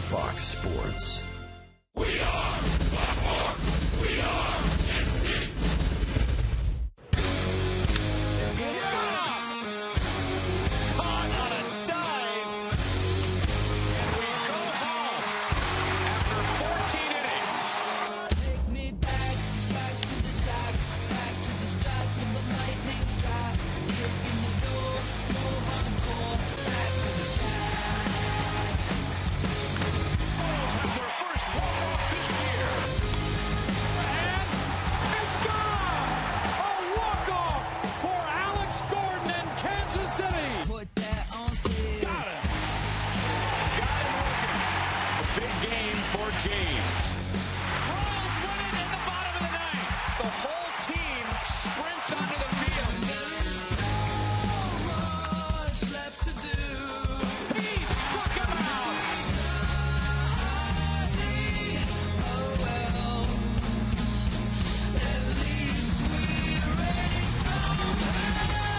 Fox Sports. We are Baltimore. We are NC. Caught on a dive. We go home after 14 innings. Take me back to the shack, back to the strap with the lightning strap. Kick in the door, no encore, back to the shack. Orioles have their first walk-off this year. And it's gone! A walk-off for Alex Gordon in Kansas City. Put that on sale. Got it. Got it working. A big game for James. Royals win it in the bottom of the ninth. The whole team sprints onto the field. There's so much left to do. He struck him out. Oh well, at least we raised some hell.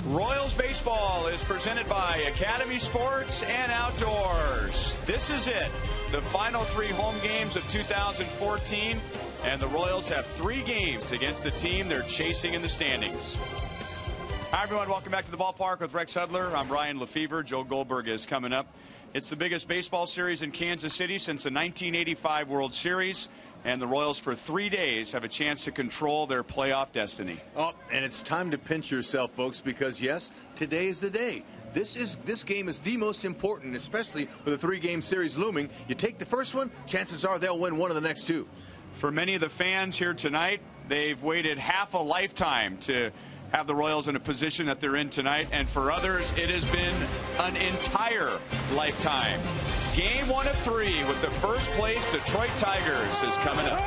Royals baseball is presented by Academy Sports and Outdoors. This is it, the final 3 home games of 2014, and the Royals have 3 games against the team they're chasing in the standings. Hi, everyone. Welcome back to the ballpark with Rex Hudler. I'm Ryan Lefevre. Joe Goldberg is coming up. It's the biggest baseball series in Kansas City since the 1985 World Series, and the Royals for 3 days have a chance to control their playoff destiny. Oh, and it's time to pinch yourself, folks, because yes, today is the day. This game is the most important, especially with a 3-game series looming. You take the first one, chances are they'll win one of the next 2. For many of the fans here tonight, they've waited half a lifetime to have the Royals in a position that they're in tonight, and for others it has been an entire lifetime. Game 1 of 3 with the first place Detroit Tigers is coming up.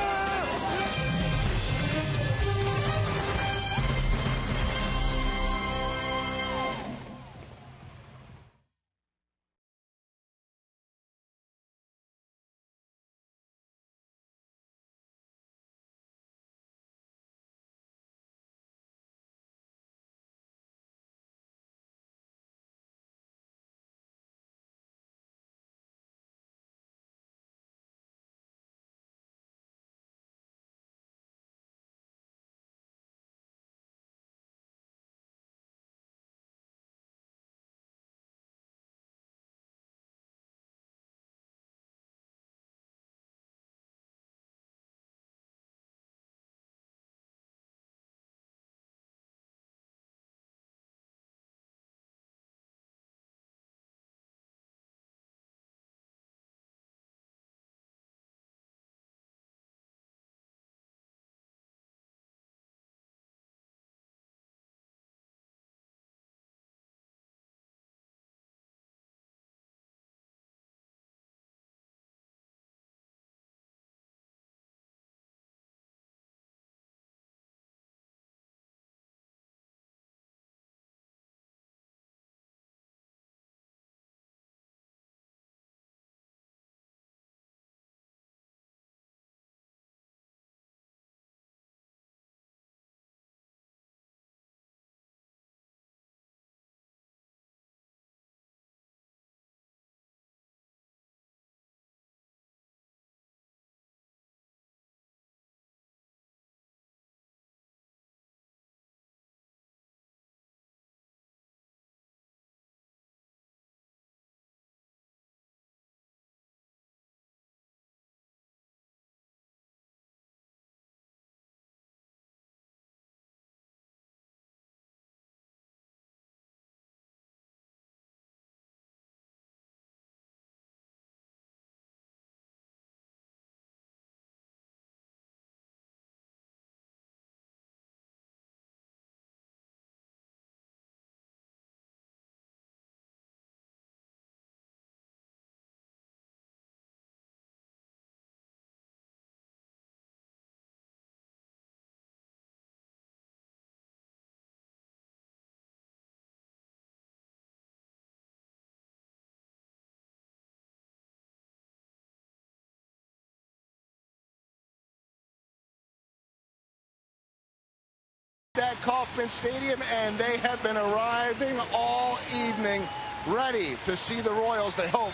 at Kauffman Stadium, and they have been arriving all evening, ready to see the Royals, they hope,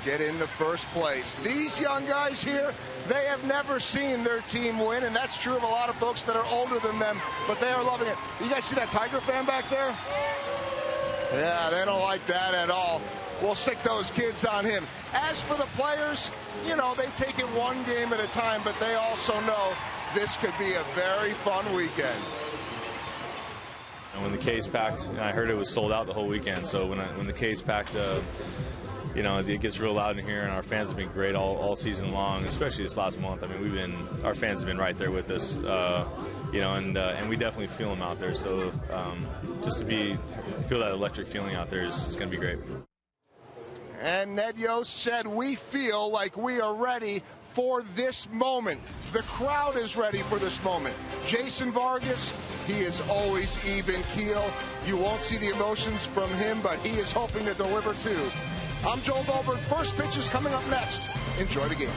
get into first place. These young guys here, they have never seen their team win, and that's true of a lot of folks that are older than them, but they are loving it. You guys see that Tiger fan back there? Yeah, they don't like that at all. We'll stick those kids on him. As for the players, you know, they take it one game at a time, but they also know this could be a very fun weekend. And when the K's packed, I heard it was sold out the whole weekend, so when the K's packed, you know, it gets real loud in here, and our fans have been great all season long, especially this last month. I mean, our fans have been right there with us, you know, and we definitely feel them out there. So just to feel that electric feeling out there is going to be great. And Ned Yost said, we feel like we are ready for this moment. The crowd is ready for this moment. Jason Vargas, he is always even keel. You won't see the emotions from him, but he is hoping to deliver too. I'm Joel Goldberg. First pitch is coming up next. Enjoy the game.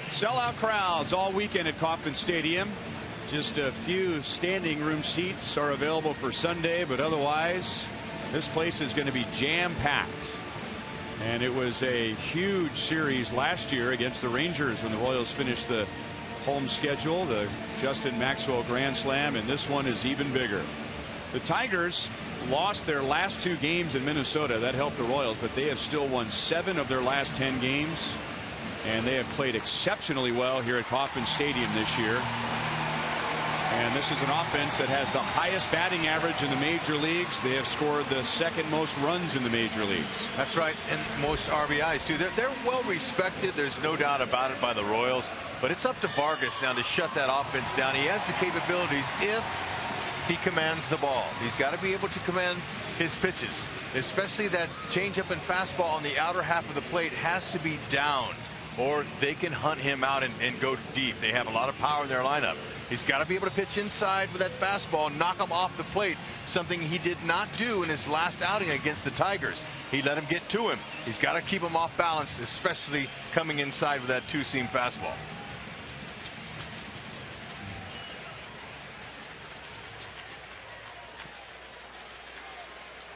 Sellout crowds all weekend at Kauffman Stadium. Just a few standing room seats are available for Sunday, but otherwise this place is going to be jam-packed. And it was a huge series last year against the Rangers when the Royals finished the home schedule, the Justin Maxwell Grand Slam, and this one is even bigger. The Tigers lost their last 2 games in Minnesota. That helped the Royals, but they have still won 7 of their last 10 games. And they have played exceptionally well here at Kauffman Stadium this year. And this is an offense that has the highest batting average in the major leagues. They have scored the 2nd most runs in the major leagues. That's right, and most RBIs too. They're well respected. There's no doubt about it by the Royals. But it's up to Vargas now to shut that offense down. He has the capabilities if he commands the ball. He's got to be able to command his pitches, especially that changeup and fastball on the outer half of the plate has to be down, or they can hunt him out and go deep. They have a lot of power in their lineup. He's got to be able to pitch inside with that fastball and knock him off the plate, something he did not do in his last outing against the Tigers. He let him get to him. He's got to keep him off balance, especially coming inside with that 2-seam fastball.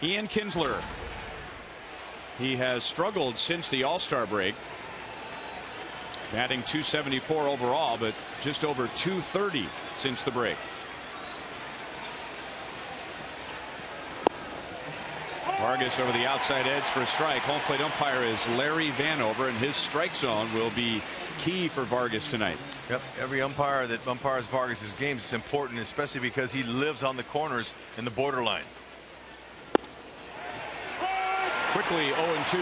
Ian Kinsler. He has struggled since the All-Star break. Batting .274 overall, but just over .230 since the break. Vargas over the outside edge for a strike. Home plate umpire is Larry Vanover, and his strike zone will be key for Vargas tonight. Yep, every umpire that umpires Vargas's games is important, especially because he lives on the corners in the borderline. Quickly 0-2.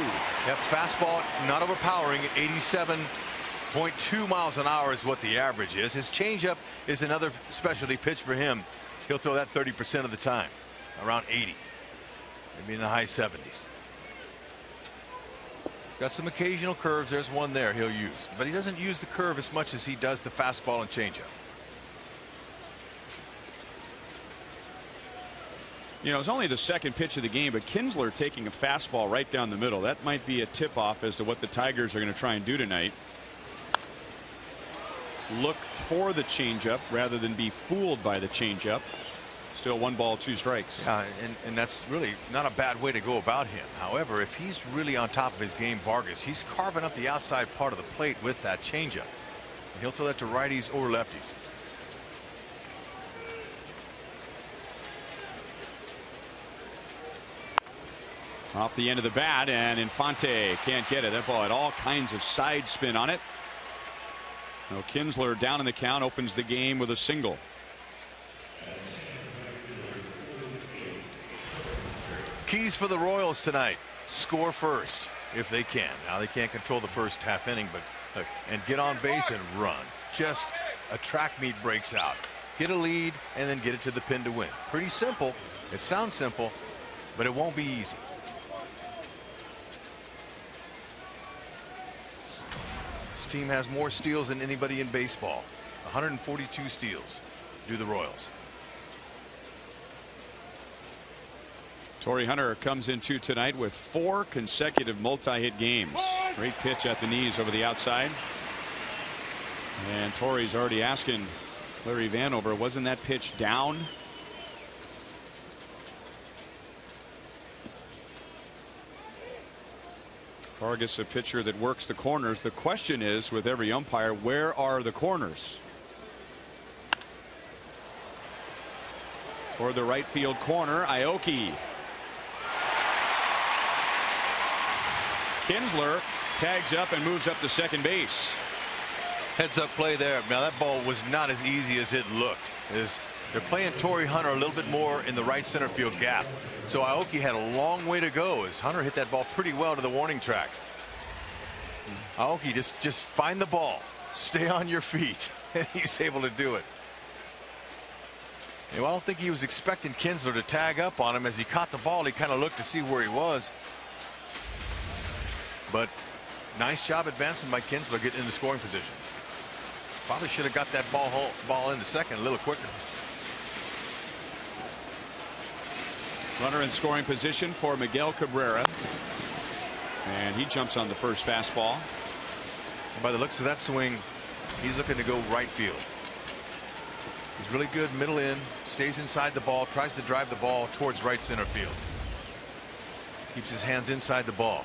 Yep, fastball not overpowering at 87.2 miles an hour is what the average is. His changeup is another specialty pitch for him. He'll throw that 30% of the time, around 80, maybe in the high 70s. He's got some occasional curves. There's one there he'll use, but he doesn't use the curve as much as he does the fastball and changeup. You know, it's only the second pitch of the game, but Kinsler taking a fastball right down the middle. That might be a tip-off as to what the Tigers are going to try and do tonight. Look for the changeup rather than be fooled by the changeup. Still 1 ball 2 strikes. Yeah, and that's really not a bad way to go about him. However, if he's really on top of his game, Vargas, he's carving up the outside part of the plate with that changeup. He'll throw that to righties or lefties. Off the end of the bat, and Infante can't get it. That ball had all kinds of side spin on it. Now Kinsler down in the count, opens the game with a single. Keys for the Royals tonight: score first if they can. Now they can't control the first half inning, but and get on base and run. Just a track meet breaks out. Get a lead and then get it to the pin to win. Pretty simple. It sounds simple, but it won't be easy. This team has more steals than anybody in baseball. 142 steals do the Royals. Torrey Hunter comes into tonight with 4 consecutive multi-hit games. Great pitch at the knees over the outside. And Torrey's already asking Larry Vanover, wasn't that pitch down? Vargas, a pitcher that works the corners. The question is, with every umpire, where are the corners? Toward the right field corner, Aoki. Kinsler tags up and moves up to second base. Heads up play there. Now that ball was not as easy as it looked. They're playing Torrey Hunter a little bit more in the right center field gap. So Aoki had a long way to go as Hunter hit that ball pretty well to the warning track. Aoki just find the ball, stay on your feet, and he's able to do it. Well, I don't think he was expecting Kinsler to tag up on him. As he caught the ball, he kind of looked to see where he was. But nice job advancing by Kinsler, getting into scoring position. Probably should have got that ball into second a little quicker. Runner in scoring position for Miguel Cabrera. And he jumps on the first fastball. And by the looks of that swing, he's looking to go right field. He's really good middle in, stays inside the ball, tries to drive the ball towards right center field. Keeps his hands inside the ball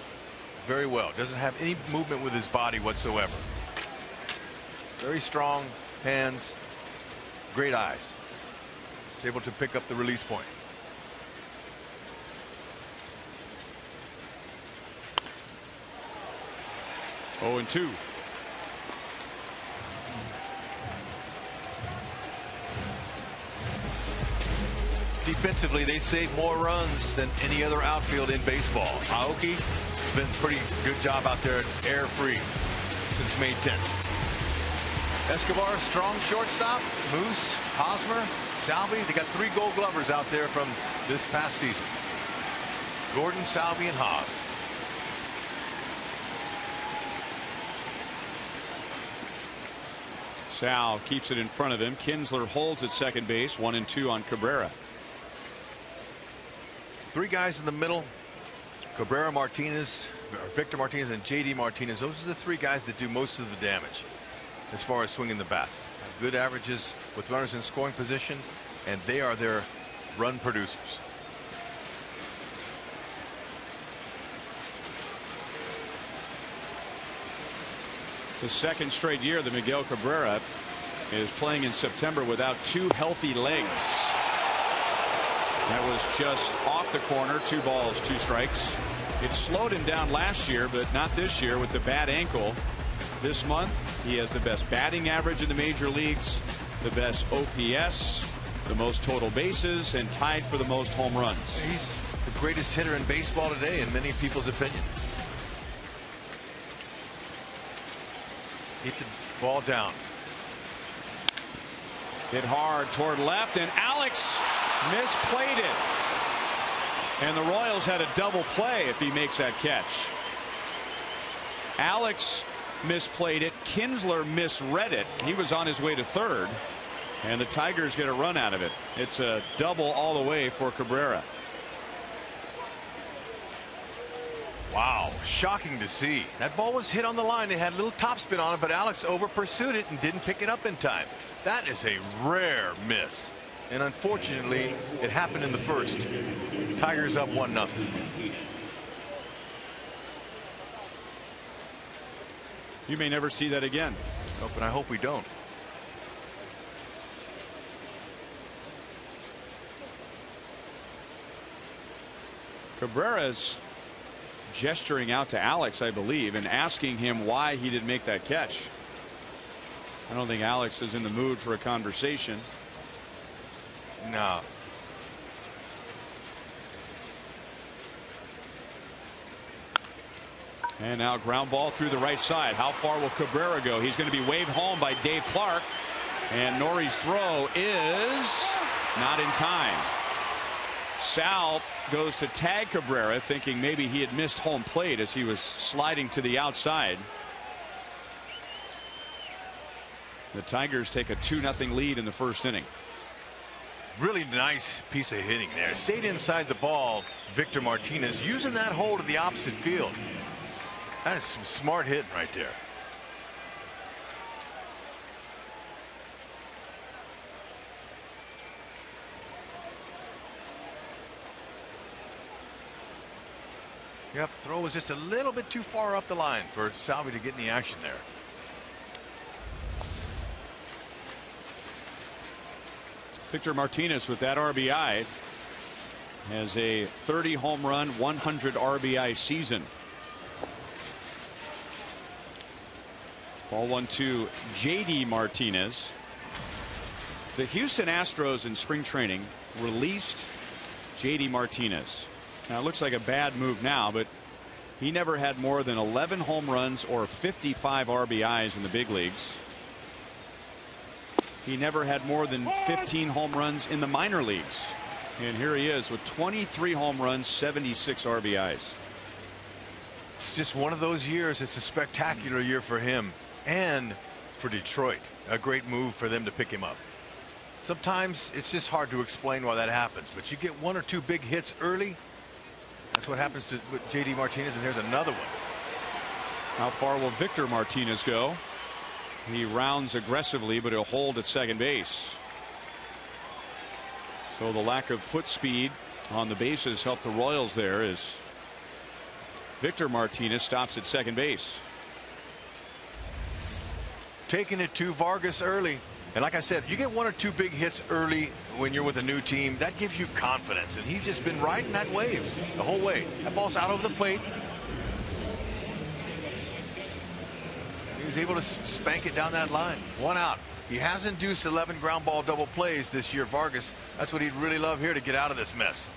very well. Doesn't have any movement with his body whatsoever. Very strong hands, great eyes. He's able to pick up the release point. Oh, and 2. Defensively, they save more runs than any other outfield in baseball. Aoki has been a pretty good job out there, air free since May 10th. Escobar, strong shortstop. Moose, Hosmer, Salvi. They got 3 Gold Glovers out there from this past season. Gordon, Salvi, and Haas. Sal keeps it in front of him. Kinsler holds at second base. 1 and 2 on Cabrera. 3 guys in the middle. Cabrera, Martinez, Victor Martinez, and JD Martinez. Those are the 3 guys that do most of the damage as far as swinging the bats. Good averages with runners in scoring position, and they are their run producers. It's the second straight year that Miguel Cabrera is playing in September without 2 healthy legs. That was just off the corner. 2 balls, 2 strikes. It slowed him down last year, but not this year with the bad ankle. This month, he has the best batting average in the major leagues, the best OPS, the most total bases, and tied for the most home runs. He's the greatest hitter in baseball today, in many people's opinion. Get the ball down. Hit hard toward left, and Alex misplayed it. And the Royals had a double play if he makes that catch. Alex misplayed it. Kinsler misread it. He was on his way to third. And the Tigers get a run out of it. It's a double all the way for Cabrera. Wow, shocking to see. That ball was hit on the line. It had a little topspin on it, but Alex over pursued it and didn't pick it up in time. That is a rare miss. And unfortunately, it happened in the first. Tigers up 1-0. You may never see that again. Nope, and I hope we don't. Cabrera's gesturing out to Alex, I believe, and asking him why he didn't make that catch. I don't think Alex is in the mood for a conversation. No. And now ground ball through the right side. How far will Cabrera go? He's going to be waved home by Dave Clark. And Nori's throw is not in time. Sal goes to tag Cabrera, thinking maybe he had missed home plate as he was sliding to the outside. The Tigers take a 2-0 lead in the first inning. Really nice piece of hitting there. Stayed inside the ball. Victor Martinez using that hole to the opposite field. That is some smart hitting right there. Yep, throw was just a little bit too far up the line for Salvi to get in the action there. Victor Martinez with that RBI has a 30 home run, 100 RBI season. Ball 1-2, JD Martinez. The Houston Astros in spring training released JD Martinez. Now it looks like a bad move now, but he never had more than 11 home runs or 55 RBIs in the big leagues. He never had more than 15 home runs in the minor leagues. And here he is with 23 home runs, 76 RBIs. It's just one of those years. It's a spectacular year for him and for Detroit. A great move for them to pick him up. Sometimes it's just hard to explain why that happens, but you get 1 or 2 big hits early. That's what happens to with JD Martinez, and here's another one. How far will Victor Martinez go? He rounds aggressively, but he'll hold at second base. So the lack of foot speed on the bases helped the Royals there as Victor Martinez stops at second base. Taking it to Vargas early. And like I said, you get 1 or 2 big hits early when you're with a new team. That gives you confidence. And he's just been riding that wave the whole way. That ball's out over the plate. He was able to spank it down that line. 1 out. He has induced 11 ground ball double plays this year, Vargas. That's what he'd really love here to get out of this mess.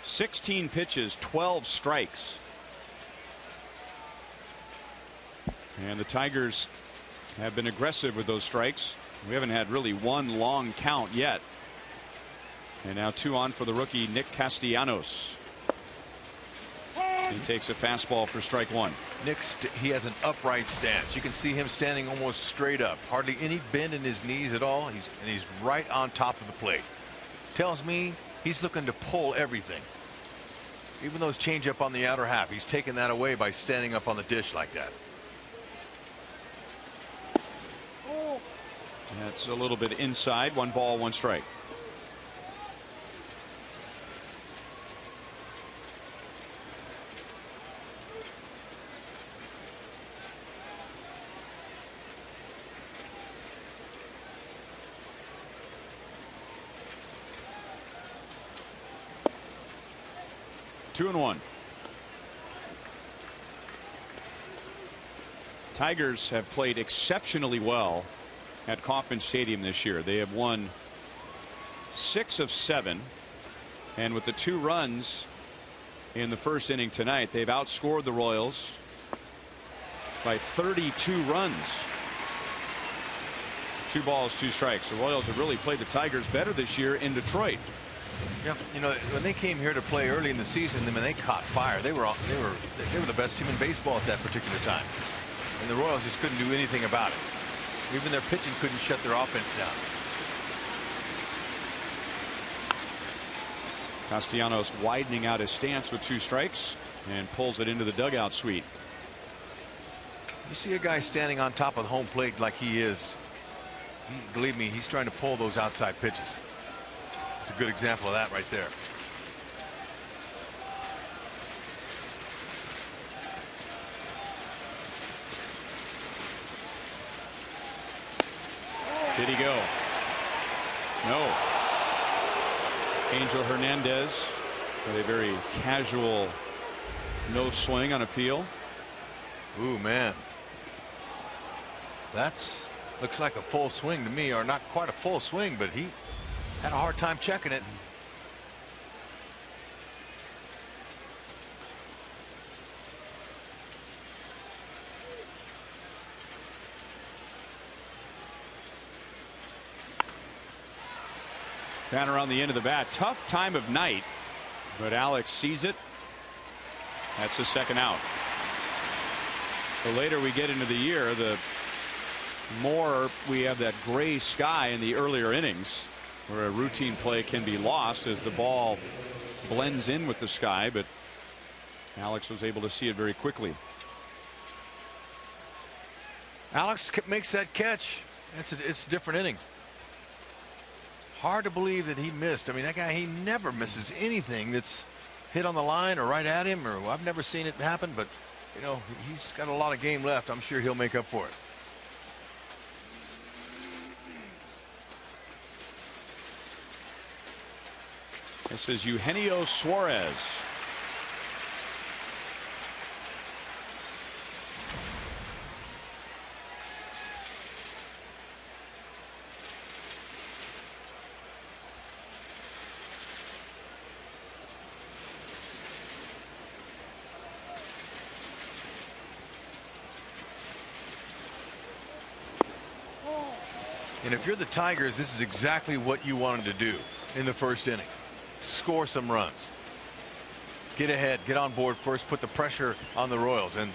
"16 pitches, 12 strikes. And the Tigers have been aggressive with those strikes. We haven't had really one long count yet. And now 2 on for the rookie Nick Castellanos. He takes a fastball for strike 1. Nick, he has an upright stance. You can see him standing almost straight up. Hardly any bend in his knees at all. He's right on top of the plate. Tells me he's looking to pull everything. Even though his changeup on the outer half, he's taking that away by standing up on the dish like that. That's a little bit inside. 1 ball, 1 strike. 2-1. Tigers have played exceptionally well at Kauffman Stadium this year. They have won 6 of 7, and with the 2 runs in the first inning tonight, they've outscored the Royals by 32 runs. 2 balls, 2 strikes. The Royals have really played the Tigers better this year in Detroit. Yeah, you know, when they came here to play early in the season, I mean, they caught fire. They were the best team in baseball at that particular time, and the Royals just couldn't do anything about it. Even their pitching couldn't shut their offense down. Castellanos widening out his stance with 2 strikes and pulls it into the dugout suite. You see a guy standing on top of the home plate like he is. Believe me, he's trying to pull those outside pitches. It's a good example of that right there. Did he go? No. Angel Hernandez with a very casual no swing on appeal. Ooh, man. That's looks like a full swing to me, or not quite a full swing, but he had a hard time checking it. Banner on the end of the bat. Tough time of night, but Alex sees it. That's the second out. The later we get into the year, the more we have that gray sky in the earlier innings, where a routine play can be lost as the ball blends in with the sky, but Alex was able to see it very quickly. Alex makes that catch. It's a different inning. Hard to believe that he missed. I mean, that guy, he never misses anything that's hit on the line or right at him, or I've never seen it happen, but you know, he's got a lot of game left. I'm sure he'll make up for it. This is Eugenio Suarez. And if you're the Tigers, this is exactly what you wanted to do in the first inning. Score some runs. Get ahead, get on board first, put the pressure on the Royals, and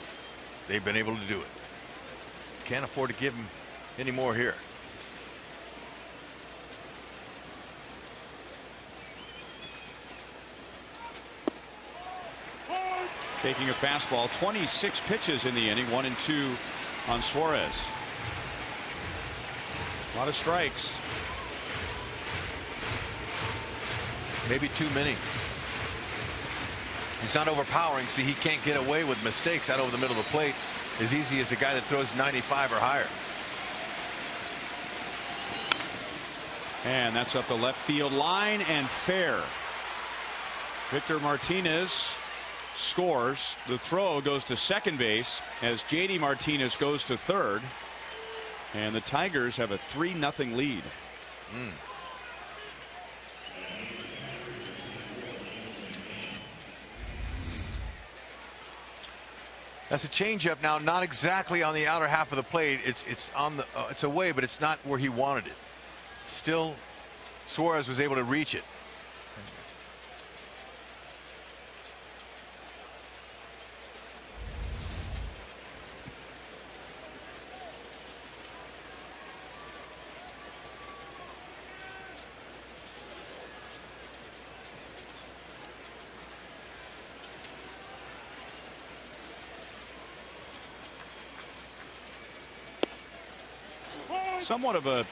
they've been able to do it. Can't afford to give them any more here. Taking a fastball, 26 pitches in the inning, 1 and 2 on Suarez. A lot of strikes. Maybe too many. He's not overpowering, so he can't get away with mistakes out over the middle of the plate as easy as a guy that throws 95 or higher. And that's up the left field line and fair. Victor Martinez scores. The throw goes to second base as JD Martinez goes to third. And the Tigers have a 3-0 lead. That's a changeup now, not exactly on the outer half of the plate. It's on the it's away, but it's not where he wanted it. Still, Suarez was able to reach it. Somewhat of a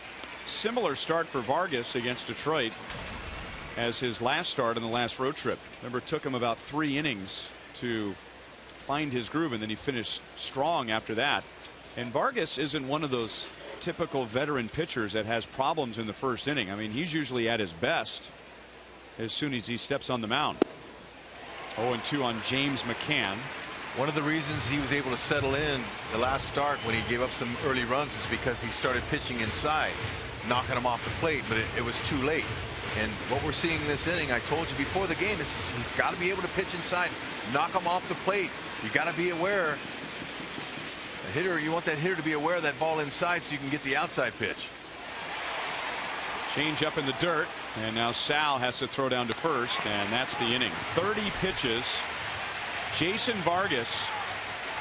similar start for Vargas against Detroit as his last start on the last road trip. Remember, it took him about 3 innings to find his groove, and then he finished strong after that. And Vargas isn't one of those typical veteran pitchers that has problems in the first inning. I mean, he's usually at his best as soon as he steps on the mound. 0-2 on James McCann. One of the reasons he was able to settle in the last start when he gave up some early runs is because he started pitching inside, knocking him off the plate, but it was too late. And what we're seeing in this inning, I told you before the game, is he's got to be able to pitch inside, knock him off the plate. You got to be aware. The hitter, you want that hitter to be aware of that ball inside so you can get the outside pitch. Change up in the dirt, and now Sal has to throw down to first, and that's the inning. 30 pitches. Jason Vargas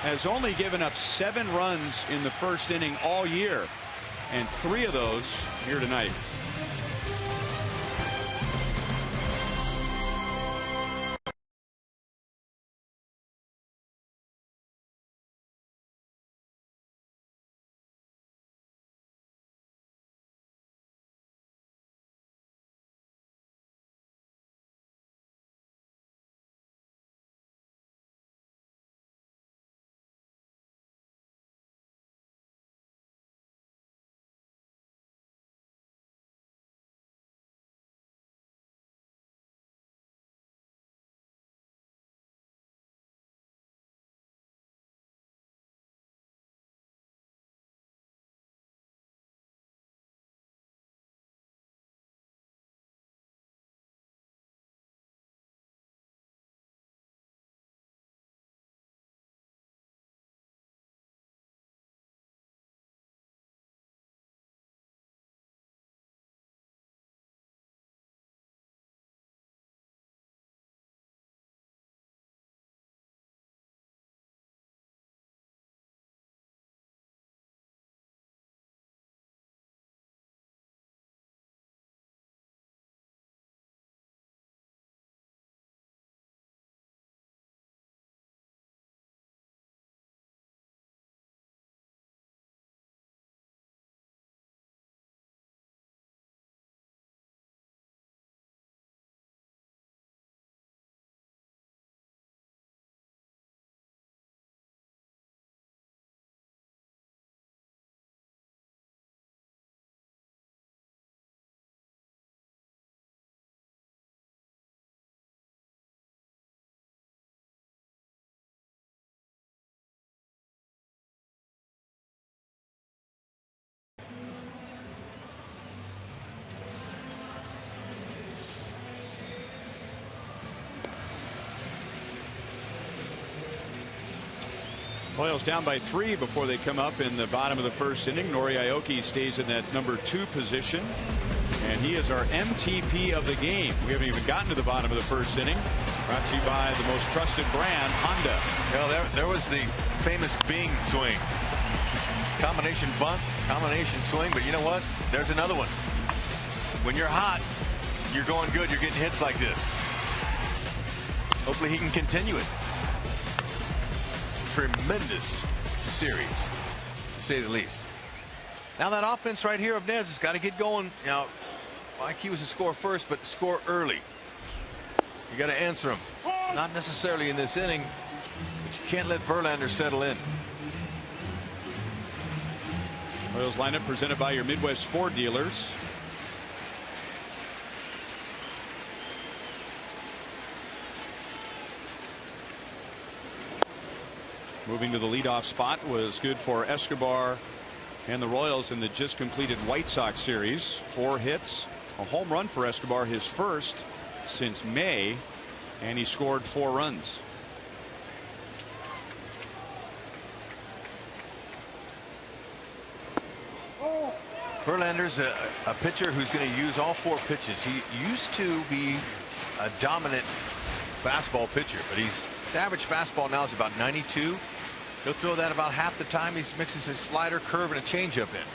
has only given up 7 runs in the first inning all year, and 3 of those here tonight. Royals down by 3 before they come up in the bottom of the first inning. Nori Aoki stays in that number 2 position, and he is our MTP of the game. We haven't even gotten to the bottom of the first inning. Brought to you by the most trusted brand, Honda. Well, there was the famous Bing swing. Combination bunt, combination swing, but you know what? There's another one. When you're hot, you're going good, you're getting hits like this. Hopefully he can continue it. Tremendous series, to say the least. Now that offense right here of Ned's has got to get going. Now, IQ was to score first, but score early. You got to answer him. Not necessarily in this inning, but you can't let Verlander settle in. Royals lineup presented by your Midwest Ford dealers. Moving to the leadoff spot was good for Escobar and the Royals in the just completed White Sox series. 4 hits, a home run for Escobar, his first since May, and he scored 4 runs. Verlander's a pitcher who's going to use all 4 pitches. He used to be a dominant fastball pitcher, but his average fastball now is about 92. He'll throw that about half the time. He mixes his slider, curve, and a changeup in.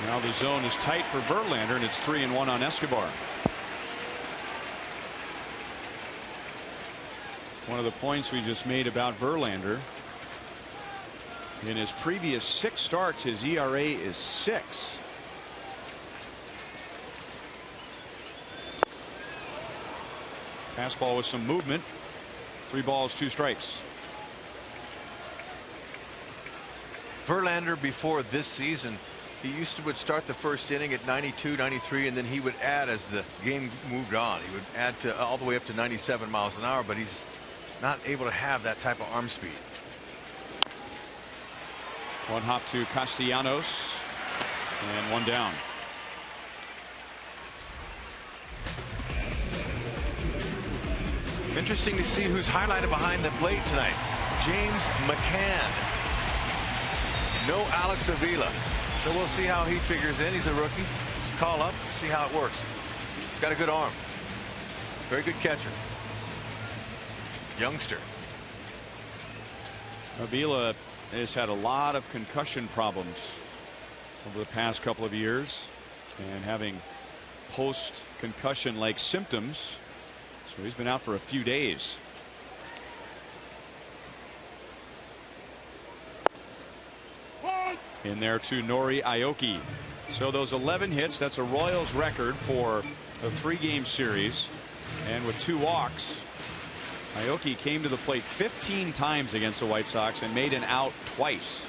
Now the zone is tight for Verlander, and it's 3-1 on Escobar. One of the points we just made about Verlander, in his previous 6 starts, his ERA is 6. Fastball with some movement. 3 balls, 2 strikes. Verlander before this season He used to would start the first inning at 92, 93, and then he would add as the game moved on. He would add to all the way up to 97 miles an hour, but he's not able to have that type of arm speed. One hop to Castellanos, and one down. Interesting to see who's highlighted behind the plate tonight. James McCann. No Alex Avila. So we'll see how he figures in. He's a rookie. Just call up, see how it works. He's got a good arm. Very good catcher. Youngster. Avila has had a lot of concussion problems over the past couple of years, and having post-concussion like symptoms. So he's been out for a few days. In there to Nori Aoki. So those 11 hits, that's a Royals record for a 3-game series. And with 2 walks, Aoki came to the plate 15 times against the White Sox and made an out twice.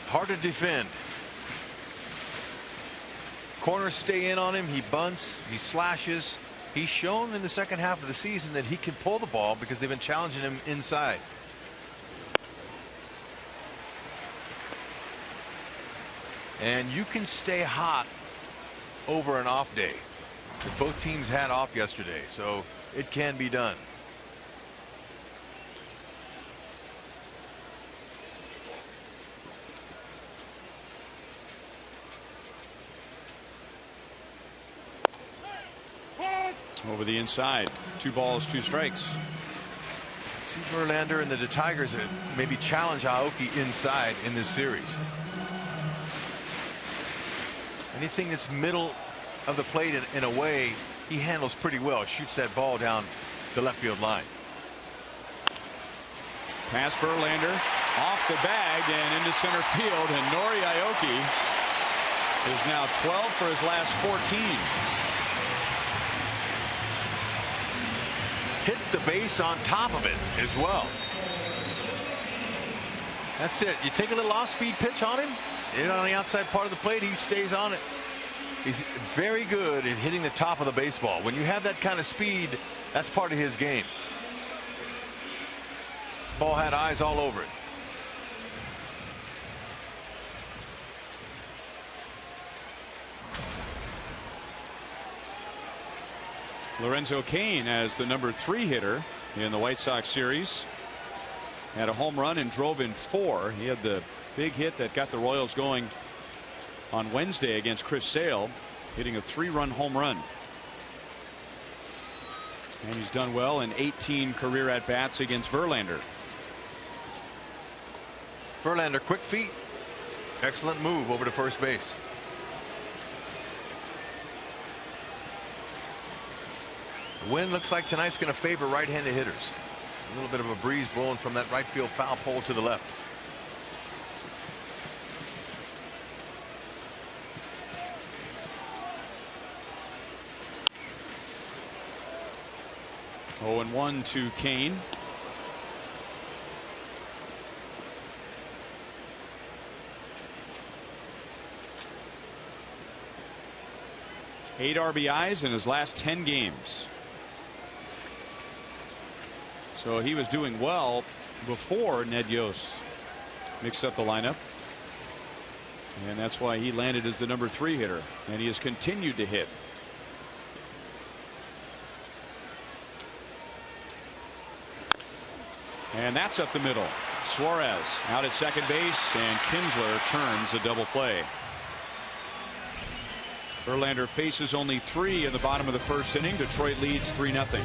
Hard to defend. Corners stay in on him. He bunts. He slashes. He's shown in the second half of the season that he can pull the ball because they've been challenging him inside. And you can stay hot over an off day. Both teams had off yesterday, so it can be done. Over the inside. 2 balls, 2 strikes. See Verlander and the Tigers maybe challenge Aoki inside in this series. Anything that's middle of the plate in a way he handles pretty well. Shoots that ball down the left field line. Pass Verlander off the bag and into center field, and Nori Aoki is now 12 for his last 14. Hit the base on top of it as well. That's it. You take a little off-speed pitch on him, hit on the outside part of the plate, he stays on it. He's very good at hitting the top of the baseball. When you have that kind of speed, that's part of his game. Ball had eyes all over it. Lorenzo Cain as the number 3 hitter in the White Sox series. Had a home run and drove in 4. He had the big hit that got the Royals going on Wednesday against Chris Sale, hitting a 3-run home run. And he's done well in 18 career at-bats against Verlander. Verlander, quick feet. Excellent move over to first base. The wind looks like tonight's going to favor right-handed hitters. A little bit of a breeze blowing from that right field foul pole to the left. Oh, and 1 to Cain. Eight RBIs in his last 10 games. So he was doing well before Ned Yost mixed up the lineup. And that's why he landed as the number 3 hitter. And he has continued to hit. And that's up the middle. Suarez out at second base, and Kinsler turns a double play. Verlander faces only 3 in the bottom of the first inning. Detroit leads 3-0.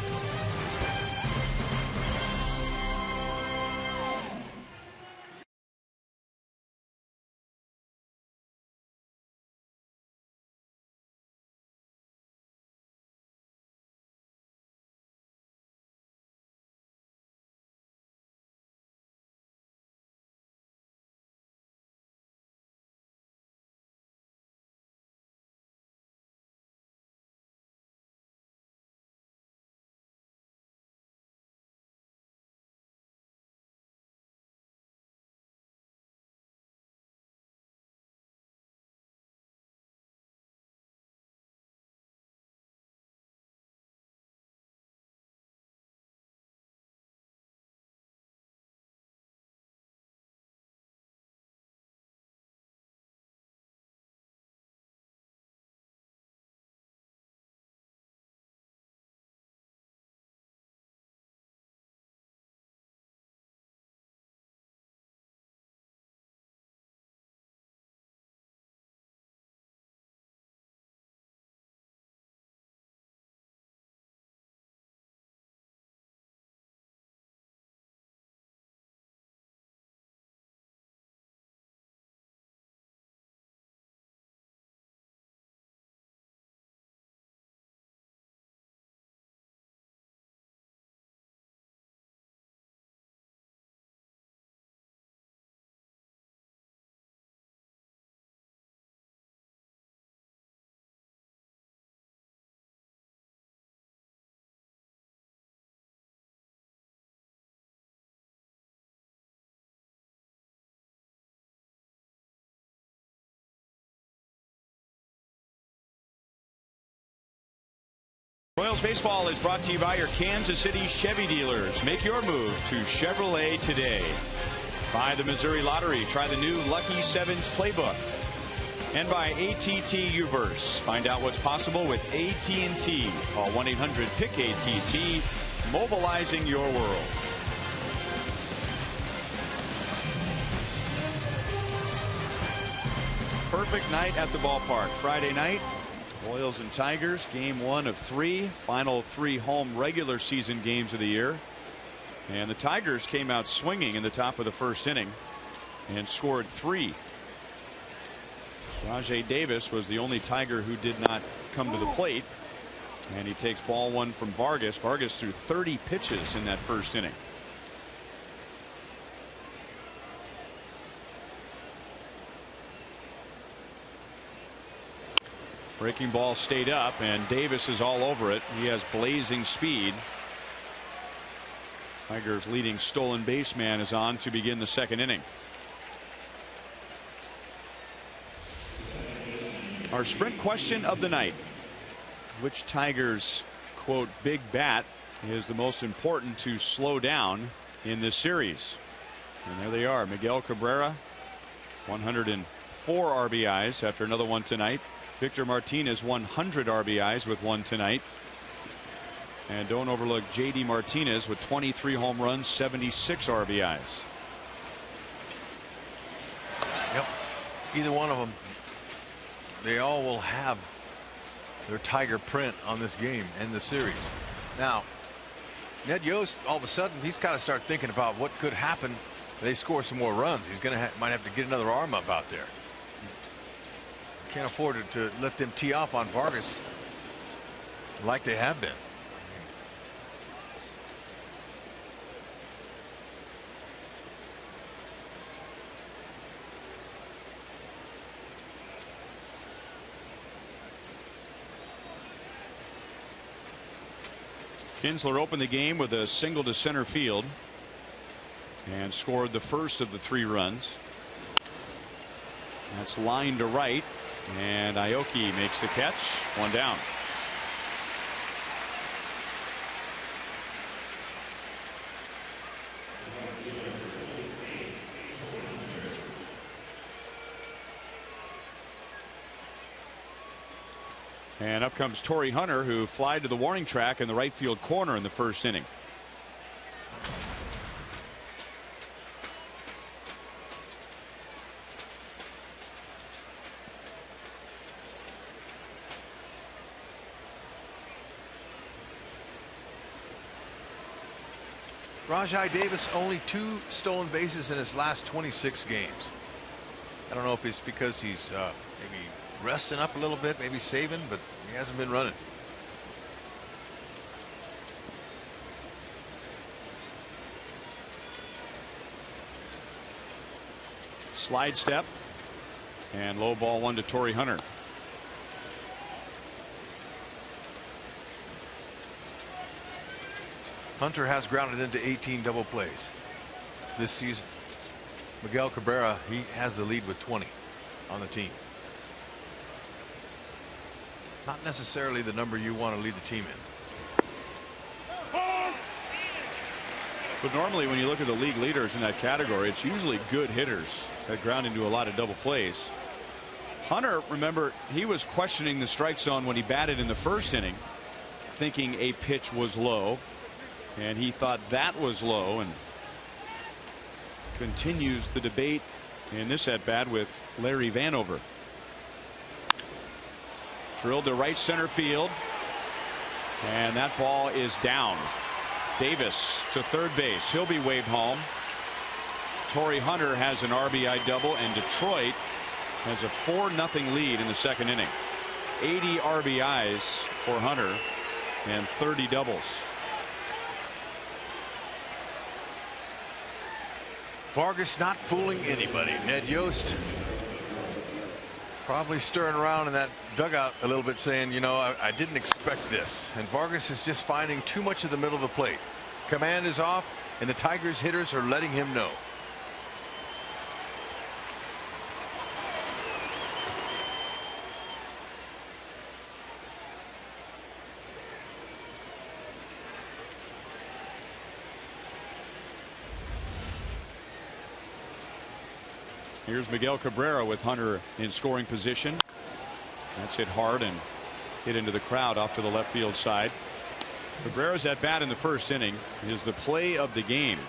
Royals baseball is brought to you by your Kansas City Chevy dealers. Make your move to Chevrolet today. By the Missouri Lottery. Try the new Lucky Sevens playbook. And by ATT Uverse. Find out what's possible with AT&T. Call 1-800-PICK-ATT. Mobilizing your world. Perfect night at the ballpark. Friday night, Royals and Tigers, game 1 of 3, final 3 home regular season games of the year. And the Tigers came out swinging in the top of the first inning and scored 3. Rajai Davis was the only Tiger who did not come to the plate, and he takes ball 1 from Vargas. Vargas threw 30 pitches in that first inning. Breaking ball stayed up, and Davis is all over it. He has blazing speed. Tigers' leading stolen base man is on to begin the second inning. Our sprint question of the night: which Tigers quote big bat is the most important to slow down in this series? And there they are. Miguel Cabrera, 104 RBIs after another one tonight. Victor Martinez, 100 RBIs with 1 tonight. And don't overlook JD Martinez with 23 home runs, 76 RBIs. Yep. Either one of them, they all will have their Tiger print on this game and the series. Now, Ned Yost, all of a sudden, he's got to start thinking about what could happen if they score some more runs. He's going to might have to get another arm up out there. Can't afford to let them tee off on Vargas like they have been. Kinsler opened the game with a single to center field and scored the first of the 3 runs. That's line to right, and Aoki makes the catch. 1 down. And up comes Torrey Hunter, who flied to the warning track in the right field corner in the first inning. Rajai Davis only 2 stolen bases in his last 26 games. I don't know if it's because he's maybe resting up a little bit, maybe saving, but he hasn't been running. Slide step and low ball 1 to Torrey Hunter. Hunter has grounded into 18 double plays this season. Miguel Cabrera, he has the lead with 20 on the team. Not necessarily the number you want to lead the team in. But normally when you look at the league leaders in that category, it's usually good hitters that ground into a lot of double plays. Hunter, remember, he was questioning the strike zone when he batted in the first inning, thinking a pitch was low, and he thought that was low, and continues the debate in this at bat with Larry Vanover. Drilled to right center field, and that ball is down. Davis to third base. He'll be waved home. Torrey Hunter has an RBI double, and Detroit has a 4-0 lead in the second inning. 80 RBIs for Hunter and 30 doubles. Vargas not fooling anybody. Ned Yost probably stirring around in that dugout a little bit, saying, you know, I didn't expect this. And Vargas is just finding too much of the middle of the plate. Command is off, and the Tigers hitters are letting him know. Here's Miguel Cabrera with Hunter in scoring position. That's hit hard and hit into the crowd off to the left field side. Cabrera's at bat in the first inning is the play of the game.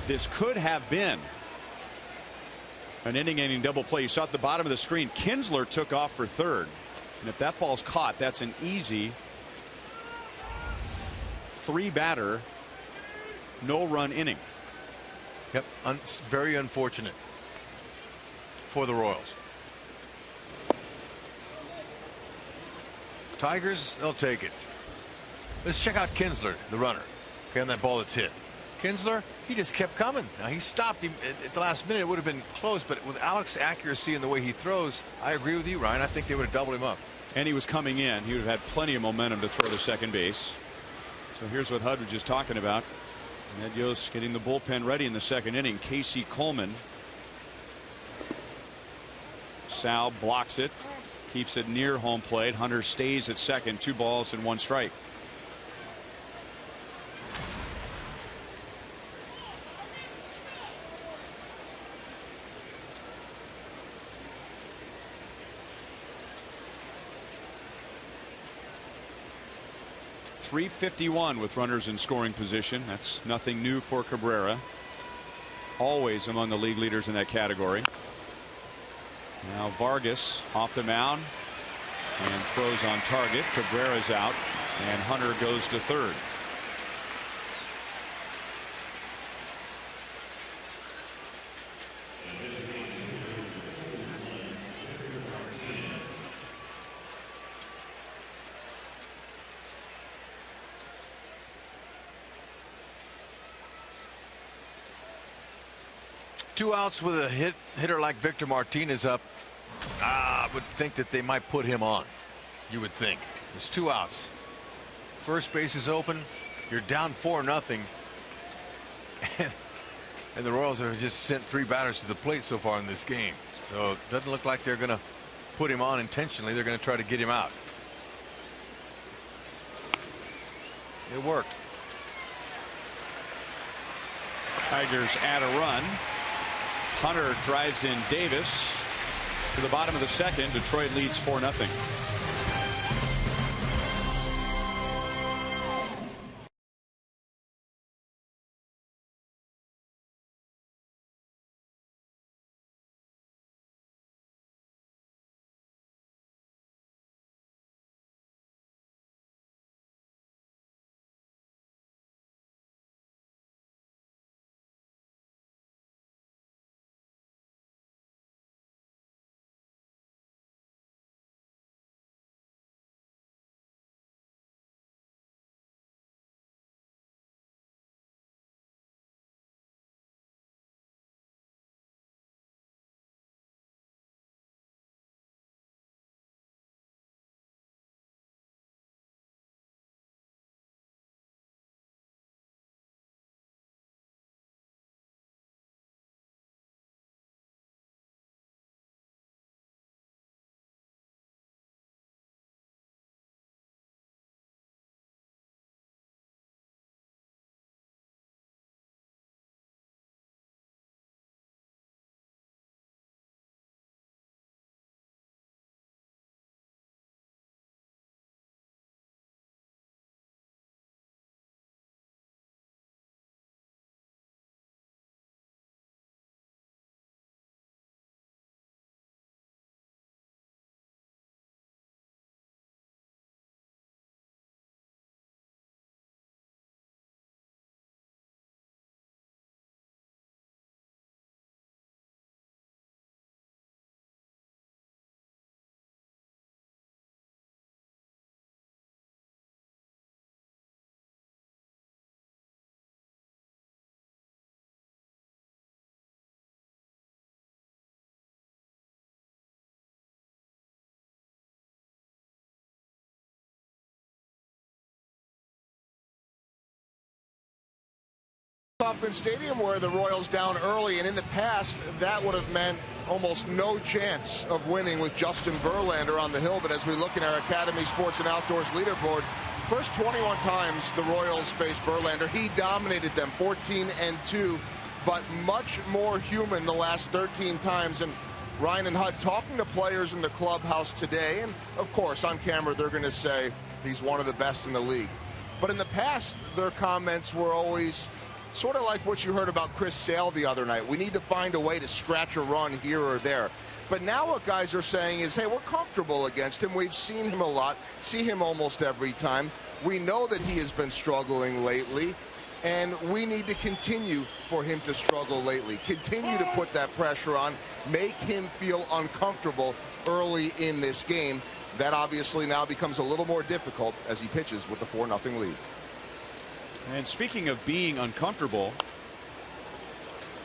This could have been an inning-ending double play. You saw at the bottom of the screen, Kinsler took off for third, and if that ball's caught, that's an easy 3-batter no-run inning. Yep, very unfortunate for the Royals. Tigers, they'll take it. Let's check out Kinsler, the runner, on that ball that's hit. Kinsler, he just kept coming. Now he stopped him at the last minute. It would have been close, but with Alex's accuracy and the way he throws, I agree with you, Ryan. I think they would have doubled him up. And he was coming in. He would have had plenty of momentum to throw to second base. So here's what Hud was just talking about. Ned Yost getting the bullpen ready in the second inning. Casey Coleman. Sal blocks it. Keeps it near home plate. Hunter stays at second. 2 balls and 1 strike. .351 with runners in scoring position. That's nothing new for Cabrera. Always among the league leaders in that category. Now Vargas off the mound and throws on target. Cabrera's out and Hunter goes to third. Two outs with a hitter like Victor Martinez up. I would think that they might put him on. You would think. There's 2 outs. First base is open. You're down 4-0. And the Royals have just sent 3 batters to the plate so far in this game. So it doesn't look like they're going to put him on intentionally. They're going to try to get him out. It worked. Tigers add a run. Hunter drives in Davis to the bottom of the second. Detroit leads 4-0. Kauffman Stadium, where the Royals down early, and in the past that would have meant almost no chance of winning with Justin Verlander on the hill. But as we look in our Academy Sports and Outdoors leaderboard, first 21 times the Royals faced Verlander, he dominated them 14-2 but much more human the last 13 times. And Ryan and Hud talking to players in the clubhouse today, and of course on camera they're going to say he's one of the best in the league. But in the past, their comments were always sort of like what you heard about Chris Sale the other night. We need to find a way to scratch a run here or there. But now what guys are saying is, hey, we're comfortable against him. We've seen him a lot, see him almost every time. We know that he has been struggling lately, and we need to continue for him to struggle lately. Continue to put that pressure on, make him feel uncomfortable early in this game. That obviously now becomes a little more difficult as he pitches with the 4-0 lead. And speaking of being uncomfortable,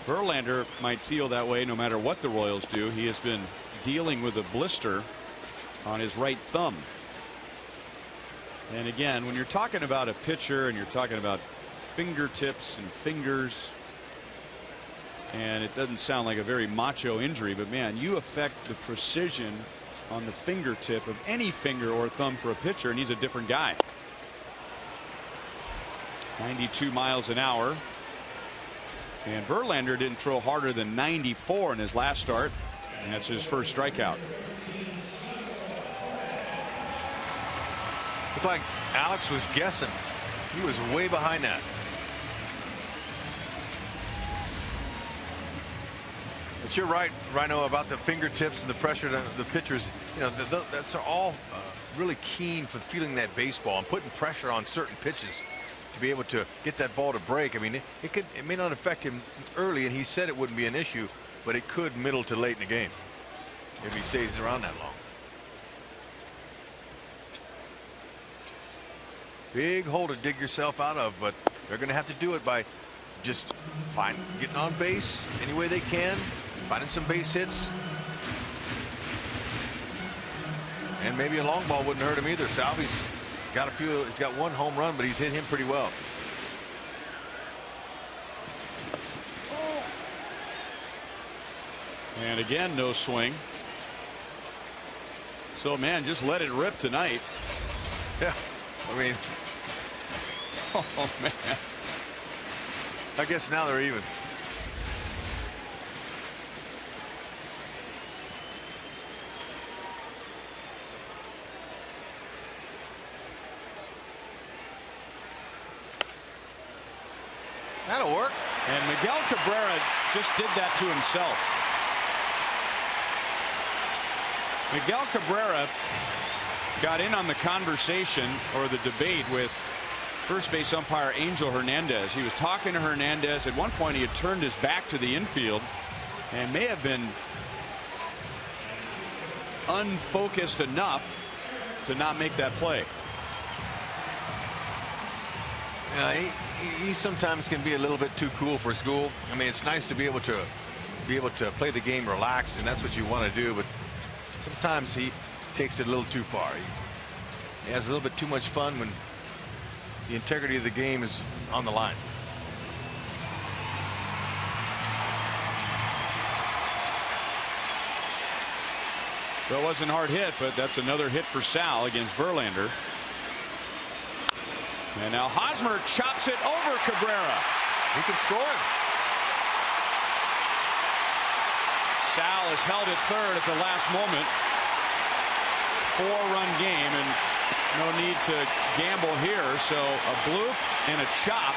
Verlander might feel that way no matter what the Royals do. He has been dealing with a blister on his right thumb. And again, when you're talking about a pitcher and you're talking about fingertips and fingers, and it doesn't sound like a very macho injury, but man, you affect the precision on the fingertip of any finger or thumb for a pitcher, and he's a different guy. 92 miles an hour, and Verlander didn't throw harder than 94 in his last start, and that's his first strikeout. Looked like Alex was guessing. He was way behind that. But you're right, Rhino, about the fingertips and the pressure to the pitchers. You know, that's all really keen for feeling that baseball and putting pressure on certain pitches to be able to get that ball to break. I mean, it may not affect him early, and he said it wouldn't be an issue, but it could middle to late in the game if he stays around that long. Big hole to dig yourself out of, but they're going to have to do it by just getting on base any way they can, finding some base hits, and maybe a long ball wouldn't hurt him either. Salvi's got he's got one home run, but he's hit him pretty well. And again, no swing. So man, just let it rip tonight. Yeah, I mean, oh man, I guess now they're even. That'll work. And Miguel Cabrera just did that to himself. Miguel Cabrera got in on the conversation or the debate with first base umpire Angel Hernandez. He was talking to Hernandez. At one point he had turned his back to the infield and may have been unfocused enough to not make that play. He sometimes can be a little bit too cool for school. I mean, it's nice to be able to play the game relaxed, and that's what you want to do, but sometimes he takes it a little too far. He has a little bit too much fun when the integrity of the game is on the line. So it wasn't a hard hit, but that's another hit for Sal against Verlander. And now Hosmer chops it over Cabrera. He can score. Sal is held at third at the last moment. 4-run game, and no need to gamble here. So a bloop and a chop,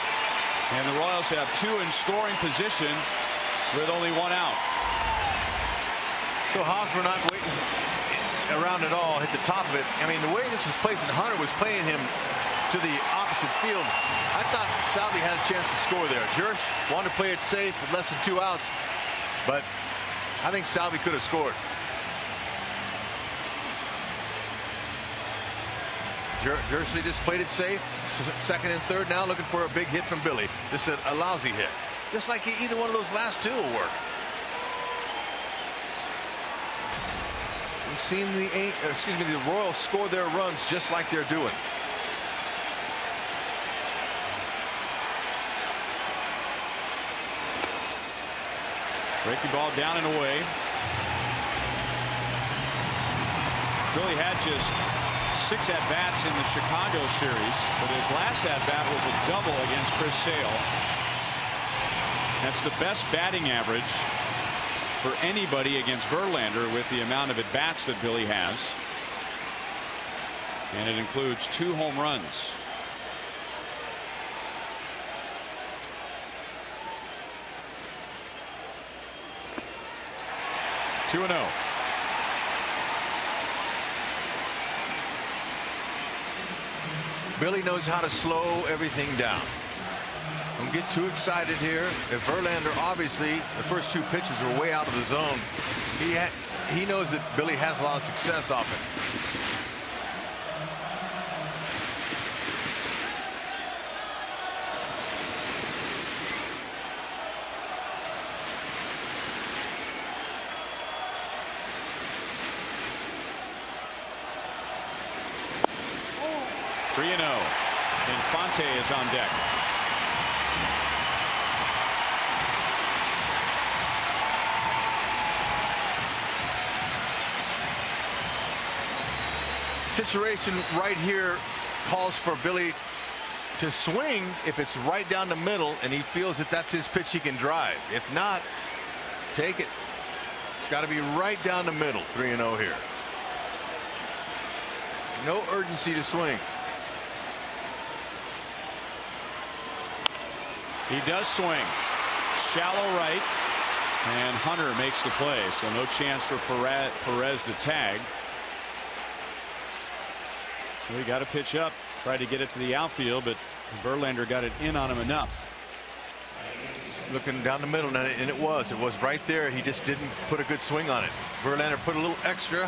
and the Royals have 2 in scoring position with only 1 out. So Hosmer not waiting around at all, hit the top of it. I mean, the way this was placed, and Hunter was playing him to the opposite field, I thought Salvi had a chance to score there. Jersh wanted to play it safe with less than 2 outs, but I think Salvi could have scored. Jersh just played it safe. Second and third now, looking for a big hit from Billy. This is a lousy hit. Just like either one of those last 2 will work. We've seen the Royals score their runs just like they're doing. Breaking ball down and away. Billy had just 6 at-bats in the Chicago series, but his last at-bat was a double against Chris Sale. That's the best batting average for anybody against Verlander with the amount of at-bats that Billy has. And it includes 2 home runs. Two and 0. Billy knows how to slow everything down. Don't get too excited here. If Verlander, obviously, the first 2 pitches were way out of the zone. He knows that Billy has a lot of success off it. Infante is on deck. Situation right here calls for Billy to swing if it's right down the middle and he feels that that's his pitch he can drive. If not, take it. It's got to be right down the middle. 3-0 here. No urgency to swing. He does swing. Shallow right. And Hunter makes the play. So no chance for Perez to tag. So he got to pitch up. Tried to get it to the outfield, but Verlander got it in on him enough. Looking down the middle, and it was right there. He just didn't put a good swing on it. Verlander put a little extra.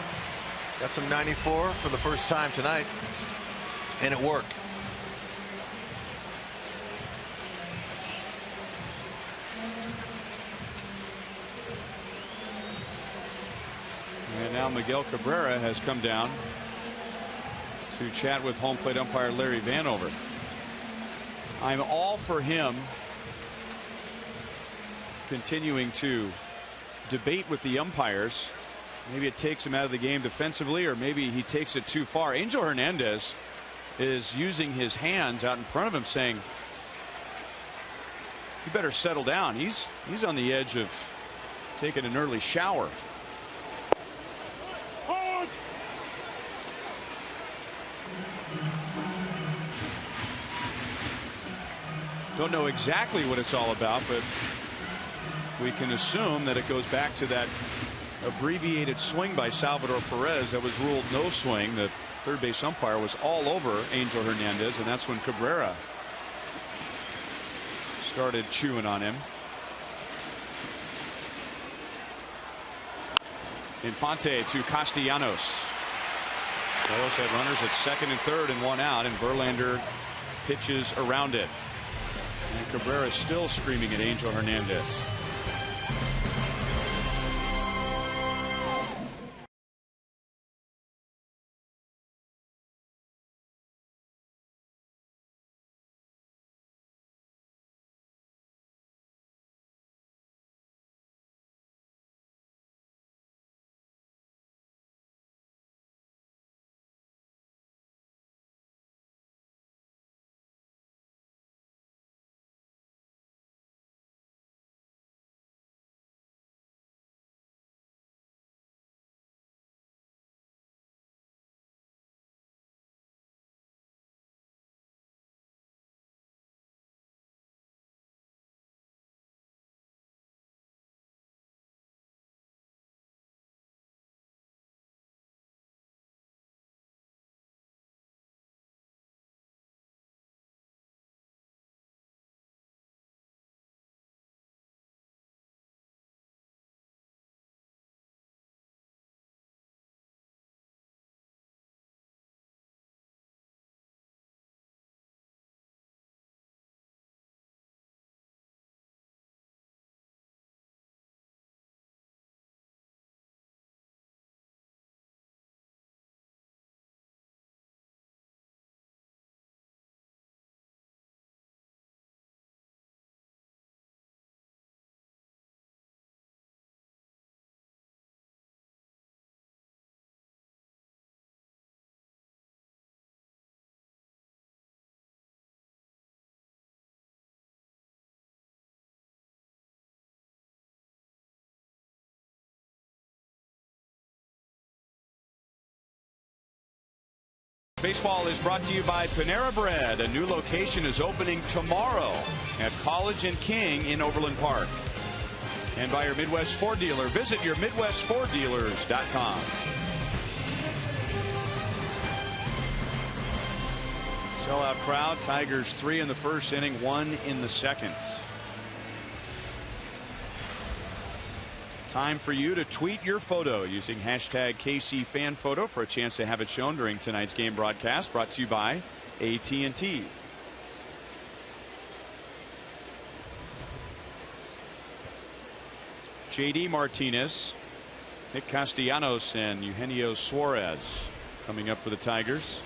Got some 94 for the first time tonight, and it worked. And now Miguel Cabrera has come down to chat with home plate umpire Larry Vanover. I'm all for him continuing to debate with the umpires. Maybe it takes him out of the game defensively, or maybe he takes it too far. Angel Hernandez is using his hands out in front of him, saying, "You better settle down." He's on the edge of taking an early shower. Don't know exactly what it's all about, but we can assume that it goes back to that abbreviated swing by Salvador Perez that was ruled no swing. The third base umpire was all over Angel Hernandez, and that's when Cabrera started chewing on him. Infante to Castellanos. Royals had runners at second and third and 1 out, and Verlander pitches around it. And Cabrera is still screaming at Angel Hernandez. Baseball is brought to you by Panera Bread. A new location is opening tomorrow at College and King in Overland Park. And by your Midwest Ford dealer. Visit your MidwestFordDealers.com. Sellout crowd. Tigers 3 in the first inning, 1 in the second. Time for you to tweet your photo using hashtag KCFanPhoto for a chance to have it shown during tonight's game broadcast, brought to you by AT&T. JD Martinez, Nick Castellanos, and Eugenio Suarez coming up for the Tigers.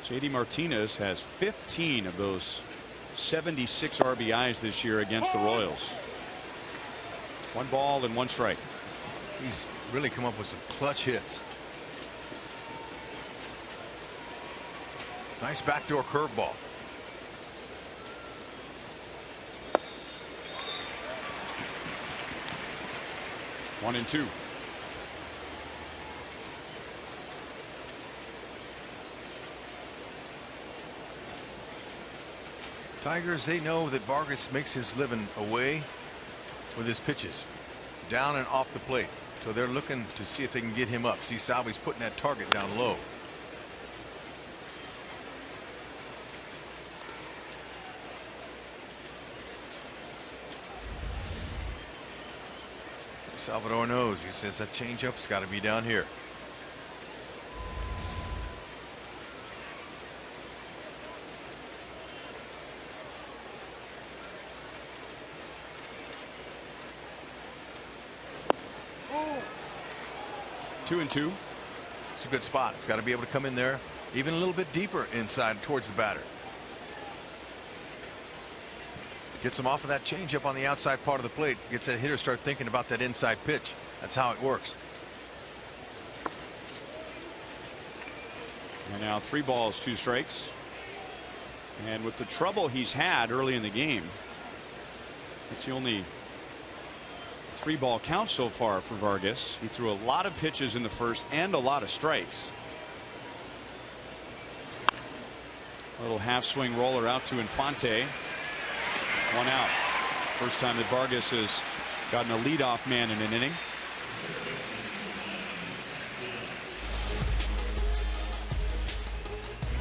JD Martinez has 15 of those 76 RBIs this year against the Royals. 1 ball and 1 strike. He's really come up with some clutch hits. Nice backdoor curveball. One and 2. Tigers, they know that Vargas makes his living away with his pitches, down and off the plate. So they're looking to see if they can get him up. See Salvi's putting that target down low. Salvador knows. He says that changeup's got to be down here. Two and 2. It's a good spot. It's got to be able to come in there even a little bit deeper inside towards the batter. Gets him off of that changeup on the outside part of the plate. Gets that hitter start thinking about that inside pitch. That's how it works. And now 3 balls, 2 strikes. And with the trouble he's had early in the game, it's the only 3-ball count so far for Vargas. He threw a lot of pitches in the first and a lot of strikes. A little half swing roller out to Infante. 1 out. First time that Vargas has gotten a leadoff man in an inning.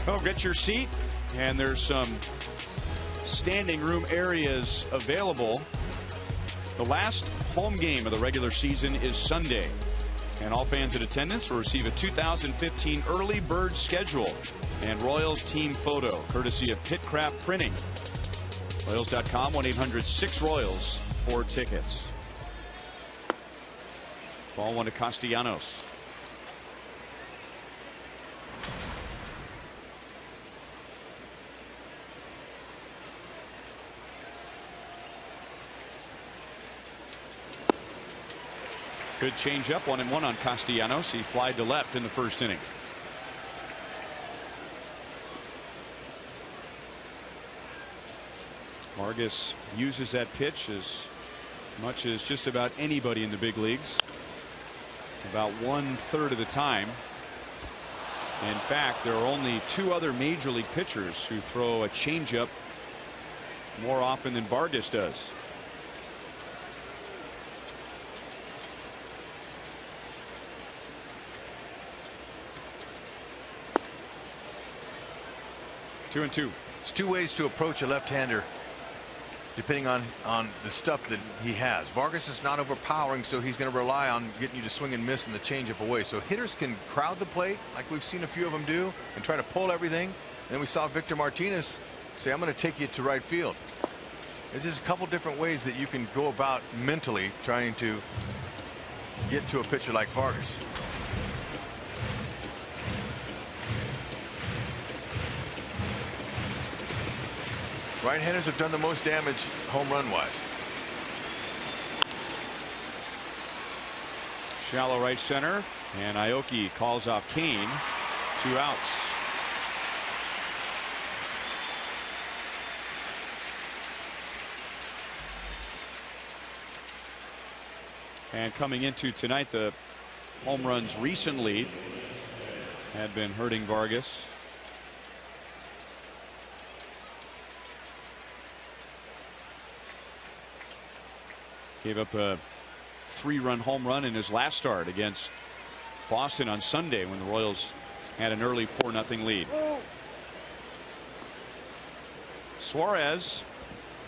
Oh, get your seat, and there's some standing room areas available. The last home game of the regular season is Sunday, and all fans in attendance will receive a 2015 early bird schedule and Royals team photo courtesy of Pitcraft Printing. Royals.com, 1-800-6-ROYALS for tickets. Ball 1 to Castellanos. Good changeup, 1-1 on Castellanos. He flied to left in the first inning. Vargas uses that pitch as much as just about anybody in the big leagues. About 1/3 of the time. In fact, there are only 2 other major league pitchers who throw a changeup more often than Vargas does. Two and 2. There's 2 ways to approach a left-hander depending on the stuff that he has. Vargas is not overpowering, so he's going to rely on getting you to swing and miss and the changeup away. So hitters can crowd the plate like we've seen a few of them do and try to pull everything. And then we saw Victor Martinez say, I'm going to take you to right field. There's just a couple different ways that you can go about mentally trying to get to a pitcher like Vargas. Right-handers have done the most damage home run wise. Shallow right center, and Aoki calls off Kane. 2 outs. And coming into tonight, the home runs recently had been hurting Vargas. Gave up a 3-run home run in his last start against Boston on Sunday when the Royals had an early 4-0 lead. Suarez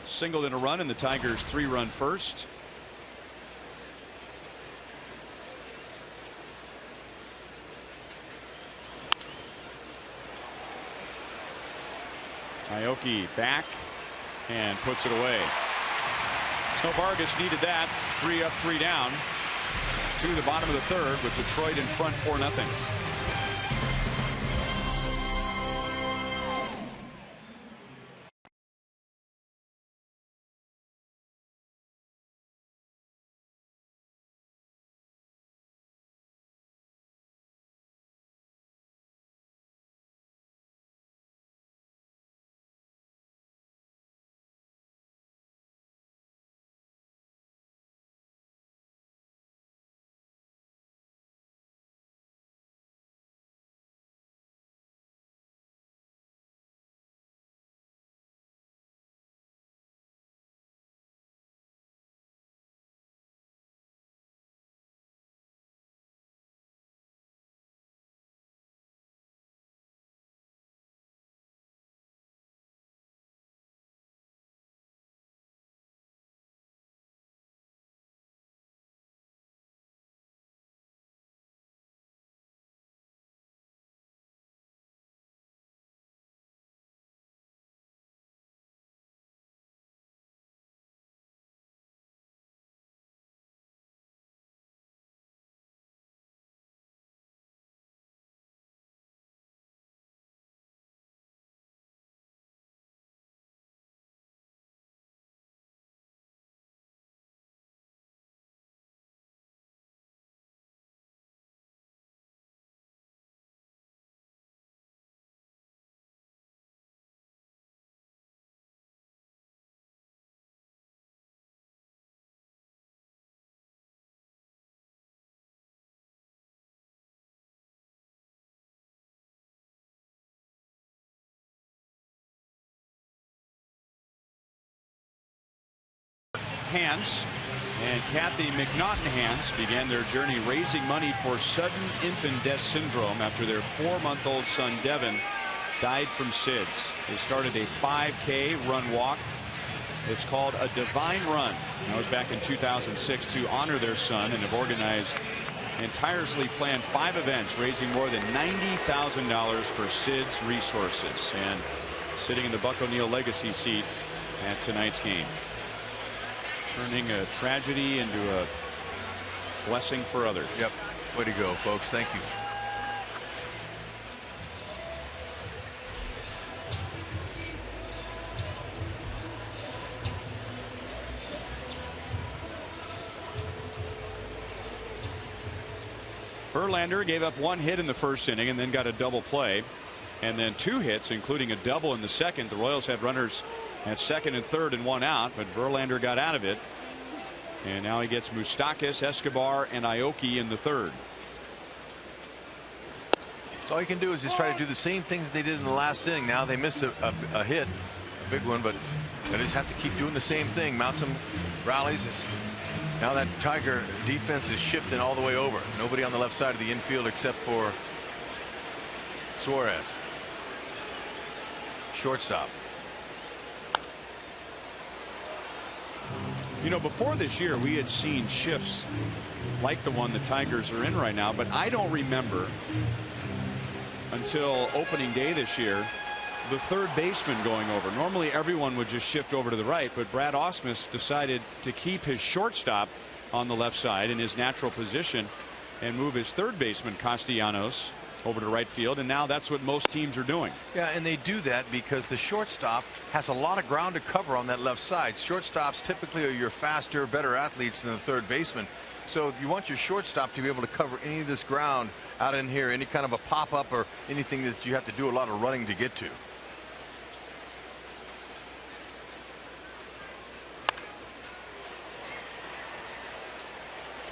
singled in a run in the Tigers' 3-run first. Aoki back and puts it away. So Vargas needed that. 3 up, 3 down to the bottom of the third with Detroit in front 4-0. Hands and Kathy McNaughton Hands began their journey raising money for sudden infant death syndrome after their 4-month-old son Devin died from SIDS. They started a 5K run walk. It's called a Divine Run. That was back in 2006 to honor their son, and have organized and tirelessly planned 5 events raising more than $90,000 for SIDS resources, and sitting in the Buck O'Neil legacy seat at tonight's game. Turning a tragedy into a blessing for others. Yep. Way to go, folks. Thank you. Verlander gave up 1 hit in the first inning and then got a double play, and then 2 hits, including a double in the second. The Royals had runners at second and third and 1 out, but Verlander got out of it. And now he gets Moustakas, Escobar, and Aoki in the third. So all you can do is just try to do the same things they did in the last inning. Now they missed a hit, a big one, but they just have to keep doing the same thing. Mount some rallies. Now that Tiger defense is shifting all the way over. Nobody on the left side of the infield except for Suarez. Shortstop. You know, before this year, we had seen shifts like the one the Tigers are in right now, but I don't remember until opening day this year the third baseman going over. Normally everyone would just shift over to the right, but Brad Ausmus decided to keep his shortstop on the left side in his natural position and move his third baseman Castellanos over to right field, and now that's what most teams are doing. Yeah, and they do that because the shortstop has a lot of ground to cover on that left side. Shortstops typically are your faster, better athletes than the third baseman. So you want your shortstop to be able to cover any of this ground out in here, any kind of a pop-up or anything that you have to do a lot of running to get to.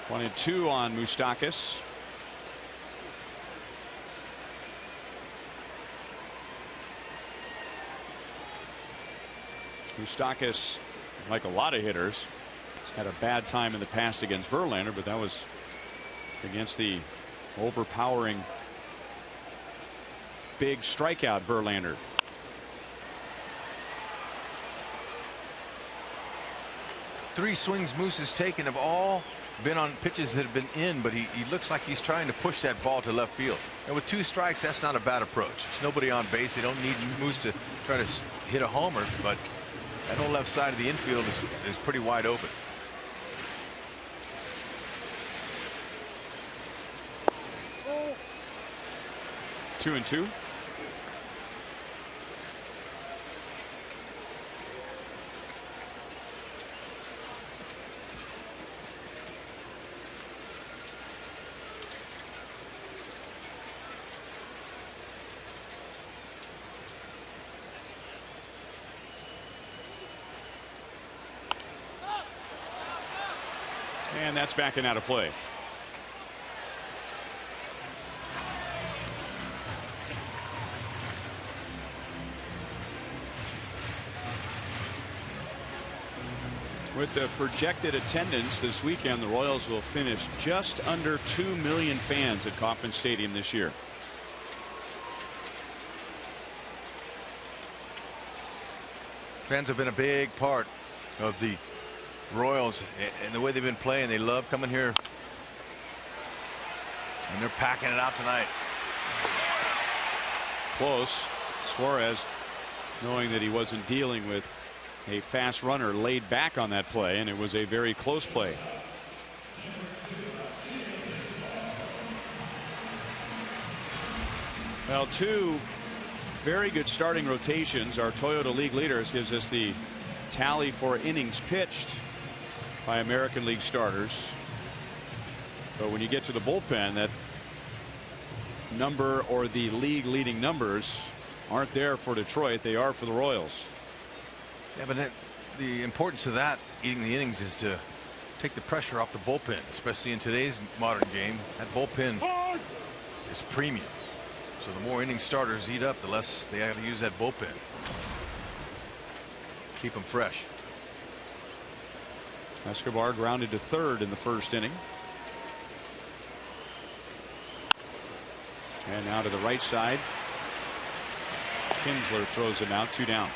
1-2 on Moustakas. Moustakas, like a lot of hitters, has had a bad time in the past against Verlander, but that was against the overpowering big strikeout Verlander. Three swings Moose has taken have all been on pitches that have been in, but he looks like he's trying to push that ball to left field. And with 2 strikes, that's not a bad approach. There's nobody on base. They don't need Moose to try to hit a homer, but that whole left side of the infield is pretty wide open. Oh. 2-2. And that's backing out of play. With the projected attendance this weekend, the Royals will finish just under 2 million fans at Kauffman Stadium this year. Fans have been a big part of the Royals and the way they've been playing. They love coming here, and they're packing it out tonight. Close. Suarez, knowing that he wasn't dealing with a fast runner, laid back on that play, and it was a very close play. Well, 2 very good starting rotations. Our Toyota League leaders gives us the tally for innings pitched by American League starters. But when you get to the bullpen, that number or the league leading numbers aren't there for Detroit. They are for the Royals. Yeah, but the importance of that, eating the innings, is to take the pressure off the bullpen, especially in today's modern game. That bullpen is premium. So the more inning starters eat up, the less they have to use that bullpen. Keep them fresh. Escobar grounded to third in the first inning. And now to the right side. Kinsler throws him out, 2 down.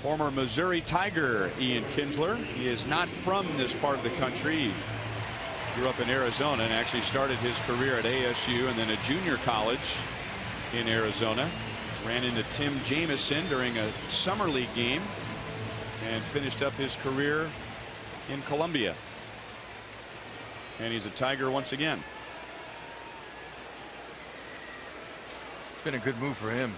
Former Missouri Tiger Ian Kinsler. He is not from this part of the country. He grew up in Arizona and actually started his career at ASU and then a junior college in Arizona. Ran into Tim Jamieson during a summer league game and finished up his career in Columbia. And he's a Tiger once again. It's been a good move for him.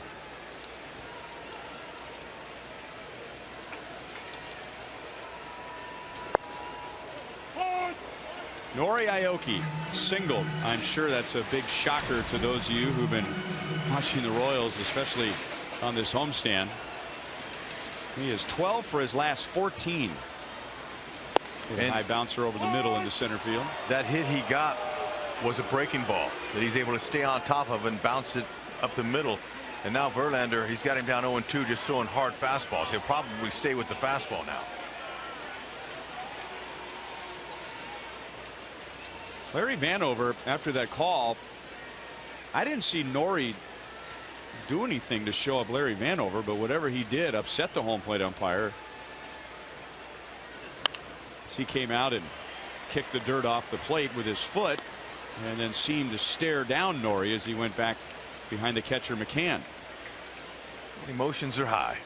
Nori Aoki singled. I'm sure that's a big shocker to those of you who've been watching the Royals, especially on this homestand. He is 12 for his last 14. And high bouncer over the middle into center field. That hit he got was a breaking ball that he's able to stay on top of and bounce it up the middle. And now Verlander, he's got him down 0-2, just throwing hard fastballs. He'll probably stay with the fastball now. Larry Vanover, after that call, I didn't see Nori do anything to show up Larry Vanover, but whatever he did upset the home plate umpire. As he came out and kicked the dirt off the plate with his foot and then seemed to stare down Nori as he went back behind the catcher McCann. Emotions are high.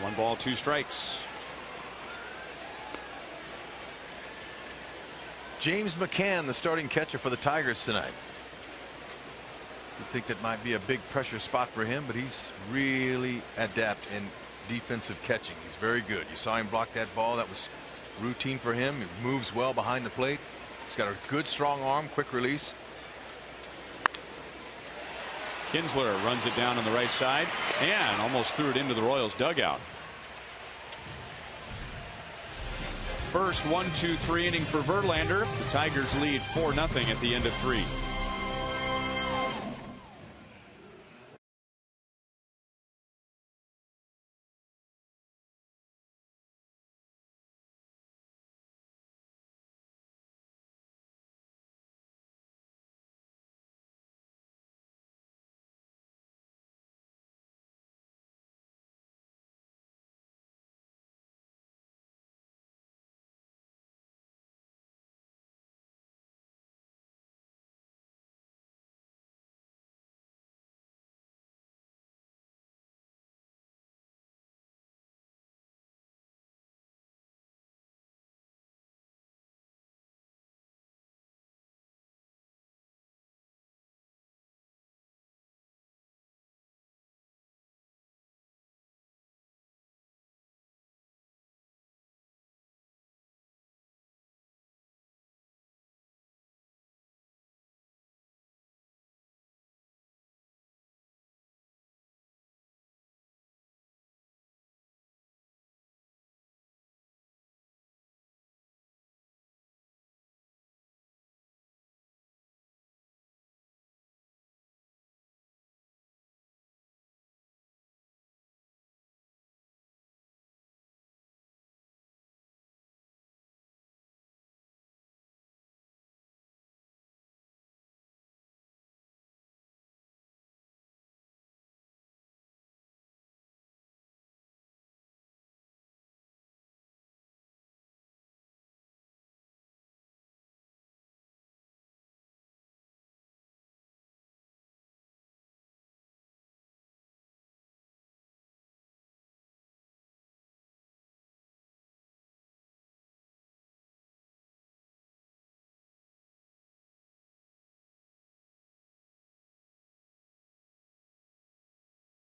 One ball, 2 strikes. James McCann, the starting catcher for the Tigers tonight. You think that might be a big pressure spot for him, but he's really adept in defensive catching. He's very good. You saw him block that ball. That was routine for him. He moves well behind the plate. He's got a good strong arm, quick release. Kinsler runs it down on the right side and almost threw it into the Royals dugout. First 1-2-3 inning for Verlander. The Tigers lead 4-0 at the end of 3.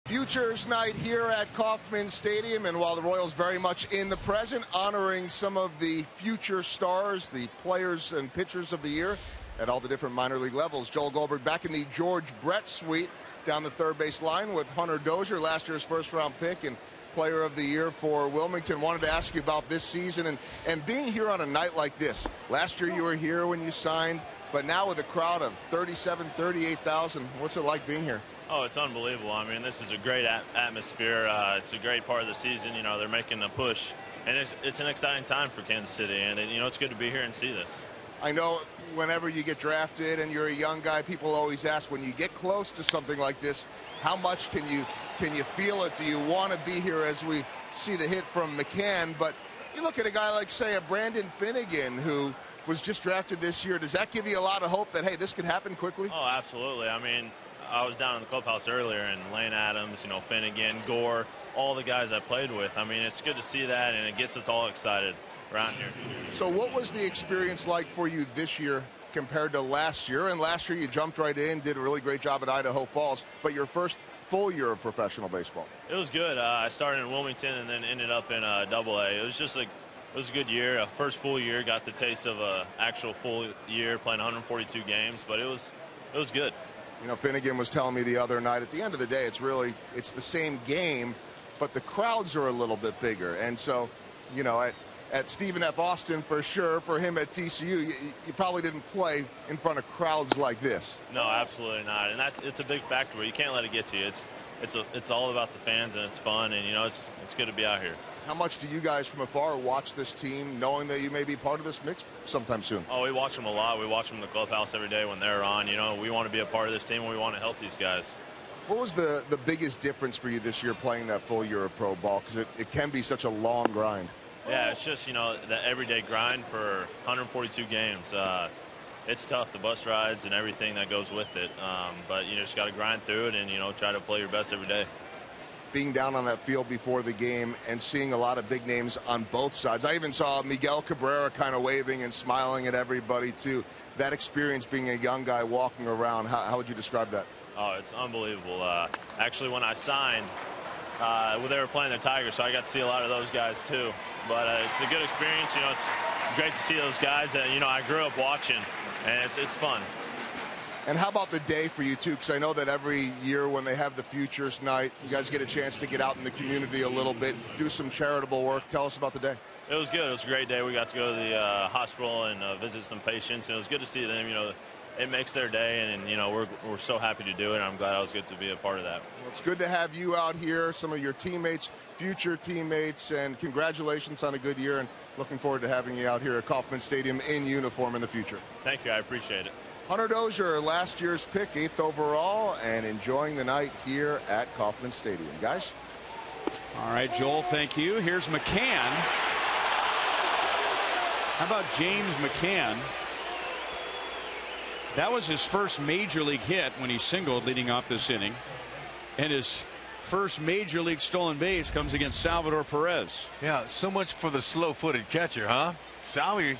Futures night here at Kauffman Stadium, and while the Royals very much in the present, honoring some of the future stars, the players and pitchers of the year at all the different minor league levels. Joel Goldberg back in the George Brett suite down the third base line with Hunter Dozier, last year's first-round pick and player of the year for Wilmington. Wanted to ask you about this season and being here on a night like this. Last year you were here when you signed, but now with a crowd of 37, 38,000, what's it like being here? Oh, it's unbelievable. I mean, this is a great atmosphere. It's a great part of the season. You know, they're making a push, and it's an exciting time for Kansas City, and you know, it's good to be here and see this. I know whenever you get drafted and you're a young guy, people always ask, when you get close to something like this, how much can you feel it? Do you want to be here? As we see the hit from McCann, but you look at a guy like, say, a Brandon Finnegan who was just drafted this year. Does that give you a lot of hope that, hey, this could happen quickly? Oh, absolutely. I mean, I was down in the clubhouse earlier, and Lane Adams, you know, Finnegan, Gore, all the guys I played with. I mean, it's good to see that, and it gets us all excited around here. So what was the experience like for you this year compared to last year? And last year you jumped right in, did a really great job at Idaho Falls, but your first full year of professional baseball. It was good. I started in Wilmington and then ended up in Double-A. It was just like, it was a good year, a first full year, got the taste of a actual full year playing 142 games, but it was good. You know, Finnegan was telling me the other night, at the end of the day, it's the same game, but the crowds are a little bit bigger. And so, you know, at Stephen F. Austin, for sure, for him at TCU, you probably didn't play in front of crowds like this. No, absolutely not. And it's a big factor, but you can't let it get to you. It's all about the fans, and it's fun, and, you know, it's good to be out here. How much do you guys from afar watch this team, knowing that you may be part of this mix sometime soon? Oh, we watch them a lot. We watch them in the clubhouse every day when they're on. You know, we want to be a part of this team, and we want to help these guys. What was the biggest difference for you this year playing that full year of pro ball? Because it can be such a long grind. Yeah, it's just, you know, the everyday grind for 142 games. It's tough, the bus rides and everything that goes with it. But you just got to grind through it and, you know, try to play your best every day. Being down on that field before the game and seeing a lot of big names on both sides. I even saw Miguel Cabrera kind of waving and smiling at everybody, too. That experience being a young guy walking around, how would you describe that? Oh, it's unbelievable. Actually, when I signed, well, they were playing the Tigers, so I got to see a lot of those guys too. But it's a good experience. You know, it's great to see those guys that, you know, I grew up watching, and it's fun. And how about the day for you, too? Because I know that every year when they have the Futures Night, you guys get a chance to get out in the community a little bit, do some charitable work. Tell us about the day. It was good. It was a great day. We got to go to the hospital and visit some patients. And it was good to see them. You know, it makes their day, and you know, we're so happy to do it. And I'm glad I was good to be a part of that. Well, it's good to have you out here, some of your teammates, future teammates, and congratulations on a good year. And looking forward to having you out here at Kauffman Stadium in uniform in the future. Thank you. I appreciate it. Hunter Dozier, last year's pick, 8th overall, and enjoying the night here at Kauffman Stadium. Guys? All right, Joel, thank you. Here's McCann. How about James McCann? That was his first major league hit when he singled leading off this inning. And his first major league stolen base comes against Salvador Perez. Yeah, so much for the slow-footed catcher, huh? Salvi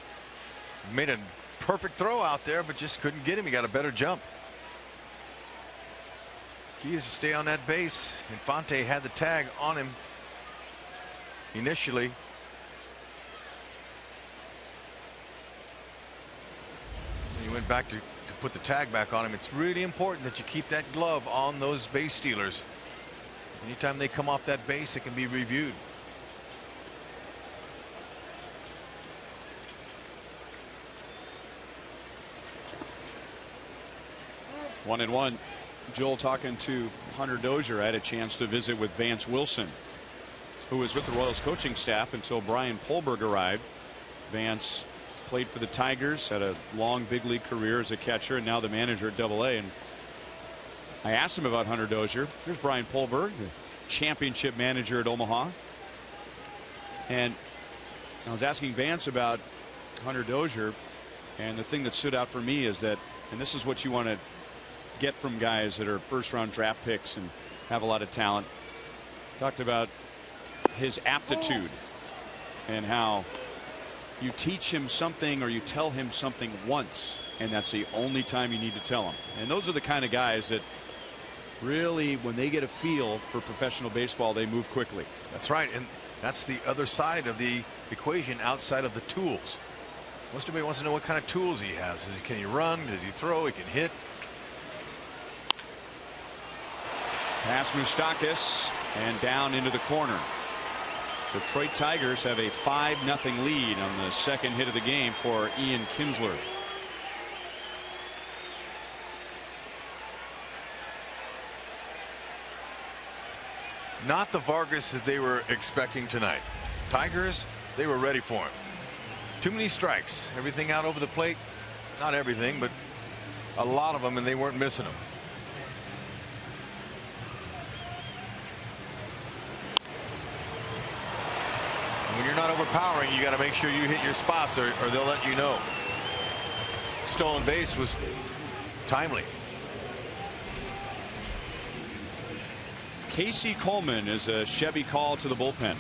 made a perfect throw out there, but just couldn't get him. He got a better jump. Key is to stay on that base. Infante had the tag on him initially. He went back to put the tag back on him. It's really important that you keep that glove on those base stealers. Anytime they come off that base, it can be reviewed. One and one. Joel talking to Hunter Dozier. I had a chance to visit with Vance Wilson, who was with the Royals coaching staff until Brian Polberg arrived. Vance played for the Tigers, had a long big league career as a catcher, and now the manager at Double-A. And I asked him about Hunter Dozier. There's Brian Polberg, the championship manager at Omaha. And I was asking Vance about Hunter Dozier, and the thing that stood out for me is that, and this is what you want to get from guys that are first-round draft picks and have a lot of talent. Talked about his aptitude and how you teach him something or you tell him something once, and that's the only time you need to tell him. And those are the kind of guys that really, when they get a feel for professional baseball, they move quickly. That's right, and that's the other side of the equation outside of the tools. Most everybody wants to know what kind of tools he has. Can he run? Does he throw? He can hit. Pass Moustakas and down into the corner. Detroit Tigers have a 5-0 lead on the second hit of the game for Ian Kinsler. Not the Vargas that they were expecting tonight. Tigers, they were ready for him. Too many strikes. Everything out over the plate. Not everything, but a lot of them, and they weren't missing them. When you're not overpowering, you got to make sure you hit your spots, or they'll let you know. Stolen base was timely. Casey Coleman is a Chevy call to the bullpen.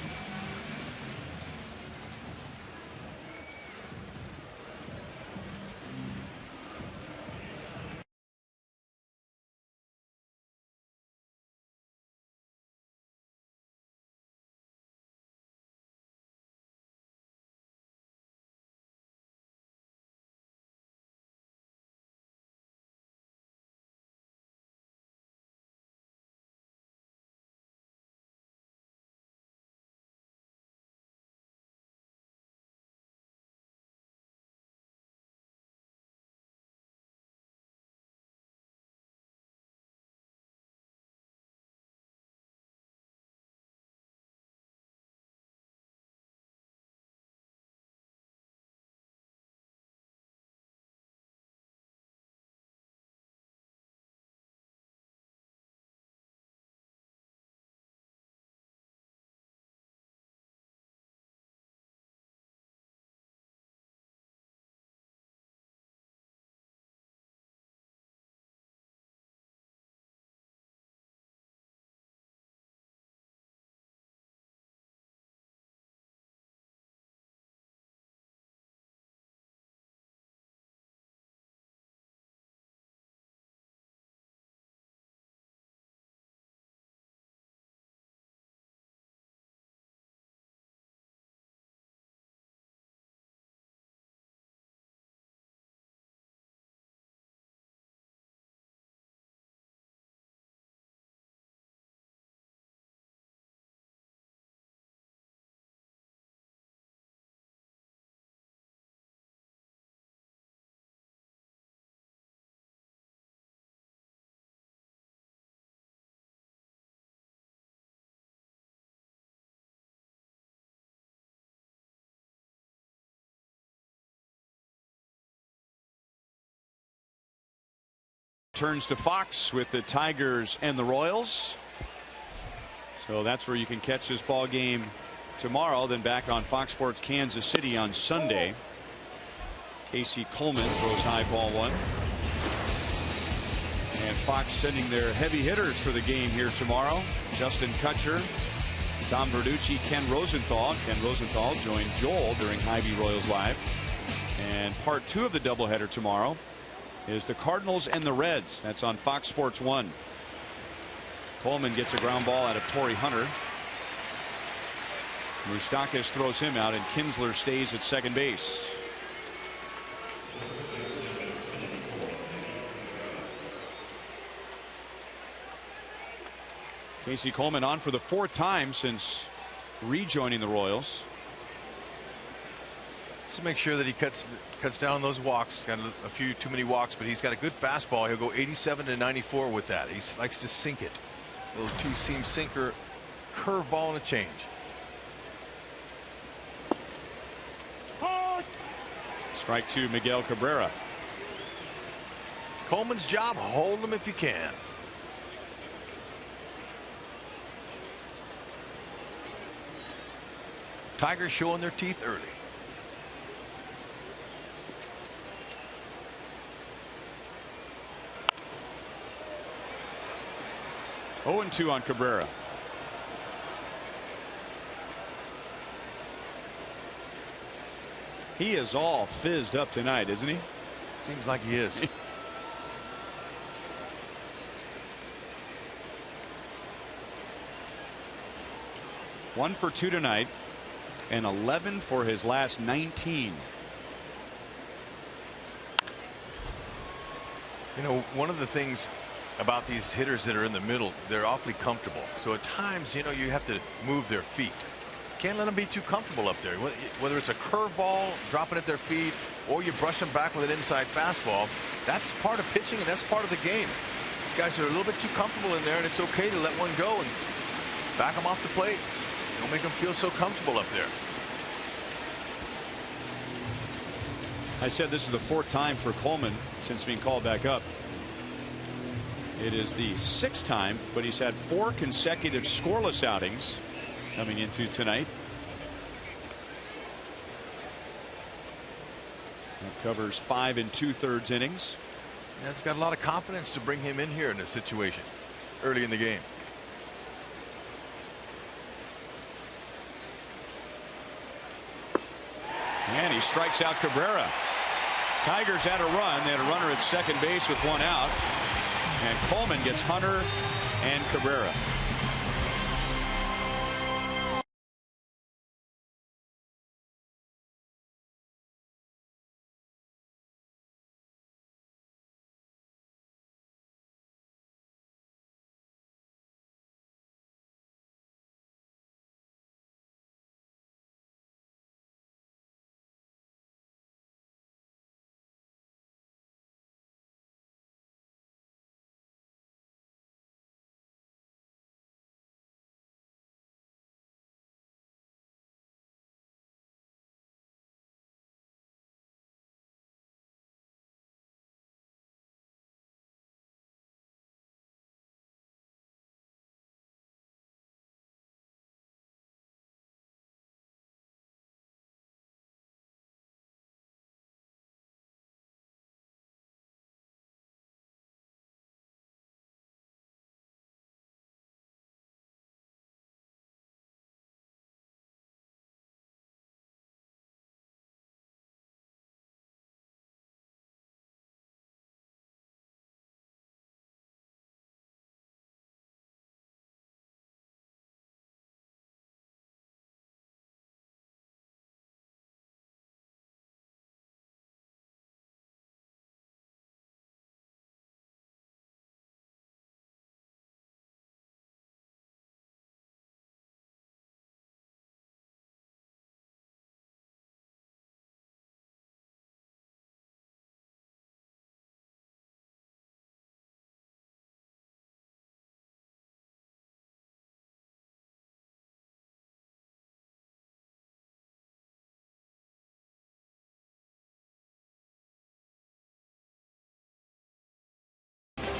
Turns to Fox with the Tigers and the Royals. So that's where you can catch this ball game tomorrow. Then back on Fox Sports Kansas City on Sunday. Casey Coleman throws high, ball one. And Fox sending their heavy hitters for the game here tomorrow. Justin Kutcher, Tom Verducci, Ken Rosenthal. Ken Rosenthal joined Joel during Hy-Vee Royals Live. And part 2 of the doubleheader tomorrow is the Cardinals and the Reds. That's on Fox Sports 1. Coleman gets a ground ball out of Torrey Hunter. Moustakas throws him out, and Kinsler stays at second base. Casey Coleman on for the 4th time since rejoining the Royals. To make sure that he cuts down those walks. Got a few too many walks, but he's got a good fastball. He'll go 87 to 94 with that. He likes to sink it. A little two-seam sinker, curveball, and a change. Strike 2, Miguel Cabrera. Coleman's job, hold him if you can. Tigers showing their teeth early. Oh, 0-2 on Cabrera. He is all fizzed up tonight, isn't he? Seems like he is. 1 for 2 tonight and 11 for his last 19. You know, one of the things about these hitters that are in the middle, they're awfully comfortable. So at times, you know, you have to move their feet. Can't let them be too comfortable up there. Whether it's a curveball dropping at their feet or you brush them back with an inside fastball, that's part of pitching and that's part of the game. These guys are a little bit too comfortable in there, and it's okay to let one go and back them off the plate. Don't make them feel so comfortable up there. I said this is the 4th time for Coleman since being called back up. It is the 6th time, but he's had 4 consecutive scoreless outings coming into tonight. That covers 5 2/3 innings. Yeah, it's got a lot of confidence to bring him in here in this situation early in the game. And he strikes out Cabrera. Tigers had a run. They had a runner at second base with 1 out. And Coleman gets Hunter and Cabrera.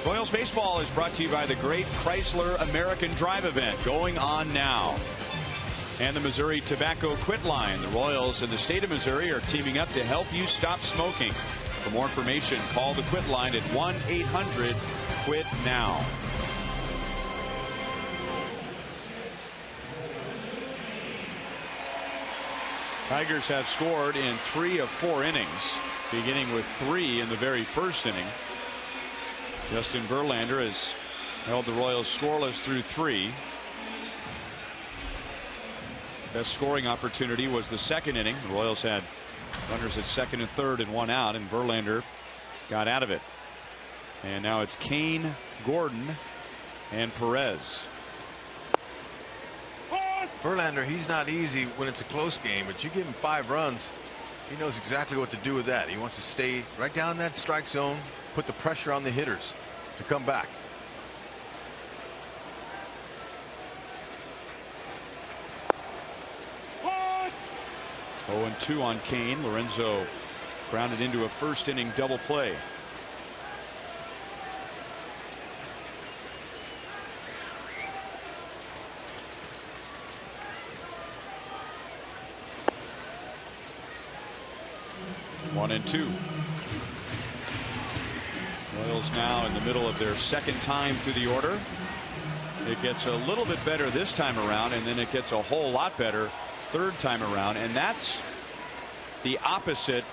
Royals baseball is brought to you by the Great Chrysler American Drive event going on now. And the Missouri Tobacco Quit Line. The Royals and the state of Missouri are teaming up to help you stop smoking. For more information, call the Quit Line at 1-800-QUIT-NOW. Tigers have scored in 3 of 4 innings, beginning with 3 in the very first inning. Justin Verlander has held the Royals scoreless through 3. Best scoring opportunity was the second inning. The Royals had runners at second and third and 1 out, and Verlander got out of it. And now it's Kane, Gordon, and Perez. Verlander, he's not easy when it's a close game, but you give him 5 runs, he knows exactly what to do with that. He wants to stay right down in that strike zone, put the pressure on the hitters to come back. Oh, 2 on Kane. Lorenzo grounded into a first inning double play. One and 2. Royals now in the middle of their second time through the order. It gets a little bit better this time around, and then it gets a whole lot better third time around, and that's the opposite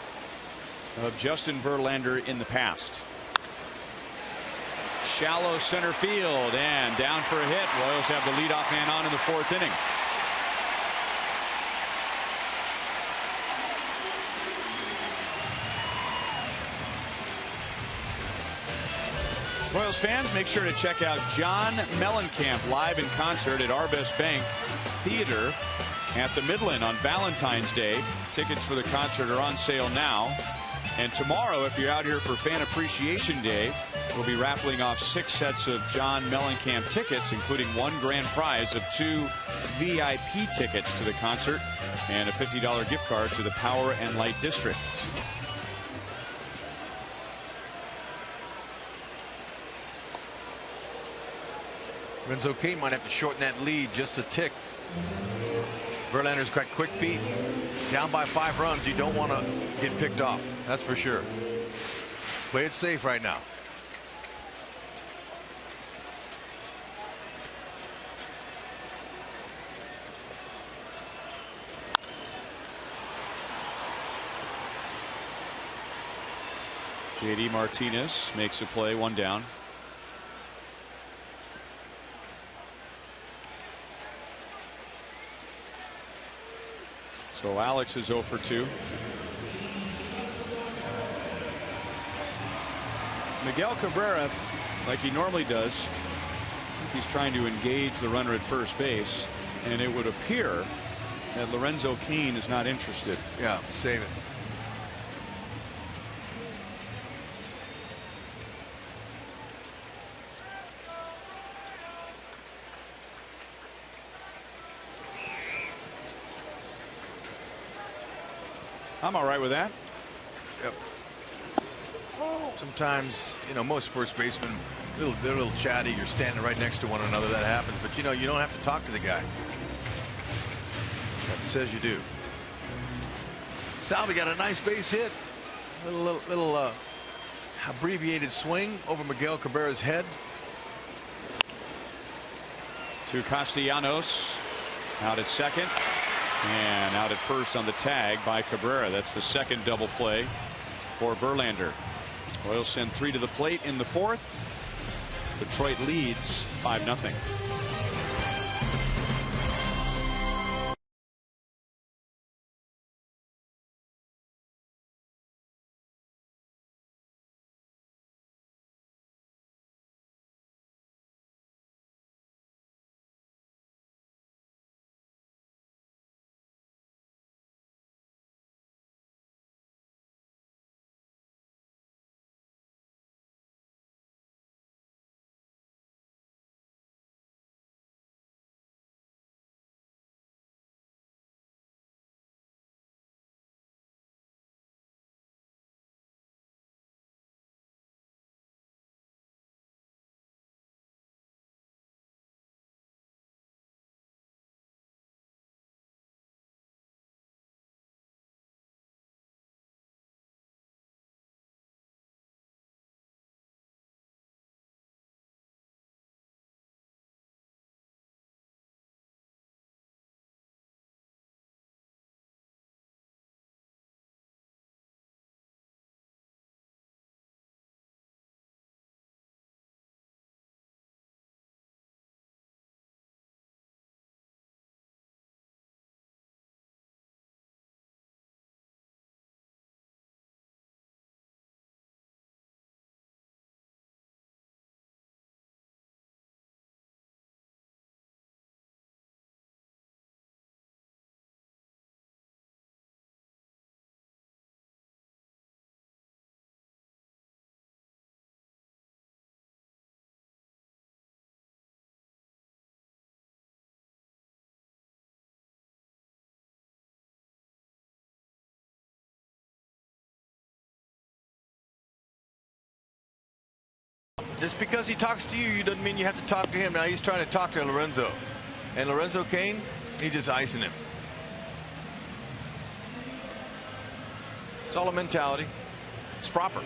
of Justin Verlander in the past. Shallow center field and down for a hit. Royals have the leadoff man on in the 4th inning. Royals fans, make sure to check out John Mellencamp live in concert at Arbest Bank Theater at the Midland on Valentine's Day. Tickets for the concert are on sale now. And tomorrow, if you're out here for Fan Appreciation Day, we'll be raffling off 6 sets of John Mellencamp tickets, including 1 grand prize of 2 VIP tickets to the concert and a $50 gift card to the Power and Light District. Lorenzo Cain might have to shorten that lead just a tick. Verlander's got quick feet. Down by 5 runs, you don't want to get picked off. That's for sure. Play it safe right now. JD Martinez makes a play, 1 down. So Alex is 0 for 2. Miguel Cabrera, like he normally does, he's trying to engage the runner at first base, and it would appear that Lorenzo Cain is not interested. Yeah, save it. I'm all right with that. Yep. Sometimes, you know, most first basemen, they're a little chatty. You're standing right next to one another. That happens. But, you know, you don't have to talk to the guy. It says you do. Salvi got a nice base hit. Little abbreviated swing over Miguel Cabrera's head. To Castellanos. Out at second. And out at first on the tag by Cabrera. That's the second double play for Verlander. Royals send 3 to the plate in the 4th. Detroit leads 5-0. Just because he talks to you doesn't mean you have to talk to him. Now he's trying to talk to Lorenzo. And Lorenzo Cain, he's just icing him. It's all a mentality. It's proper.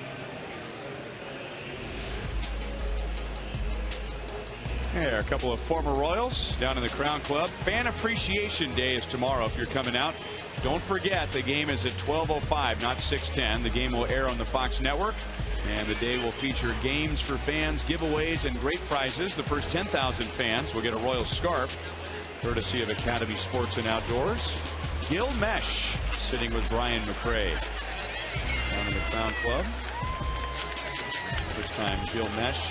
There, a couple of former Royals down in the Crown Club. Fan Appreciation Day is tomorrow if you're coming out. Don't forget, the game is at 12:05, not 6:10. The game will air on the Fox Network. And the day will feature games for fans, giveaways, and great prizes. The first 10,000 fans will get a Royal scarf, courtesy of Academy Sports and Outdoors. Gil Mesh sitting with Brian McRae down in the Crown Club. First time Gil Mesh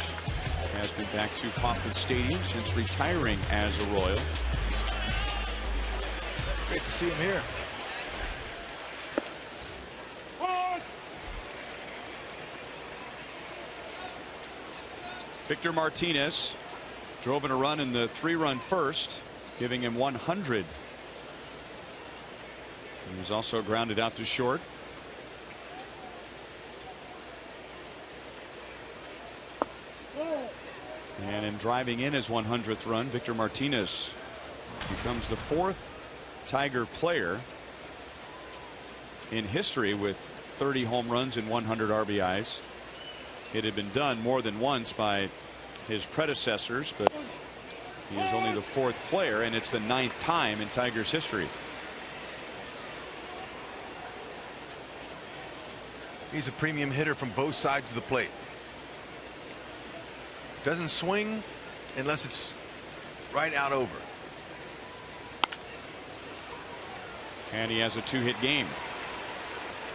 has been back to Kauffman Stadium since retiring as a Royal. Great to see him here. Victor Martinez drove in a run in the 3-run first, giving him 100. He was also grounded out to short. And in driving in his 100th run, Victor Martinez becomes the 4th Tiger player in history with 30 home runs and 100 RBIs. It had been done more than once by his predecessors, but he is only the 4th player, and it's the 9th time in Tigers history. He's a premium hitter from both sides of the plate. Doesn't swing unless it's right out over. And he has a 2-hit game.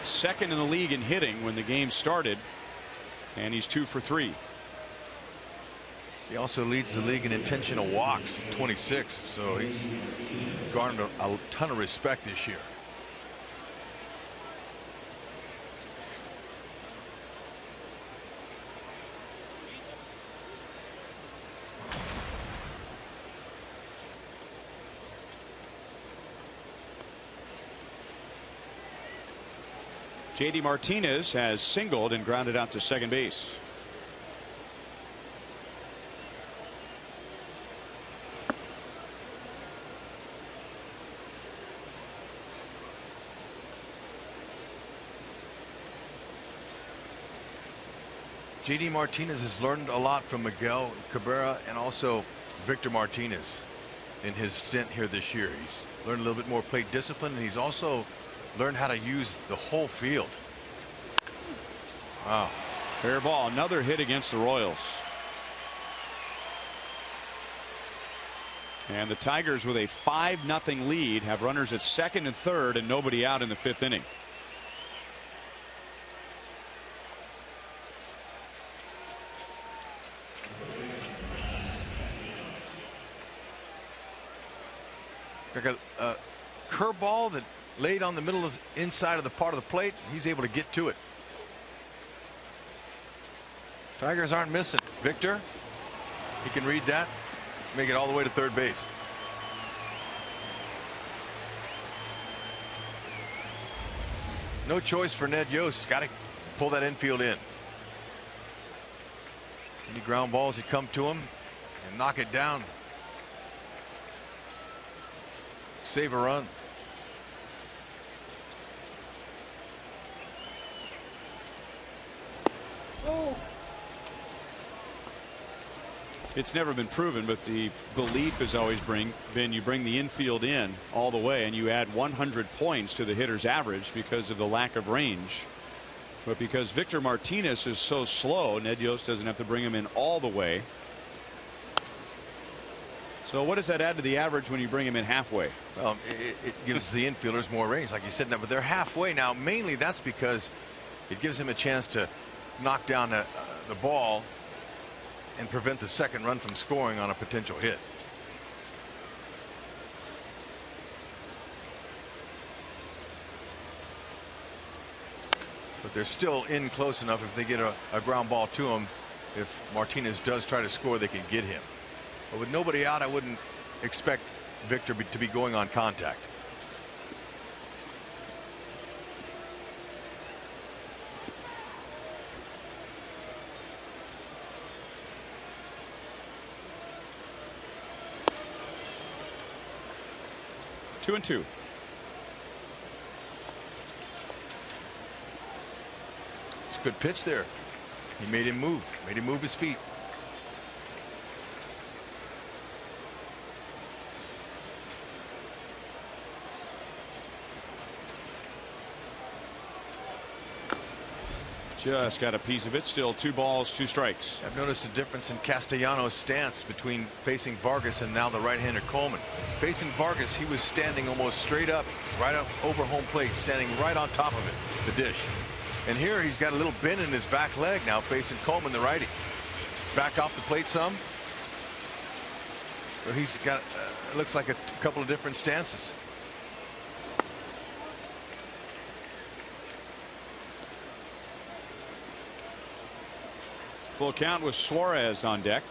Second in the league in hitting when the game started. And he's 2 for 3. He also leads the league in intentional walks, 26. So he's garnered a ton of respect this year. JD Martinez has singled and grounded out to second base. JD Martinez has learned a lot from Miguel Cabrera and also Victor Martinez in his stint here this year. He's learned a little bit more plate discipline, and he's also learned how to use the whole field. Wow. Fair ball. Another hit against the Royals. And the Tigers, with a 5-0 lead, have runners at second and third and nobody out in the 5th inning. Like a curveball that laid on the middle of inside of the part of the plate. He's able to get to it. Tigers aren't missing. Victor, he can read that, make it all the way to third base. No choice for Ned Yost. Got to pull that infield in. Any ground balls that come to him and knock it down. Save a run. It's never been proven, but the belief has always been you bring the infield in all the way and you add 100 points to the hitter's average because of the lack of range. But because Victor Martinez is so slow, Ned Yost doesn't have to bring him in all the way. So what does that add to the average when you bring him in halfway? Well, it gives the infielders more range, like you said. Now, but they're halfway now. Mainly that's because it gives him a chance to knock down the ball and prevent the second run from scoring on a potential hit. But they're still in close enough. If they get a ground ball to him, if Martinez does try to score, they can get him. But with nobody out, I wouldn't expect Victor to be going on contact. 2-2. It's a good pitch there. He made him move his feet. Just got a piece of it. Still 2 balls, 2 strikes. I've noticed a difference in Castellanos' stance between facing Vargas and now the right-hander Coleman. Facing Vargas, he was standing almost straight up, right up over home plate, standing right on top of it, the dish. And here he's got a little bend in his back leg now, facing Coleman, the righty. He's backed off the plate some. So he's got, looks like a couple of different stances. Full count with Suarez on deck.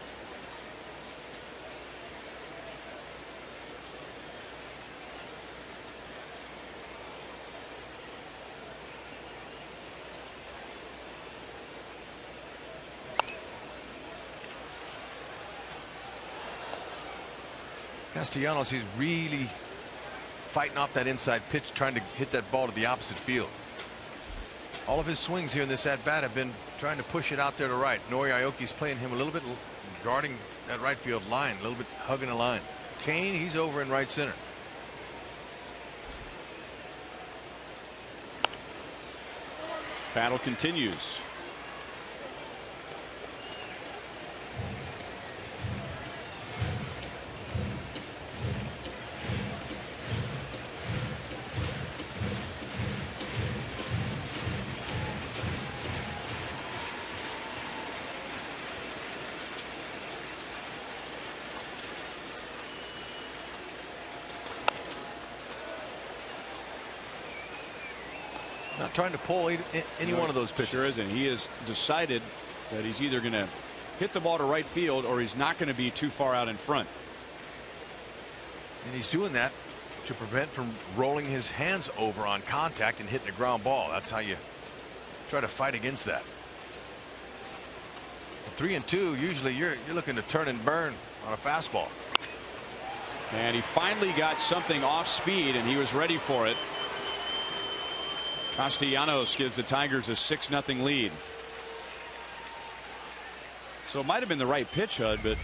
Castellanos, he's really fighting off that inside pitch, trying to hit that ball to the opposite field. All of his swings here in this at bat have been trying to push it out there to right. Nori Aoki's playing him a little bit, guarding that right field line, a little bit hugging the line. Kane, he's over in right center. Battle continues. Not trying to pull any one of those pitches. Sure isn't. He has decided that he's either going to hit the ball to right field or he's not going to be too far out in front. And he's doing that to prevent from rolling his hands over on contact and hitting a ground ball. That's how you try to fight against that. 3-2, usually you're looking to turn and burn on a fastball. And he finally got something off speed and he was ready for it. Castellanos gives the Tigers a 6-0 lead. So it might have been the right pitch, Hud, but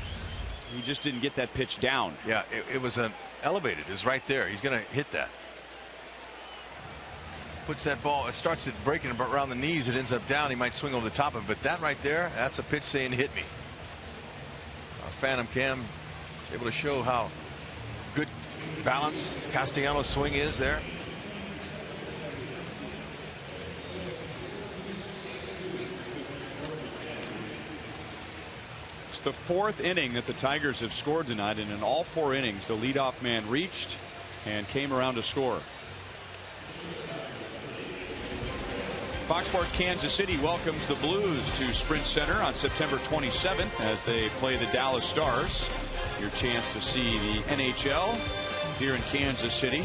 he just didn't get that pitch down. Yeah, it was an elevated. It's right there. He's going to hit that. Puts that ball, it starts it breaking around the knees. It ends up down. He might swing over the top of it, but that right there, that's a pitch saying hit me. Phantom Cam is able to show how good balance Castellanos' swing is there. The 4th inning that the Tigers have scored tonight, and in all 4 innings the leadoff man reached and came around to score. Fox Sports Kansas City welcomes the Blues to Sprint Center on September 27th as they play the Dallas Stars. Your chance to see the NHL here in Kansas City.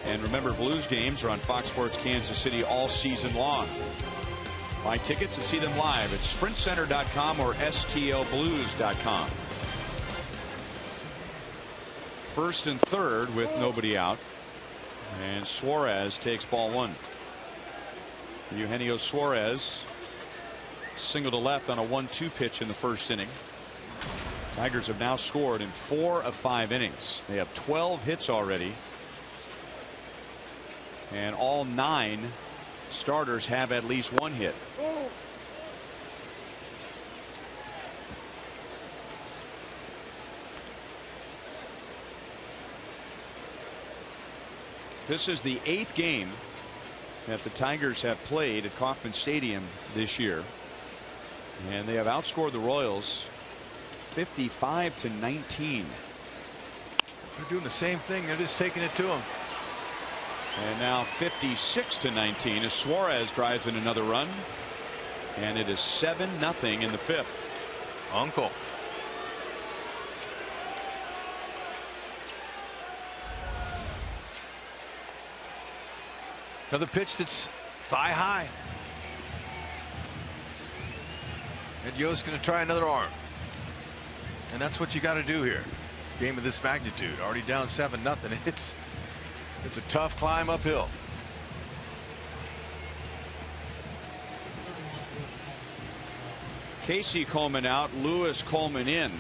And remember, Blues games are on Fox Sports Kansas City all season long. Buy tickets and see them live at sprintcenter.com or stlblues.com. 1st and 3rd with nobody out. And Suarez takes ball 1. Eugenio Suarez single to left on a 1-2 pitch in the 1st inning. Tigers have now scored in 4 of 5 innings. They have 12 hits already. And all 9 starters have at least 1 hit. This is the 8th game that the Tigers have played at Kauffman Stadium this year, and they have outscored the Royals 55-19. They're doing the same thing. They're just taking it to them. And now 56-19 as Suarez drives in another run, and it is 7-0 in the 5th. Uncle. Another pitch that's thigh high. And Yo's going to try another arm. And that's what you got to do here. Game of this magnitude, already down 7-0. It's a tough climb uphill. Casey Coleman out, Lewis Coleman in.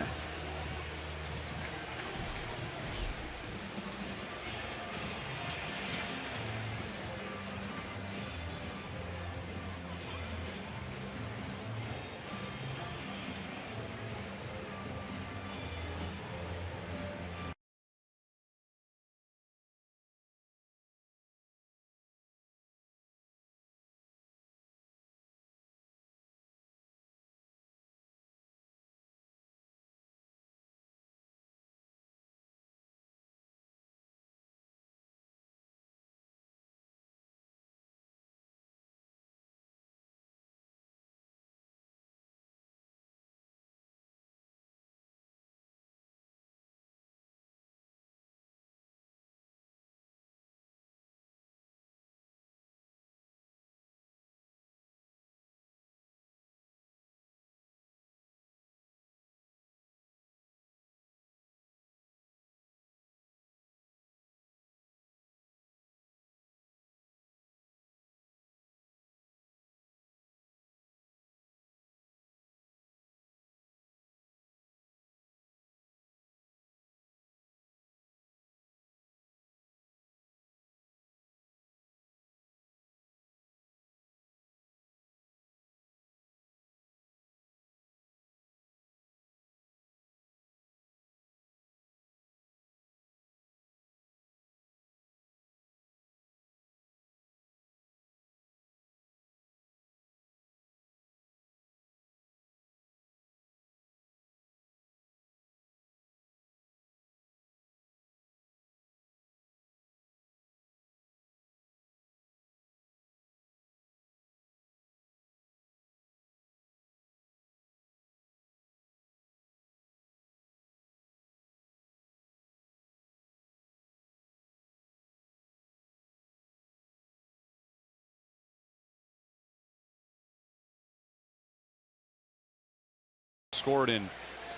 Scored in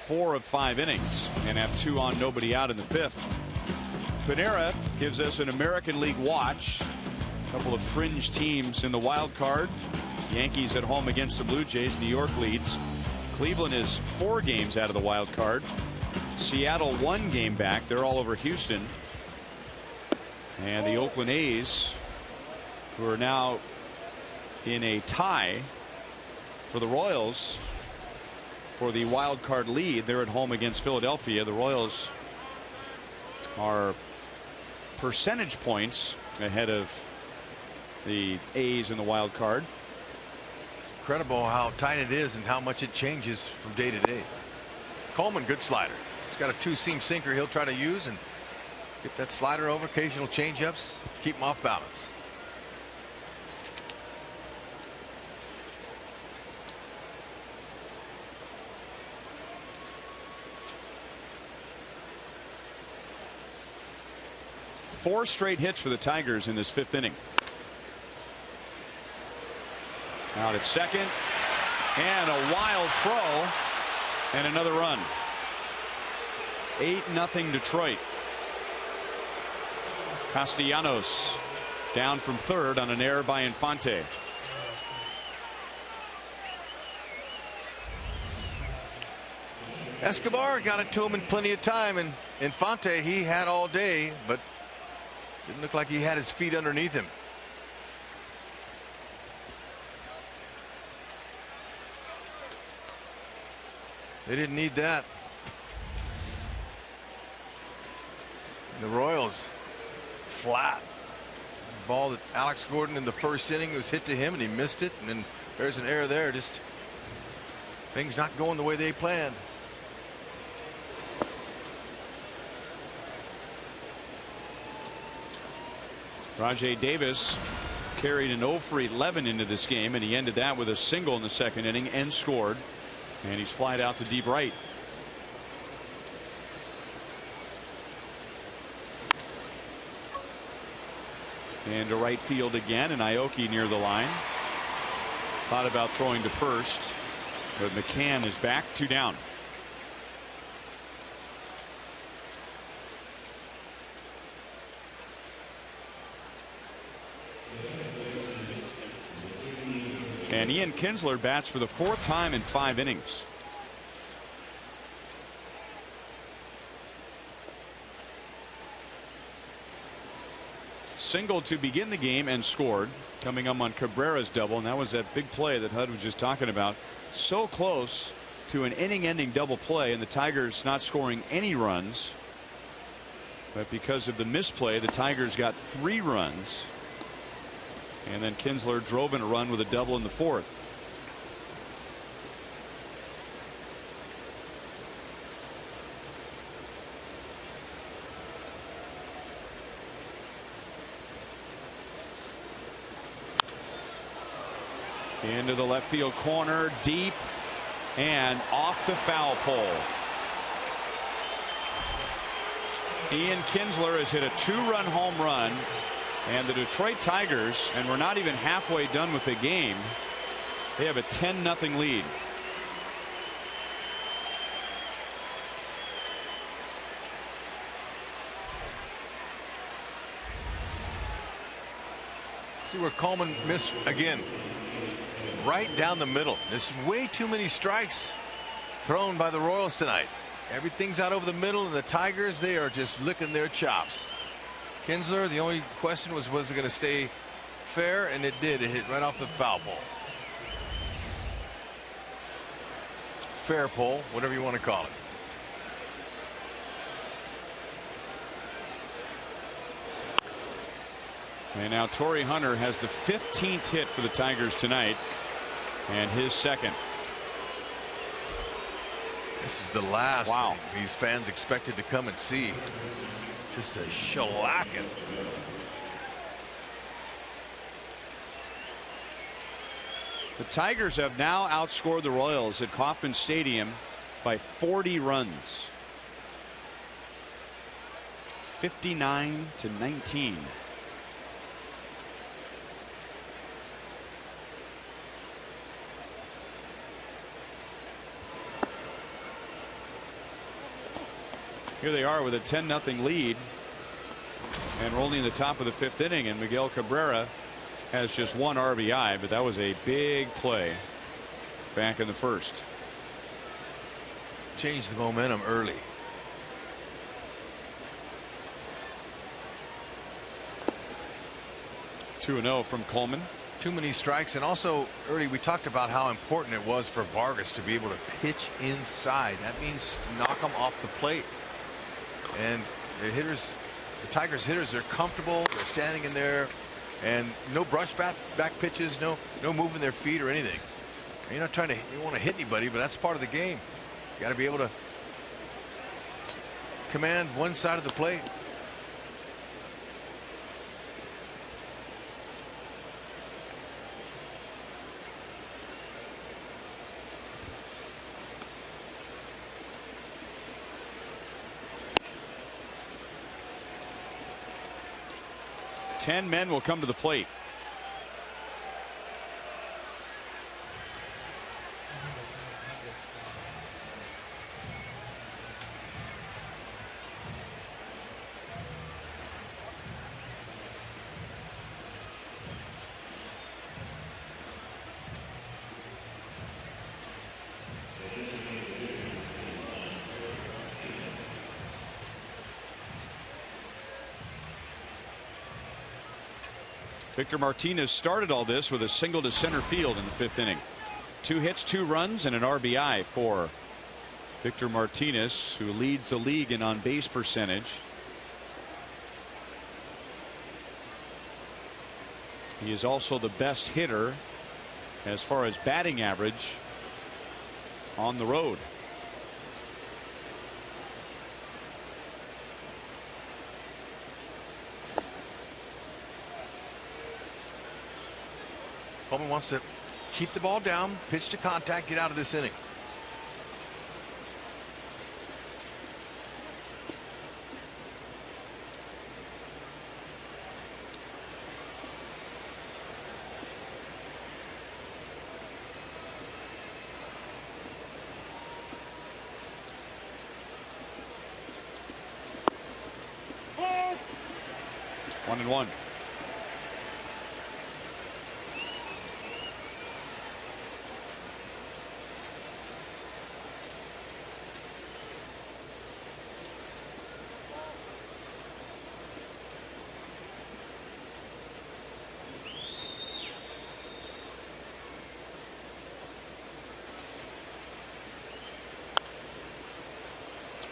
4 of 5 innings and have 2 on, nobody out in the 5th. Panera gives us an American League watch. A couple of fringe teams in the wild card. Yankees at home against the Blue Jays. New York leads. Cleveland is 4 games out of the wild card. Seattle 1 game back. They're all over Houston. And the Oakland A's, who are now in a tie for the Royals for the wild card lead. They're at home against Philadelphia. The Royals are percentage points ahead of the A's in the wild card. It's incredible how tight it is and how much it changes from day to day. Coleman, good slider. He's got a 2-seam sinker he'll try to use and get that slider over. Occasional changeups, keep him off balance. Four straight hits for the Tigers in this 5th inning. Out at second, and a wild throw, and another run. 8-0 Detroit. Castellanos down from third on an error by Infante. Escobar got it to him in plenty of time, and Infante, he had all day, but didn't look like he had his feet underneath him. They didn't need that. And the Royals flat. The ball that Alex Gordon in the 1st inning was hit to him and he missed it, and then there's an error there. Just things not going the way they planned. Rajay Davis carried an 0 for 11 into this game, and he ended that with a single in the 2nd inning and scored. And he's flied out to deep right. And to right field again, and Aoki near the line. Thought about throwing to first, but McCann is back, 2 down. And Ian Kinsler bats for the 4th time in 5 innings. Single to begin the game and scored, coming up on Cabrera's double, and that was that big play that Hud was just talking about. So close to an inning-ending double play, and the Tigers not scoring any runs. But because of the misplay, the Tigers got 3 runs. And then Kinsler drove in a run with a double in the 4th. Into the left field corner, deep and off the foul pole. Ian Kinsler has hit a 2-run home run, and the Detroit Tigers, and we're not even halfway done with the game, they have a 10-0 lead. See where Coleman missed again. Right down the middle. There's way too many strikes thrown by the Royals tonight. Everything's out over the middle, and the Tigers, they are just licking their chops. Kinsler, the only question was it going to stay fair, and it did. It hit right off the foul pole. Fair pole, whatever you want to call it. And now Torrey Hunter has the 15th hit for the Tigers tonight, and his 2nd. This is the last thing these fans expected to come and see. Just a shellacking. The Tigers have now outscored the Royals at Kauffman Stadium by 40 runs. 59-19. Here they are with a 10-0 lead, and we're only in the top of the 5th inning, and Miguel Cabrera has just 1 RBI, but that was a big play back in the 1st. Changed the momentum early. Two 2-0 from Coleman. Too many strikes, and also early we talked about how important it was for Vargas to be able to pitch inside. That means knock them off the plate. And the hitters, the Tigers hitters, they're comfortable. They're standing in there, and no brush back pitches, no moving their feet or anything. And you're not trying to, you want to hit anybody, but that's part of the game. You got to be able to command one side of the plate. Ten men will come to the plate. Victor Martinez started all this with a single to center field in the 5th inning. 2 hits, 2 runs, and an RBI for Victor Martinez, who leads the league in on base percentage. He is also the best hitter as far as batting average on the road. Coleman wants to keep the ball down, pitch to contact, get out of this inning.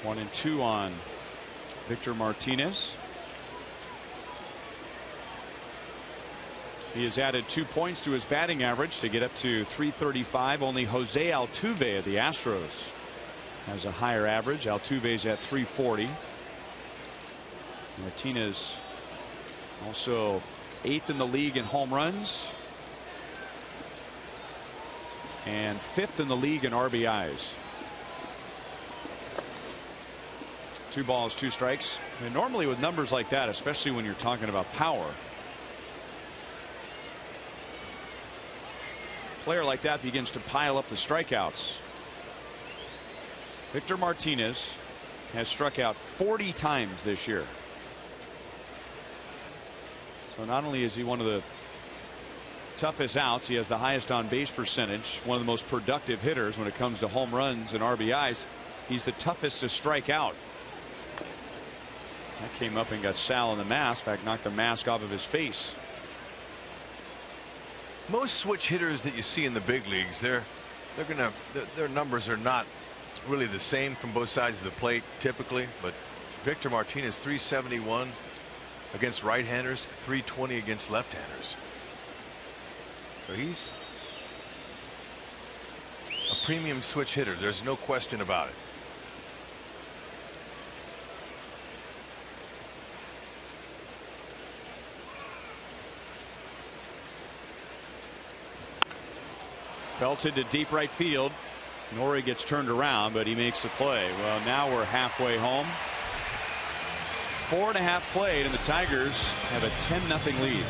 1-2 on Victor Martinez. He has added 2 points to his batting average to get up to .335. Only Jose Altuve of the Astros has a higher average. Altuve's at .340. Martinez also 8th in the league in home runs and 5th in the league in RBIs. 2 balls, 2 strikes. And normally with numbers like that, especially when you're talking about power, a player like that begins to pile up the strikeouts. Victor Martinez has struck out 40 times this year. So not only is he one of the toughest outs, he has the highest on base percentage, one of the most productive hitters when it comes to home runs and RBIs. He's the toughest to strike out. That came up and got Sal in the mask. In fact, knocked the mask off of his face. Most switch hitters that you see in the big leagues, their numbers are not really the same from both sides of the plate typically, but Victor Martinez 371 against right-handers, 320 against left-handers. So he's a premium switch hitter. There's no question about it. Belted to deep right field. Nori gets turned around, but he makes the play. Well, now we're halfway home. 4.5 played, and the Tigers have a 10-0 lead.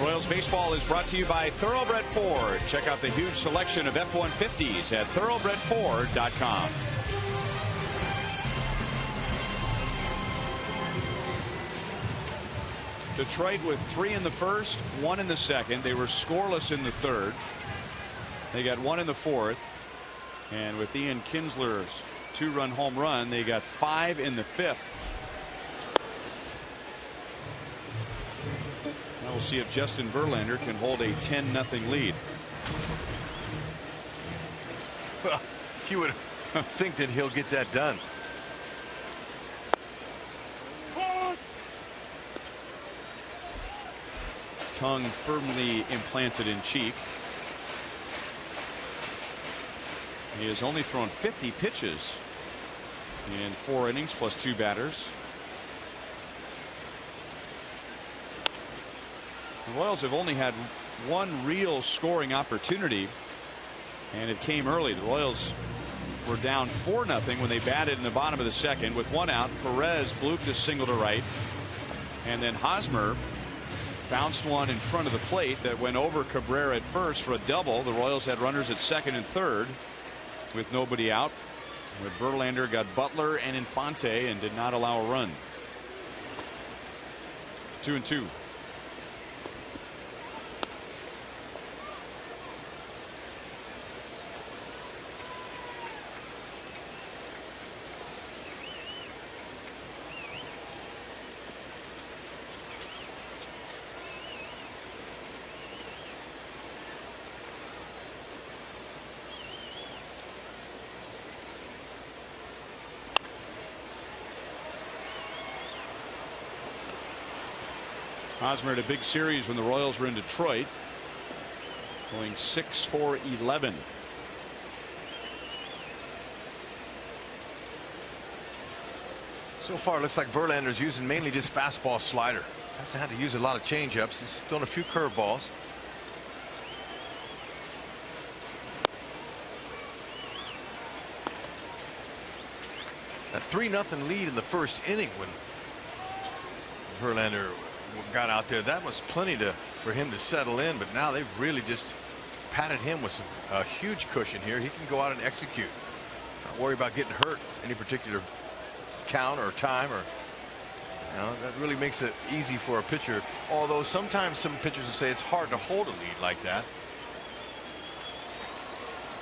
Royals baseball is brought to you by Thoroughbred Ford. Check out the huge selection of F-150s at thoroughbredford.com. Detroit with 3 in the first, 1 in the second. They were scoreless in the third. They got 1 in the fourth. And with Ian Kinsler's 2-run home run, they got 5 in the fifth. Now we'll see if Justin Verlander can hold a 10-0 lead. Well, you would think that he'll get that done. Tongue firmly implanted in cheek. He has only thrown 50 pitches in 4 innings plus 2 batters. The Royals have only had one real scoring opportunity, and it came early. The Royals were down 4-0 when they batted in the bottom of the second. With one out, Perez blooped a single to right, and then Hosmer bounced one in front of the plate that went over Cabrera at first for a double. The Royals had runners at second and third with nobody out. With Verlander got Butler and Infante and did not allow a run. 2-2. Hosmer had a big series when the Royals were in Detroit, going 6 for 11. So far it looks like Verlander's using mainly just fastball slider. Hasn't had to use a lot of changeups. He's thrown a few curveballs. That 3-0 lead in the first inning when Verlander got out there, that was plenty for him to settle in, but now they've really just patted him with a huge cushion here. He can go out and execute, not worry about getting hurt any particular count or time, or that really makes it easy for a pitcher, although sometimes some pitchers will say it's hard to hold a lead like that.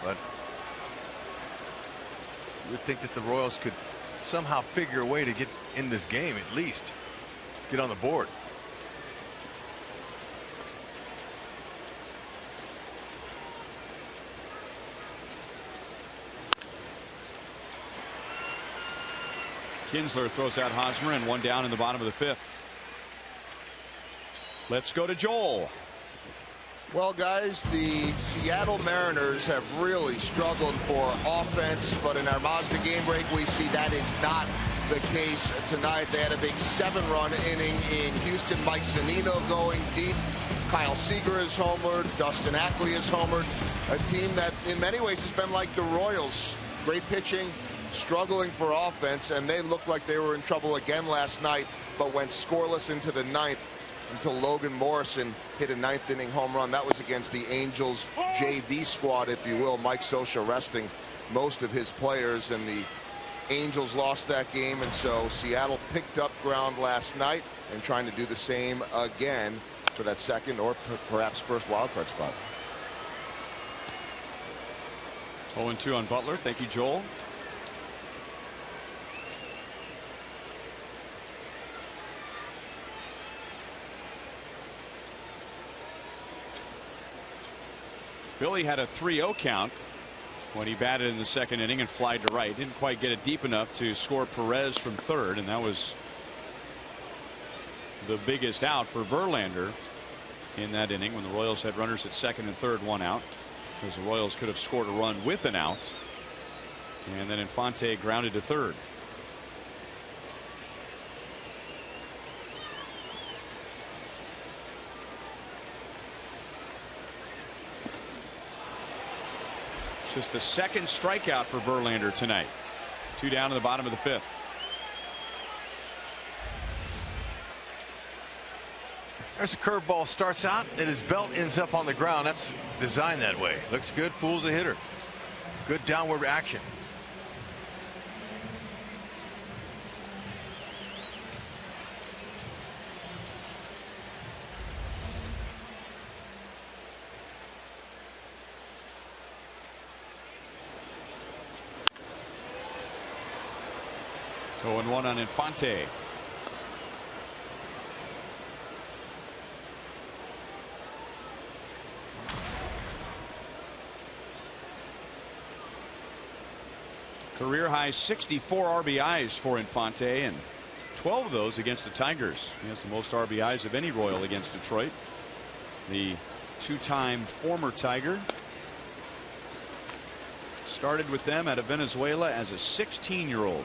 But you would think that the Royals could somehow figure a way to get in this game, at least get on the board. Kinsler throws out Hosmer, and one down in the bottom of the fifth. Let's go to Joel. Well, guys, the Seattle Mariners have really struggled for offense, but in our Mazda game break, we see that is not the case tonight. They had a big 7-run inning in Houston. Mike Zunino going deep. Kyle Seager is homered. Dustin Ackley is homered. A team that in many ways has been like the Royals. Great pitching, struggling for offense, and they looked like they were in trouble again last night, but went scoreless into the ninth until Logan Morrison hit a ninth-inning home run. That was against the Angels JV squad, if you will. Mike Scioscia resting most of his players, and the Angels lost that game, and so Seattle picked up ground last night and trying to do the same again for that second or perhaps first wildcard spot. 0-2 on Butler. Thank you, Joel. Billy had a 3-0 count when he batted in the second inning and flied to right. Didn't quite get it deep enough to score Perez from third, and that was the biggest out for Verlander in that inning when the Royals had runners at second and third, one out, because the Royals could have scored a run with an out, and then Infante grounded to third. Just the second strikeout for Verlander tonight. 2 down in the bottom of the fifth. There's a curveball, starts out and his belt ends up on the ground. That's designed that way. Looks good, fools the hitter. Good downward action. So 0-1 on Infante. Career high 64 RBIs for Infante, and 12 of those against the Tigers. He has the most RBIs of any Royal against Detroit. The two-time former Tiger started with them out of Venezuela as a 16-year-old.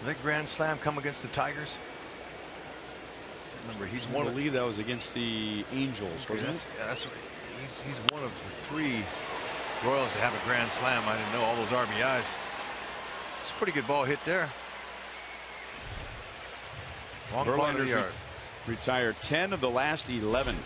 Did that grand slam come against the Tigers? Remember, he's I one. believe that was against the Angels, wasn't it? Yeah, that's he's one of the 3 Royals to have a grand slam. I didn't know all those RBIs. It's a pretty good ball hit there. Long part of the yard. Retired 10 of the last 11.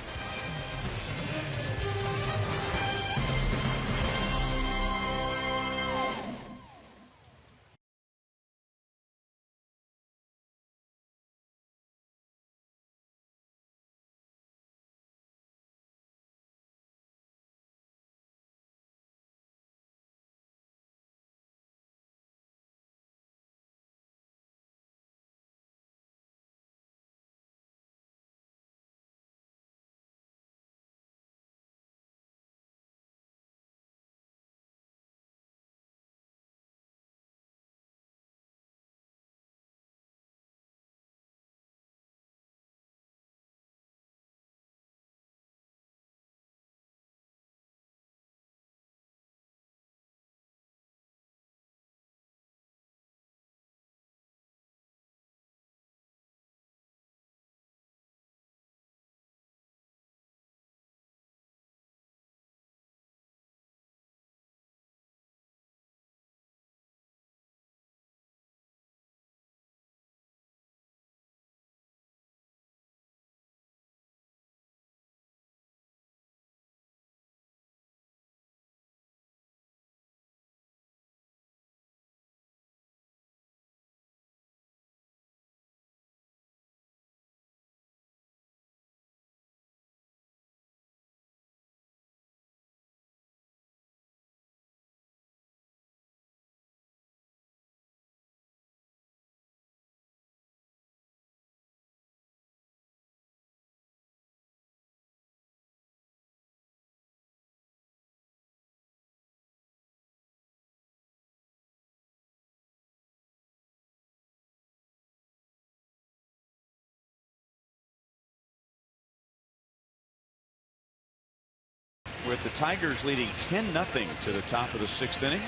With the Tigers leading 10-0 to the top of the 6th inning.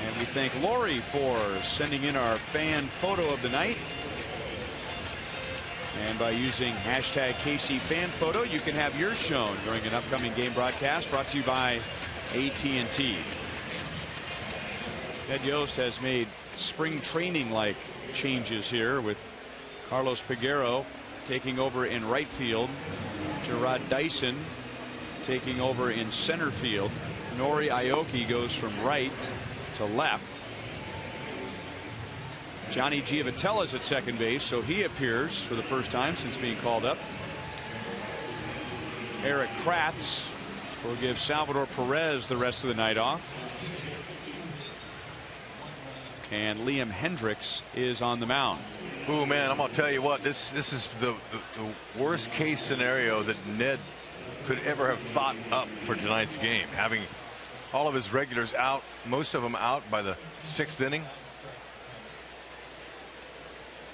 And we thank Lori for sending in our fan photo of the night. And by using hashtag KC fan photo, you can have yours shown during an upcoming game broadcast brought to you by AT&T. Ed Yost has made spring training like changes here with Carlos Peguero taking over in right field. Gerard Dyson taking over in center field. Nori Aoki goes from right to left. Johnny Giavotella is at second base, so he appears for the first time since being called up. Eric Kratz will give Salvador Perez the rest of the night off. And Liam Hendricks is on the mound. Oh man, I'm gonna tell you what, this is the worst case scenario that Ned could ever have thought up for tonight's game, having all of his regulars out, most of them out by the 6th inning.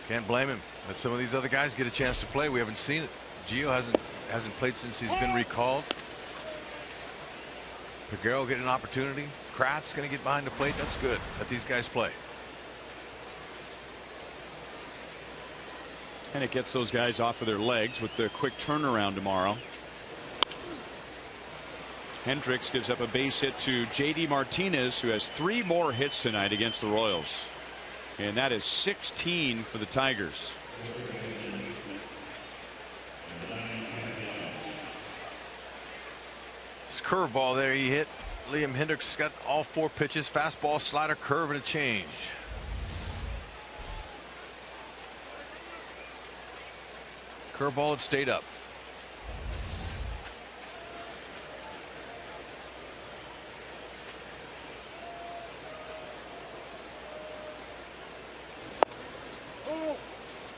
Can't blame him. Let some of these other guys get a chance to play. We haven't seen it. Gio hasn't played since he's been recalled. Peguero getting an opportunity. Kratz going to get behind the plate. That's good. Let these guys play. And it gets those guys off of their legs with the quick turnaround tomorrow. Hendricks gives up a base hit to JD Martinez, who has 3 more hits tonight against the Royals. And that is 16 for the Tigers. This curveball there he hit. Liam Hendricks got all 4 pitches. Fastball, slider, curve, and a change. Curveball had stayed up.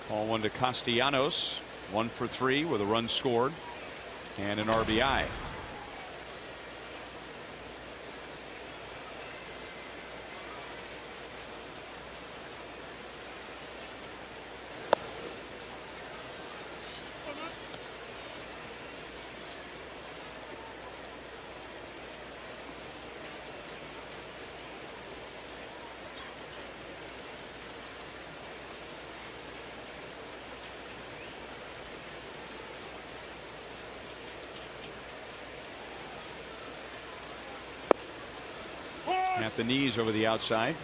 Call one to Castellanos. 1 for 3 with a run scored and an RBI. at the knees over the outside.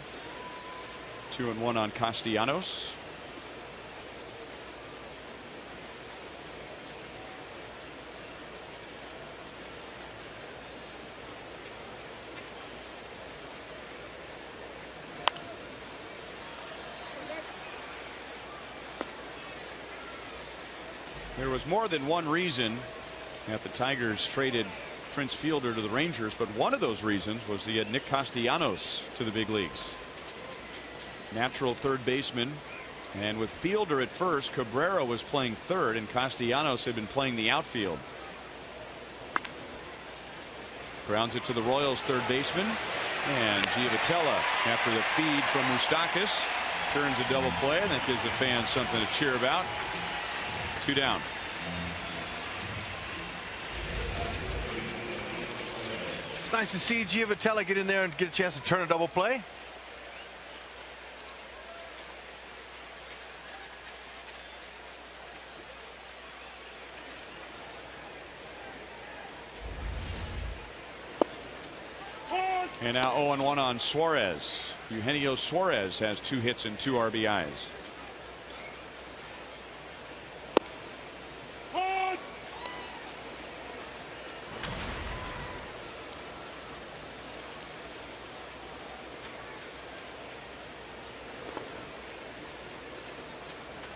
2-1 on Castellanos. There was more than one reason that the Tigers traded Prince Fielder to the Rangers, but one of those reasons was they had Nick Castellanos to the big leagues. Natural third baseman, and with Fielder at first, Cabrera was playing third and Castellanos had been playing the outfield. Grounds it to the Royals third baseman, and Giavotella, after the feed from Moustakas, turns a double play, and that gives the fans something to cheer about. 2 down. It's nice to see Giavotella get in there and get a chance to turn a double play. And now 0-1 on Suarez. Eugenio Suarez has 2 hits and 2 RBIs.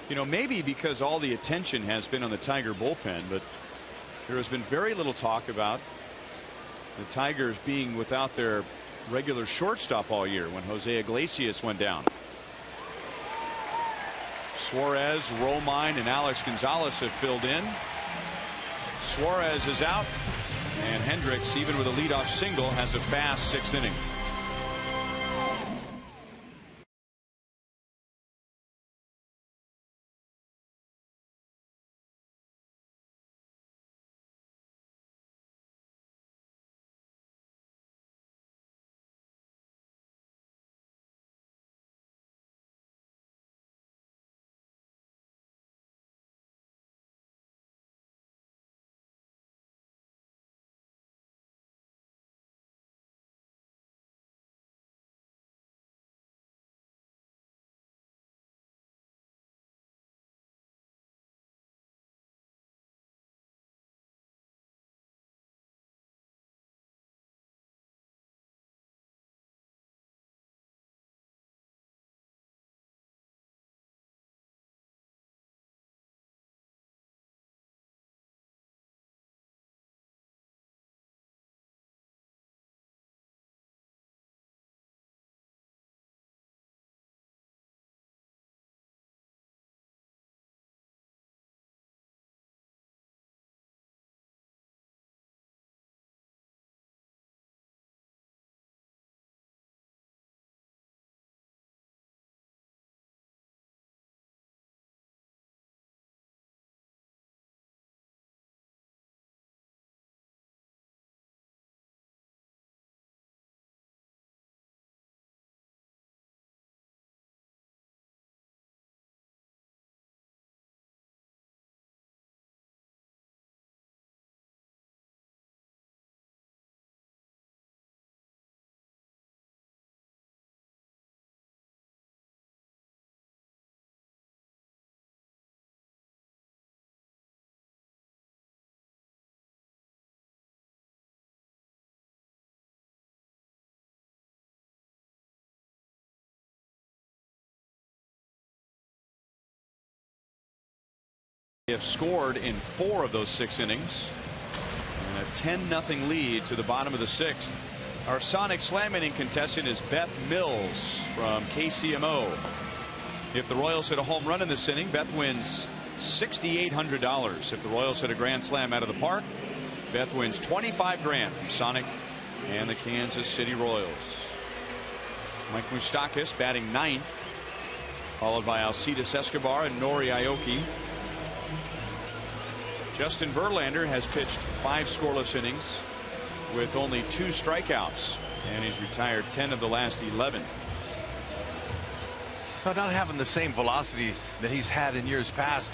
You know, maybe because all the attention has been on the Tiger bullpen, but there has been very little talk about the Tigers being without their regular shortstop all year when Jose Iglesias went down. Suarez, Romine, and Alex Gonzalez have filled in. Suarez is out, and Hendricks, even with a leadoff single, has a fast 6th inning. They have scored in 4 of those 6 innings. And a 10-0 lead to the bottom of the 6th. Our Sonic Slam inning contestant is Beth Mills from KCMO. If the Royals hit a home run in this inning, Beth wins $6,800. If the Royals hit a grand slam out of the park, Beth wins $25,000 from Sonic and the Kansas City Royals. Mike Moustakas batting 9th, followed by Alcides Escobar and Nori Aoki. Justin Verlander has pitched 5 scoreless innings with only 2 strikeouts, and he's retired 10 of the last 11. Not having the same velocity that he's had in years past,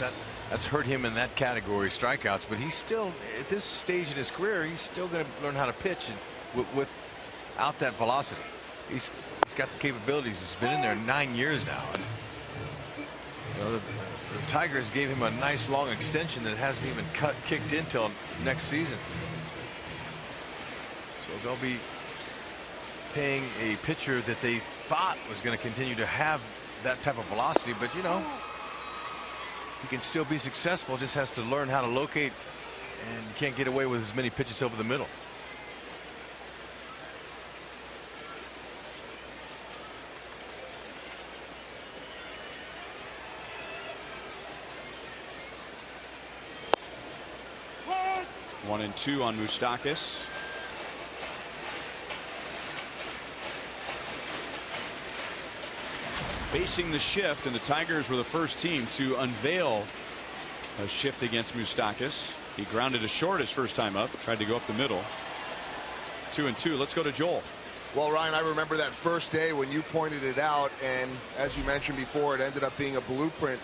that's hurt him in that category, strikeouts. But he's still, at this stage in his career, he's still going to learn how to pitch and without that velocity. He's got the capabilities. He's been in there 9 years now. And, you know, the Tigers gave him a nice long extension that hasn't even kicked in till next season. So they'll be paying a pitcher that they thought was going to continue to have that type of velocity, but you know, he can still be successful, just has to learn how to locate, and you can't get away with as many pitches over the middle. One and two on Moustakas. Facing the shift, and the Tigers were the first team to unveil a shift against Moustakas. He grounded to short his first time up, tried to go up the middle. 2-2. Let's go to Joel. Well, Ryan, I remember that first day when you pointed it out, and as you mentioned before, it ended up being a blueprint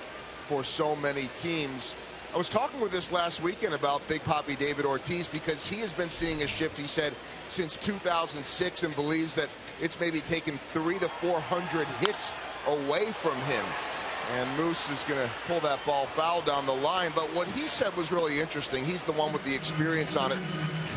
for so many teams. I was talking with this last weekend about Big Papi David Ortiz, because he has been seeing a shift, he said, since 2006, and believes that it's maybe taken 300 to 400 hits away from him. And Moose is going to pull that ball foul down the line. But what he said was really interesting. He's the one with the experience on it.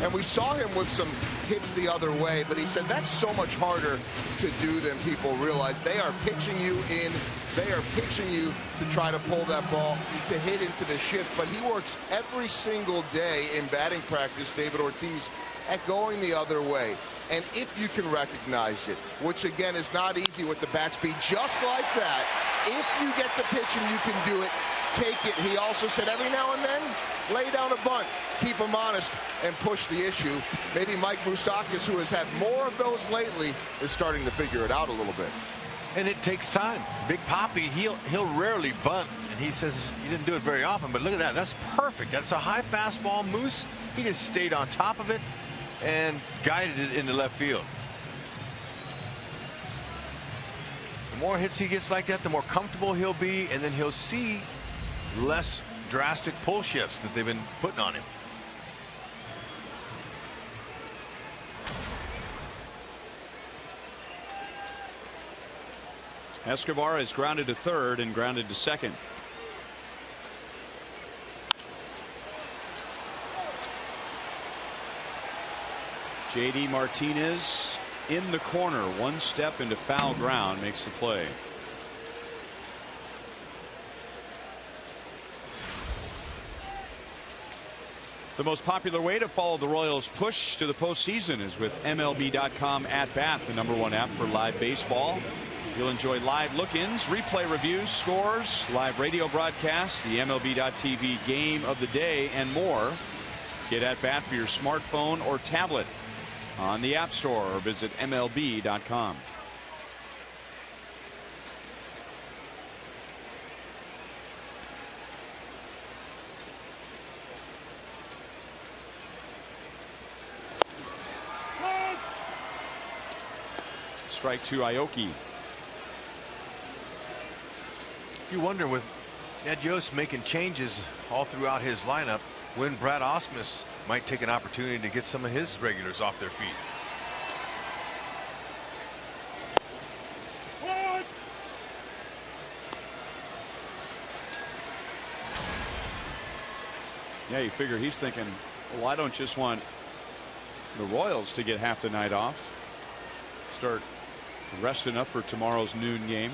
And we saw him with some hits the other way, but he said that's so much harder to do than people realize. They are pitching you in. They are pitching you to try to pull that ball to hit into the shift. But he works every single day in batting practice, David Ortiz, at going the other way. And if you can recognize it, which again is not easy with the bat speed, just like that, if you get the pitch and you can do it, take it. He also said every now and then, lay down a bunt, keep him honest, and push the issue. Maybe Mike Moustakas, who has had more of those lately, is starting to figure it out a little bit. And it takes time. Big Papi, he'll rarely bunt, and he says he didn't do it very often, but look at that. That's perfect. That's a high fastball. Moose, he just stayed on top of it and guided it into left field. The more hits he gets like that, the more comfortable he'll be, and then he'll see less drastic pull shifts that they've been putting on him. Escobar is grounded to third and grounded to second. JD Martinez in the corner, one step into foul ground, makes the play. The most popular way to follow the Royals' push to the postseason is with MLB.com At Bat, the #1 app for live baseball. You'll enjoy live look-ins, replay reviews, scores, live radio broadcasts, the MLB.TV game of the day, and more. Get At Bat for your smartphone or tablet on the App Store, or visit MLB.com. Strike two, Aoki. You wonder, with Ed Yost making changes all throughout his lineup, when Brad Ausmus might take an opportunity to get some of his regulars off their feet. Yeah, you figure he's thinking, well, I don't just want the Royals to get half the night off. Start resting up for tomorrow's noon game.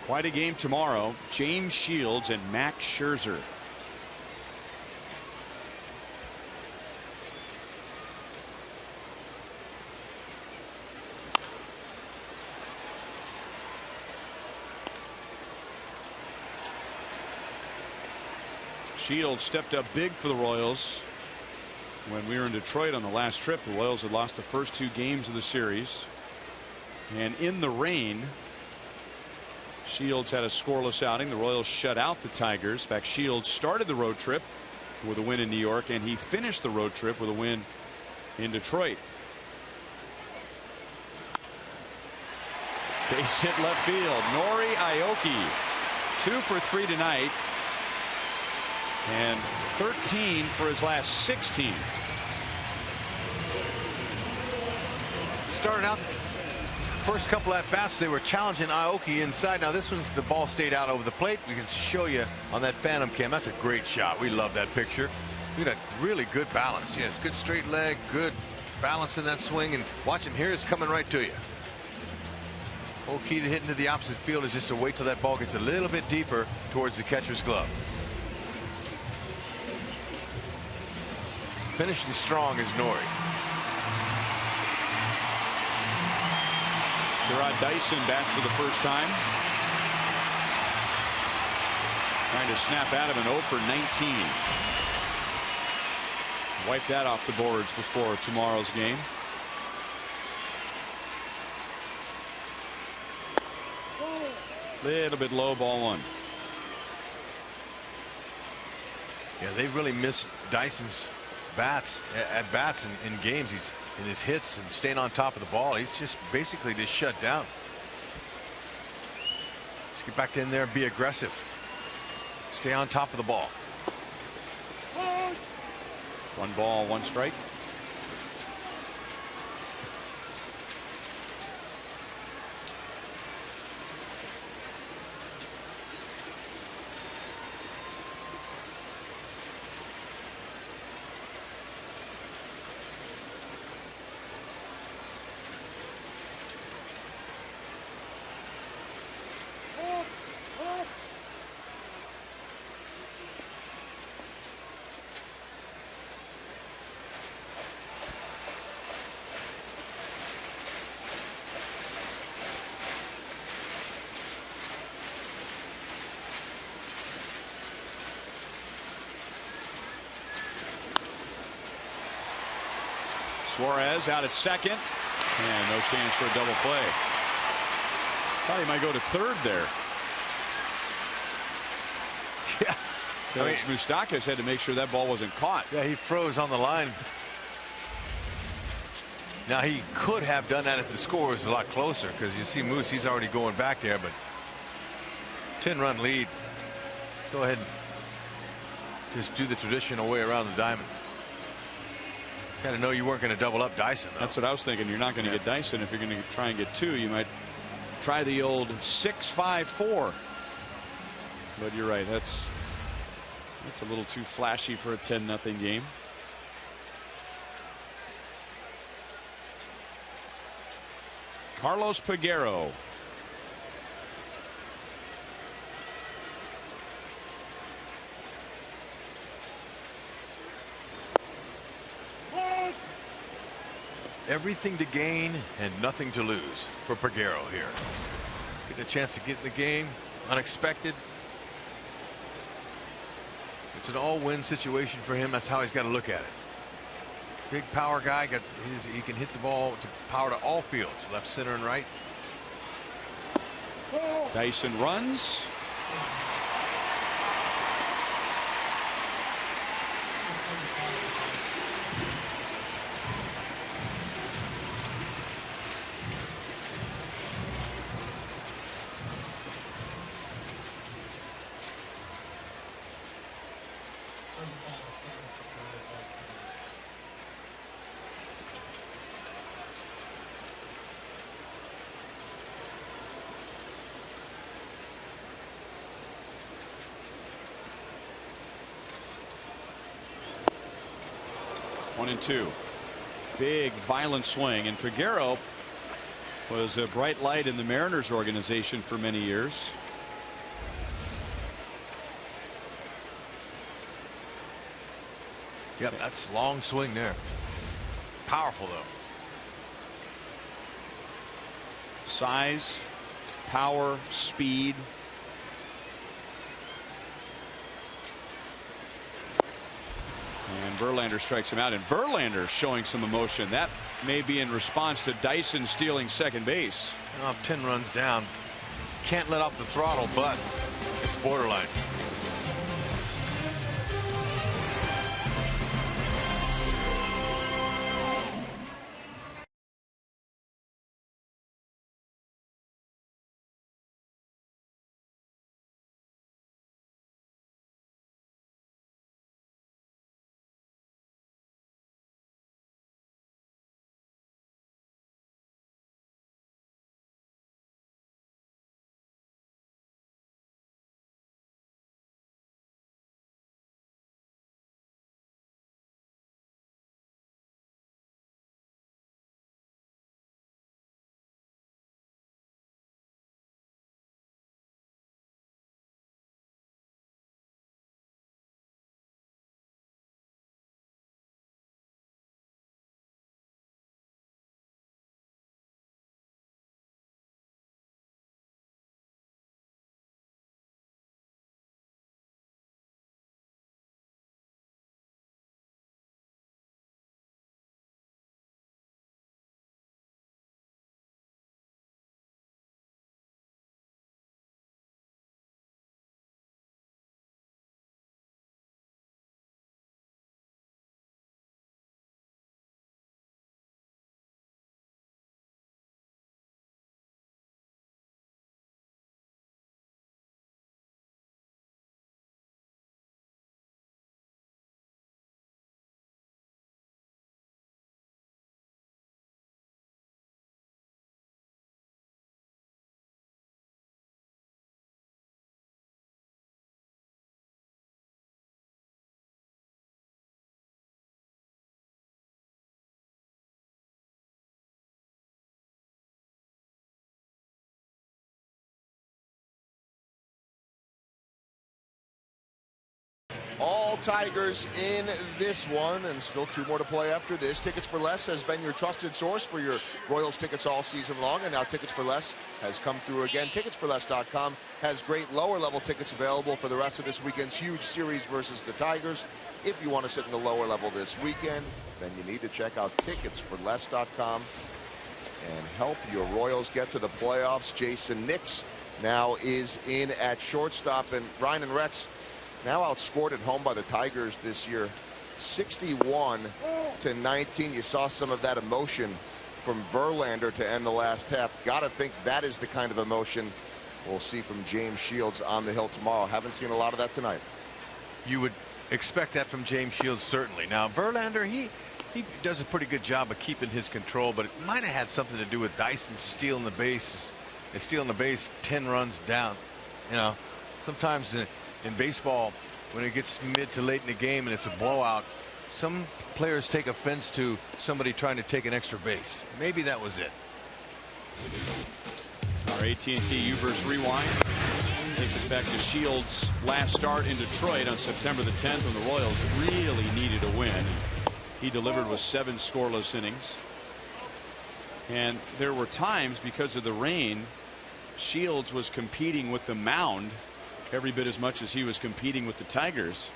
Quite a game tomorrow. James Shields and Max Scherzer. Shields stepped up big for the Royals when we were in Detroit on the last trip. The Royals had lost the first two games of the series, and in the rain, Shields had a scoreless outing. The Royals shut out the Tigers. In fact, Shields started the road trip with a win in New York, and he finished the road trip with a win in Detroit. Base hit left field. Nori Aoki, 2 for 3 tonight. and 13 for his last 16. Starting out, first couple at bats, they were challenging Aoki inside. Now this one's the ball stayed out over the plate. We can show you on that Phantom cam. That's a great shot. We love that picture. Look at that, really good balance. Yes, good straight leg, good balance in that swing, and watch him here. It's coming right to you. Whole key to hitting to the opposite field is just to wait till that ball gets a little bit deeper towards the catcher's glove. Finishing strong is Nori. Gerard Dyson bats for the first time. Trying to snap out of an 0 for 19. Wipe that off the boards before tomorrow's game. Little bit low, ball 1. Yeah, they really missed Dyson's bats at bats in games. He's in his hits and staying on top of the ball. He's just basically just shut down. Just get back in there and be aggressive. Stay on top of the ball. 1 ball, 1 strike. Suarez out at second, and no chance for a double play. Thought he might go to third there. Yeah, Moustakas had to make sure that ball wasn't caught. Yeah, he froze on the line. Now he could have done that if the score was a lot closer, because you see Moose, he's already going back there, but 10-run lead. Go ahead and just do the traditional way around the diamond. Kind of know you weren't going to double up Dyson, though. That's what I was thinking. You're not going to get Dyson. If you're going to try and get 2, you might try the old 6-5-4. But you're right. That's a little too flashy for a 10-0 game. Carlos Peguero. Everything to gain and nothing to lose for Peguero here. Getting a chance to get in the game, unexpected. It's an all-win situation for him. That's how he's got to look at it. Big power guy, he can hit the ball to power to all fields, left, center, and right. Dyson runs. One and two. Big violent swing, and Peguero was a bright light in the Mariners organization for many years. Yep, that's a long swing there. Powerful, though. Size, power, speed. And Verlander strikes him out, and Verlander showing some emotion. That may be in response to Dyson stealing second base. 10 runs down. Can't let off the throttle, but it's borderline. All Tigers in this one, and still 2 more to play after this. Tickets for Less has been your trusted source for your Royals tickets all season long, and now Tickets for Less has come through again. Ticketsforless.com has great lower level tickets available for the rest of this weekend's huge series versus the Tigers. If you want to sit in the lower level this weekend, then you need to check out Ticketsforless.com and help your Royals get to the playoffs. Jason Nix now is in at shortstop, and Ryan and Rex now outscored at home by the Tigers this year, 61-19. You saw some of that emotion from Verlander to end the last half. Gotta think that is the kind of emotion we'll see from James Shields on the hill tomorrow. Haven't seen a lot of that tonight. You would expect that from James Shields, certainly. Now Verlander, he does a pretty good job of keeping his control, but it might have had something to do with Dyson stealing the base. And stealing the base 10 runs down. You know, sometimes in baseball, when it gets mid to late in the game and it's a blowout, some players take offense to somebody trying to take an extra base. Maybe that was it. Our AT&T U-verse rewind takes us back to Shields' last start in Detroit on September the 10th when the Royals really needed a win. He delivered with 7 scoreless innings. And there were times, because of the rain, Shields was competing with the mound every bit as much as he was competing with the Tigers.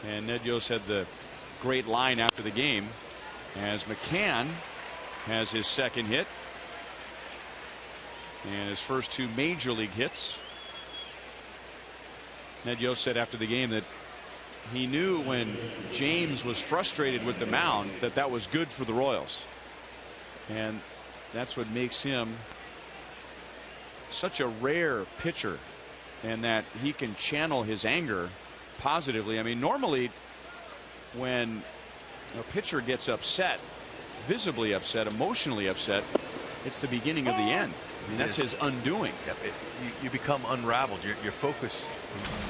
And Ned Yost had the great line after the game as McCann has his second hit and his first 2 major league hits. Ned Yost said after the game that he knew when James was frustrated with the mound that was good for the Royals, and that's what makes him such a rare pitcher, and that he can channel his anger positively. I mean, normally when a pitcher gets upset, visibly upset, emotionally upset, it's the beginning of the end. I mean, that's his undoing. You become unraveled. Your focus,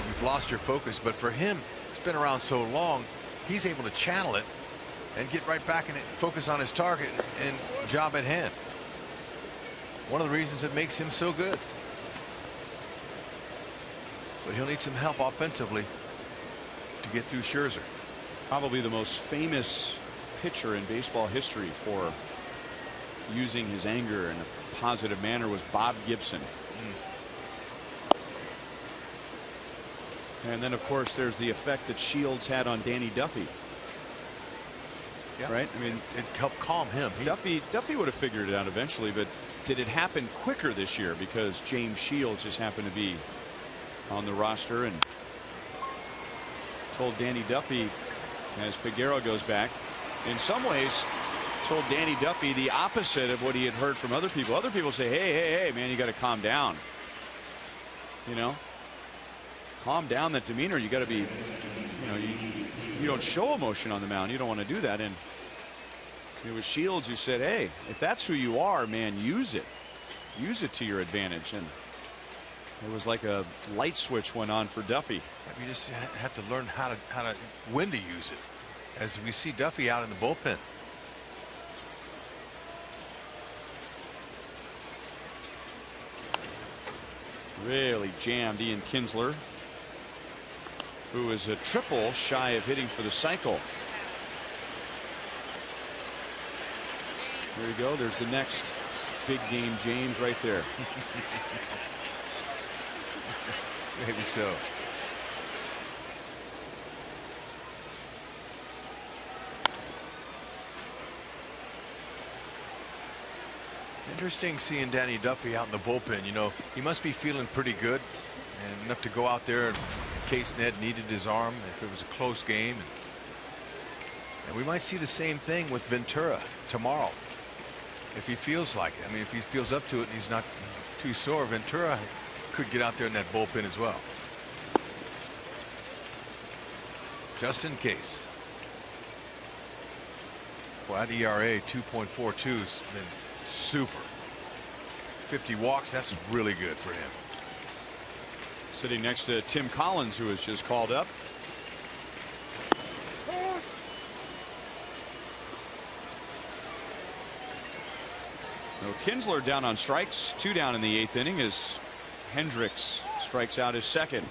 you've lost your focus. But for him, it's been around so long, he's able to channel it and get right back and focus on his target and job at hand. One of the reasons it makes him so good. But he'll need some help offensively to get through Scherzer. Probably the most famous pitcher in baseball history for using his anger in a positive manner was Bob Gibson. And then, of course, there's the effect that Shields had on Danny Duffy. Yeah. Right? I mean, it helped calm him. Duffy would have figured it out eventually, but did it happen quicker this year because James Shields just happened to be on the roster and told Danny Duffy, as Peguero goes back, in some ways told Danny Duffy the opposite of what he had heard from other people. Other people say, hey, man, you got to calm down. You know, calm down that demeanor. You got to be, you know, you don't show emotion on the mound. You don't want to do that. And it was Shields who said, hey, if that's who you are, man, use it to your advantage. And it was like a light switch went on for Duffy. You just have to learn when to use it, as we see Duffy out in the bullpen. Really jammed Ian Kinsler, who is a triple shy of hitting for the cycle. There you go. There's the next big game James right there. Maybe so. Interesting seeing Danny Duffy out in the bullpen. You know, he must be feeling pretty good and enough to go out there in case Ned needed his arm if it was a close game. And we might see the same thing with Ventura tomorrow if he feels like it. I mean, if he feels up to it and he's not too sore, Ventura could get out there in that bullpen as well, just in case. Well, that ERA 2.42 has been super. 50 walks, that's really good for him. Sitting next to Tim Collins, who was just called up. So Kinsler down on strikes, 2 down in the 8th inning as Hendricks strikes out his second.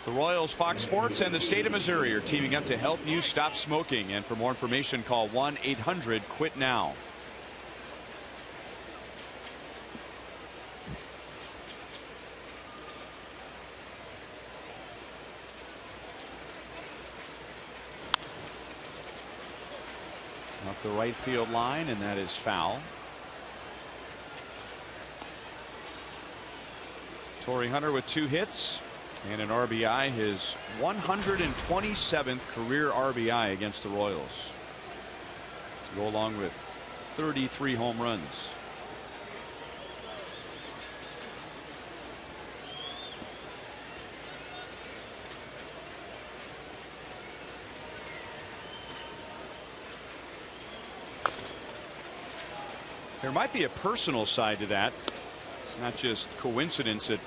The Royals, Fox Sports, and the state of Missouri are teaming up to help you stop smoking. And for more information, call 1-800-QUIT-NOW. Up the right field line, and that is foul. Torrey Hunter with 2 hits and an RBI, his 127th career RBI against the Royals, to go along with 33 home runs. There might be a personal side to that. It's not just coincidence that,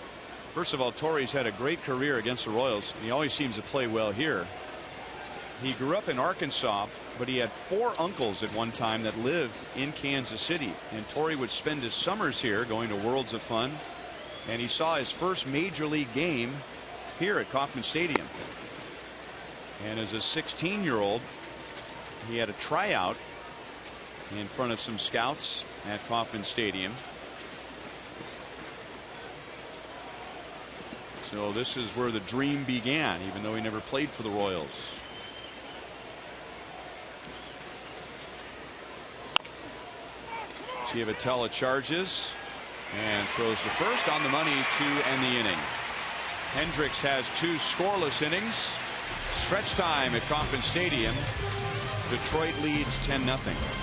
first of all, Torrey's had a great career against the Royals. He always seems to play well here. He grew up in Arkansas, but he had 4 uncles at one time that lived in Kansas City. And Torrey would spend his summers here going to Worlds of Fun. And he saw his first major league game here at Kauffman Stadium. And as a 16-year-old, he had a tryout in front of some scouts at Kauffman Stadium. So this is where the dream began, even though he never played for the Royals. Giavotella charges and throws to first, on the money to end the inning. Hendricks has 2 scoreless innings. Stretch time at Kauffman Stadium. Detroit leads 10-0.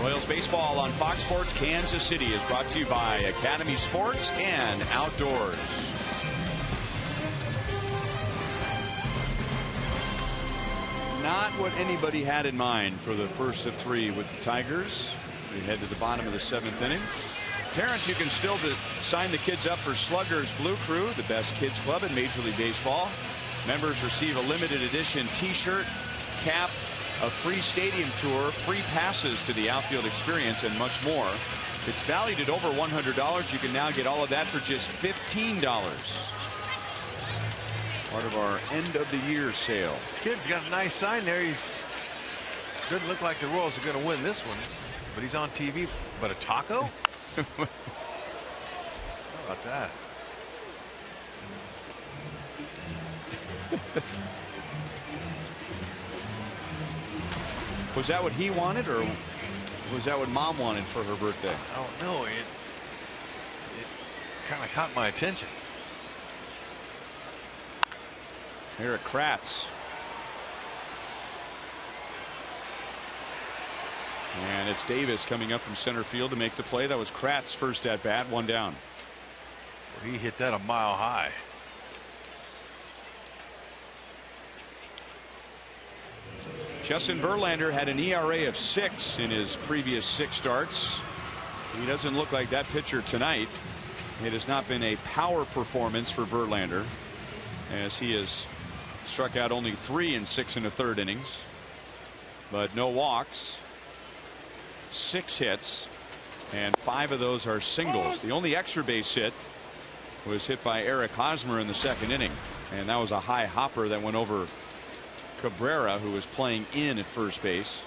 Royals baseball on Fox Sports Kansas City is brought to you by Academy Sports and Outdoors. Not what anybody had in mind for the first of 3 with the Tigers. We head to the bottom of the 7th inning. Parents, you can still sign the kids up for Sluggers Blue Crew, the best kids club in Major League Baseball. Members receive a limited edition t-shirt, cap, a free stadium tour, free passes to the outfield experience, and much more. It's valued at over $100. You can now get all of that for just $15. Part of our end of the year sale. Kid's got a nice sign there. He's doesn't look like the Royals are going to win this one, but he's on TV. But a taco? How about that? Was that what he wanted, or was that what Mom wanted for her birthday? I don't know. It kind of caught my attention. Eric Kratz. And it's Davis coming up from center field to make the play. That was Kratz's first at bat, one down. Well, he hit that a mile high. Justin Verlander had an ERA of 6 in his previous 6 starts. He doesn't look like that pitcher tonight. It has not been a power performance for Verlander, as he has struck out only 3 in 6 1/3 innings, but no walks, 6 hits, and 5 of those are singles. The only extra base hit was hit by Eric Hosmer in the 2nd inning, and that was a high hopper that went over Cabrera, who was playing in at first base.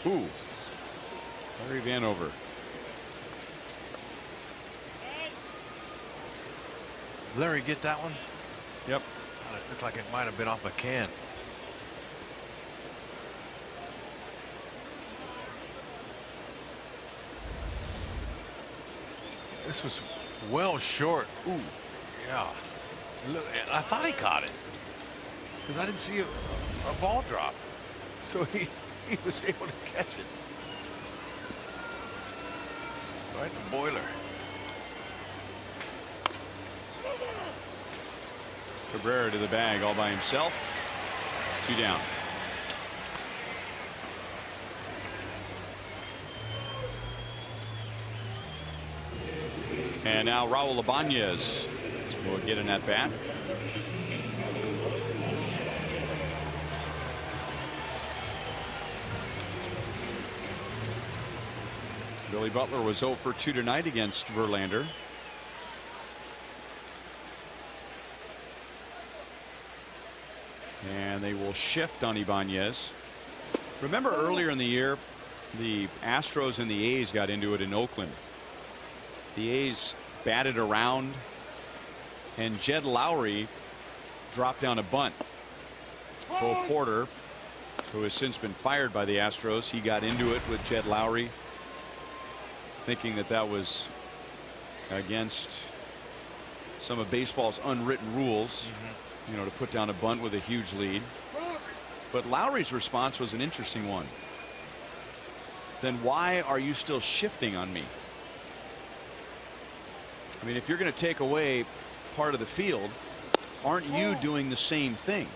Ooh, Larry Vanover. Larry get that one? Yep. It looked like it might have been off a can. This was well short. Ooh, yeah. Look, I thought he caught it because I didn't see a ball drop. So he was able to catch it. Right in the boiler. Cabrera to the bag all by himself. 2 down. And now Raul Ibanez will get an at bat. Billy Butler was 0 for 2 tonight against Verlander. And they will shift on Ibanez. Remember earlier in the year, the Astros and the A's got into it in Oakland. The A's batted around, and Jed Lowry dropped down a bunt. Bo Porter, who has since been fired by the Astros, he got into it with Jed Lowry, thinking that that was against some of baseball's unwritten rules. You know, to put down a bunt with a huge lead. But Lowry's response was an interesting one. Then why are you still shifting on me? I mean, if you're going to take away part of the field, aren't you doing the same thing?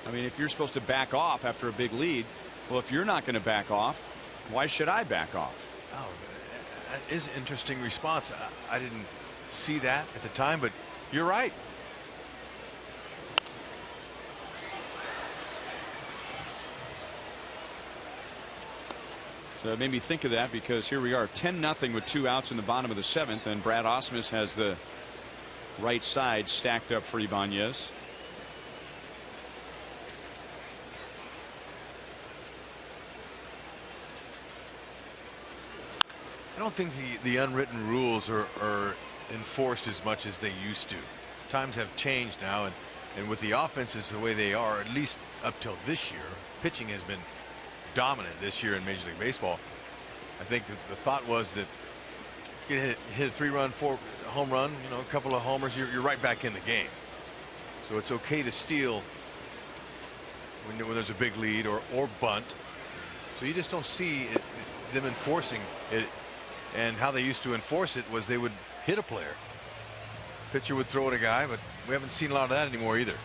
I mean, if you're supposed to back off after a big lead, well, if you're not going to back off, why should I back off? Oh, that is an interesting response. I didn't see that at the time, but you're right. So it made me think of that, because here we are 10-0 with 2 outs in the bottom of the 7th, and Brad Ausmus has the right side stacked up for Ibanez. I don't think the unwritten rules are enforced as much as they used to. Times have changed now, and with the offenses the way they are, at least up till this year, pitching has been dominant this year in Major League Baseball. I think the thought was that you hit a 3-run, 4 home run, you know, a couple of homers, you're right back in the game. So it's okay to steal when there's a big lead or bunt. So you just don't see them enforcing it. And how they used to enforce it was they would hit a player. Pitcher would throw at a guy, but we haven't seen a lot of that anymore either.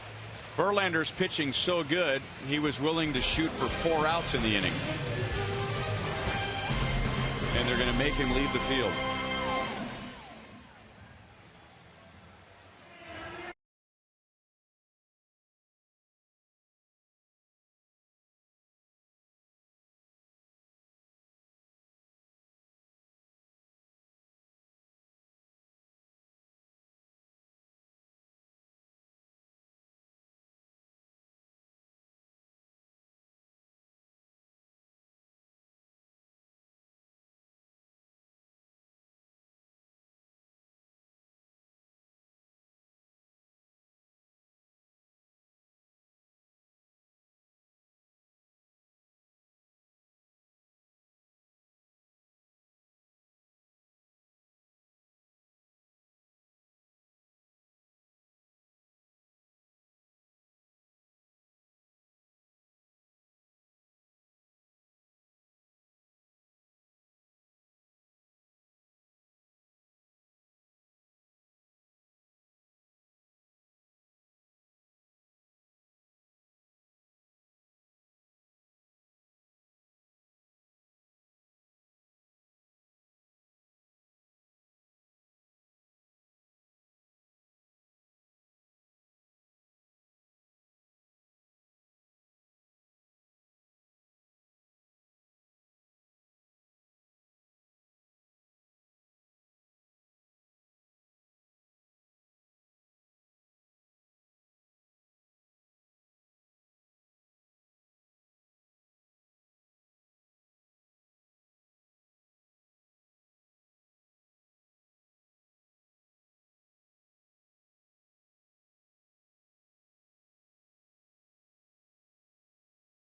Verlander's pitching so good, he was willing to shoot for 4 outs in the inning. And they're going to make him leave the field.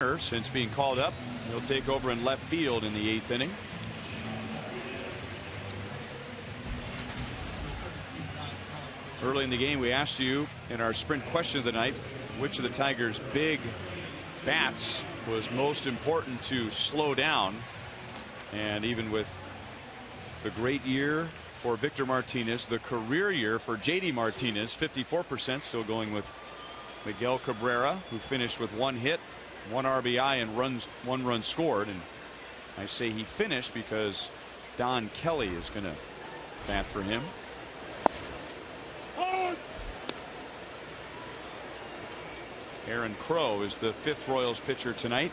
Since being called up, he'll take over in left field in the 8th inning. Early in the game, we asked you in our sprint question of the night which of the Tigers' big bats was most important to slow down. And even with the great year for Victor Martinez, the career year for JD Martinez, 54%, still going with Miguel Cabrera, who finished with 1 hit, 1 RBI, and 1 run scored. And I say he finished because Don Kelly is going to bat for him. Aaron Crow is the 5th Royals pitcher tonight.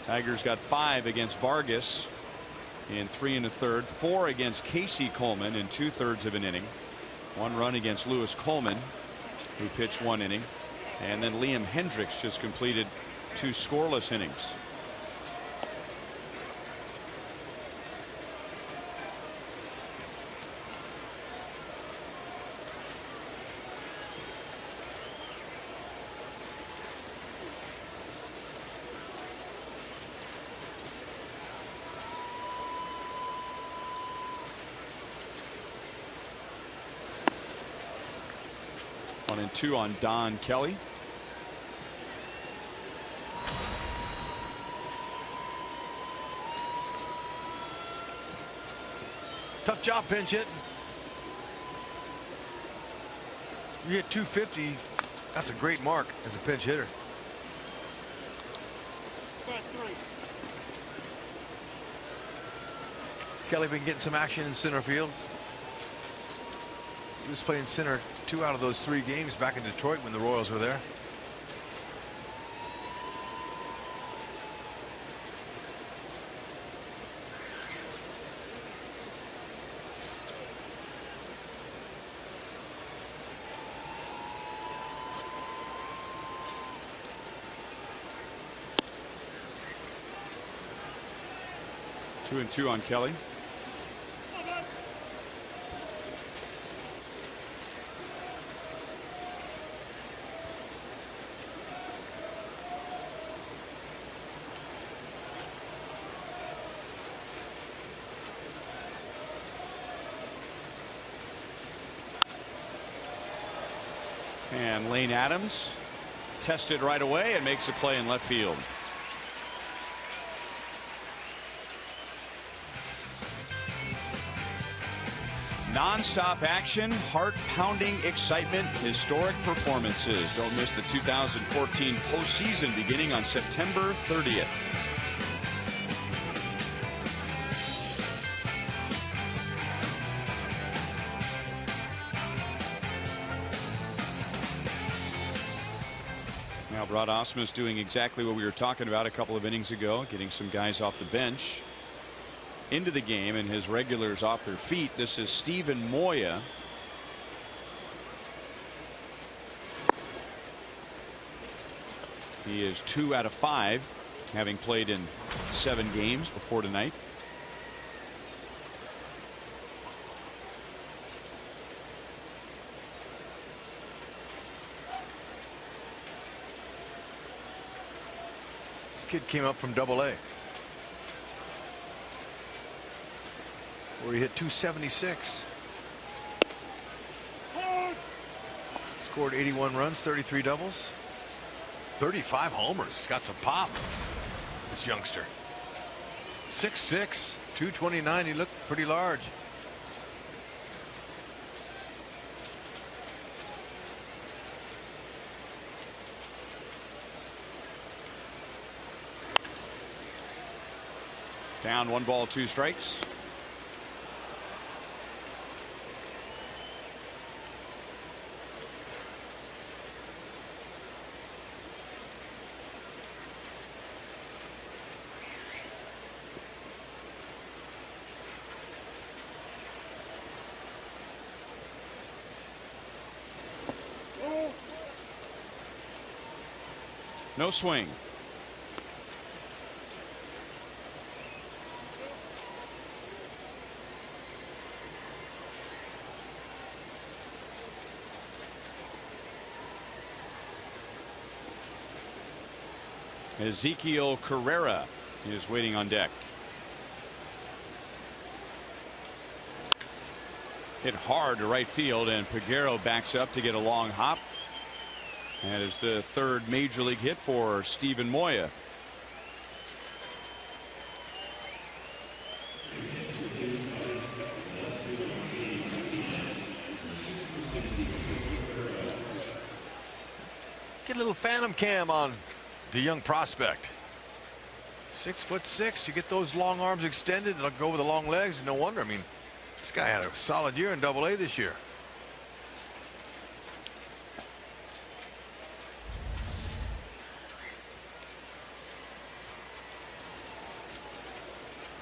Tigers got 5 against Vargas in 3 1/3, 4 against Casey Coleman in 2/3 of an inning, 1 run against Lewis Coleman, who pitched 1 inning, and then Liam Hendricks just completed 2 scoreless innings. One and 2 on Don Kelly. Tough job pinch hitting. You hit 250. That's a great mark as a pinch hitter. Kelly been getting some action in center field. He was playing center 2 out of those 3 games back in Detroit when the Royals were there. Two and 2 on Kelly. And Lane Adams tested right away and makes a play in left field. Non-stop action, heart-pounding excitement, historic performances. Don't miss the 2014 postseason beginning on September 30th. Now Brad Ausmus doing exactly what we were talking about a couple of innings ago, getting some guys off the bench into the game and his regulars off their feet. This is Steven Moya. He is 2 out of 5, having played in 7 games before tonight. This kid came up from Double-A, where he hit 276. Scored 81 runs, 33 doubles, 35 homers. He's got some pop, this youngster. 6'6", 229. He looked pretty large. Down 1 ball 2 strikes. No swing. Ezekiel Carrera is waiting on deck. Hit hard to right field, and Peguero backs up to get a long hop. That is the third major league hit for Steven Moya. Get a little phantom cam on the young prospect. 6'6". You get those long arms extended, it'll go with the long legs. No wonder. I mean, this guy had a solid year in Double-A this year.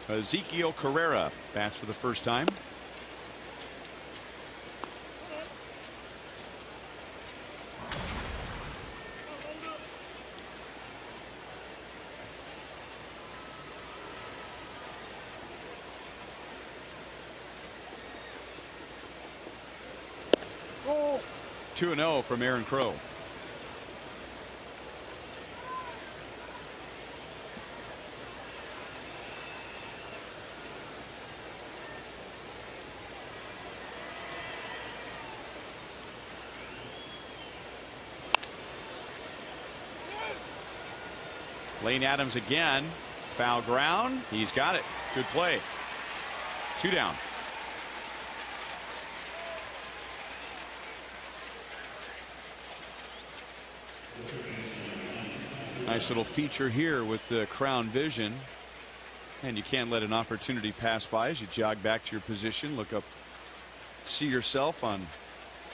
Ezekiel Carrera bats for the first time. Oh. 2-0 from Aaron Crow. Lane Adams again. Foul ground. He's got it. Good play. 2 down. Nice little feature here with the Crown Vision. And you can't let an opportunity pass by as you jog back to your position. Look up. See yourself on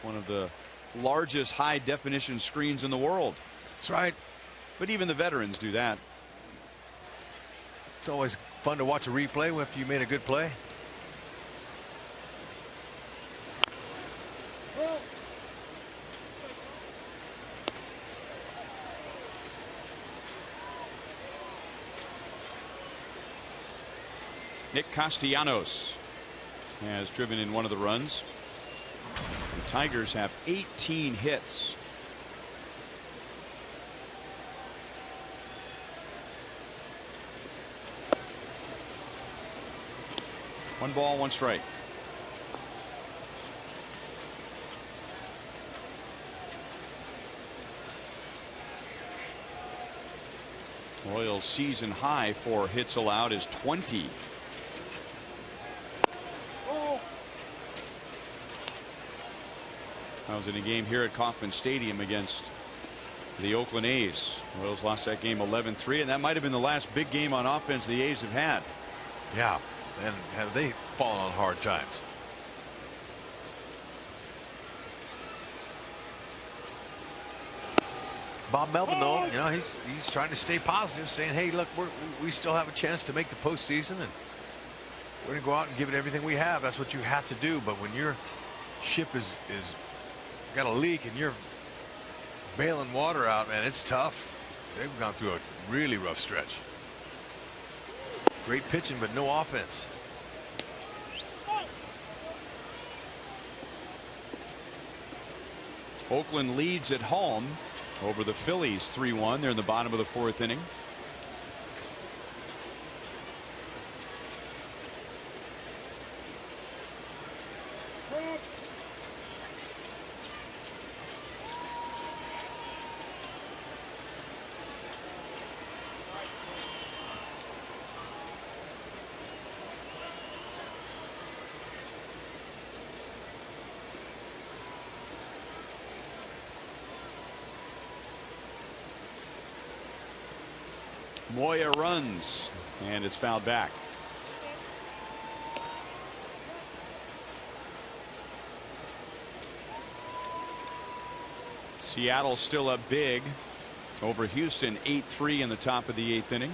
one of the largest high definition screens in the world. That's right. But even the veterans do that. It's always fun to watch a replay after you made a good play. Nick Castellanos has driven in one of the runs. The Tigers have 18 hits. One ball, one strike. Royals season high for hits allowed is 20. I was in a game here at Kauffman Stadium against the Oakland A's. Royals lost that game 11-3, and that might have been the last big game on offense the A's have had. Yeah, and have they fallen on hard times. Bob Melvin, though, you know, he's trying to stay positive, saying, hey, look, we still have a chance to make the postseason, and we're going to go out and give it everything we have. That's what you have to do. But when your ship is got a leak and you're bailing water out, man, it's tough. They've gone through a really rough stretch. Great pitching, but no offense. Oakland leads at home over the Phillies 3-1. They're in the bottom of the 4th inning. Moya runs, and it's fouled back. Seattle still up big over Houston, 8-3 in the top of the 8th inning.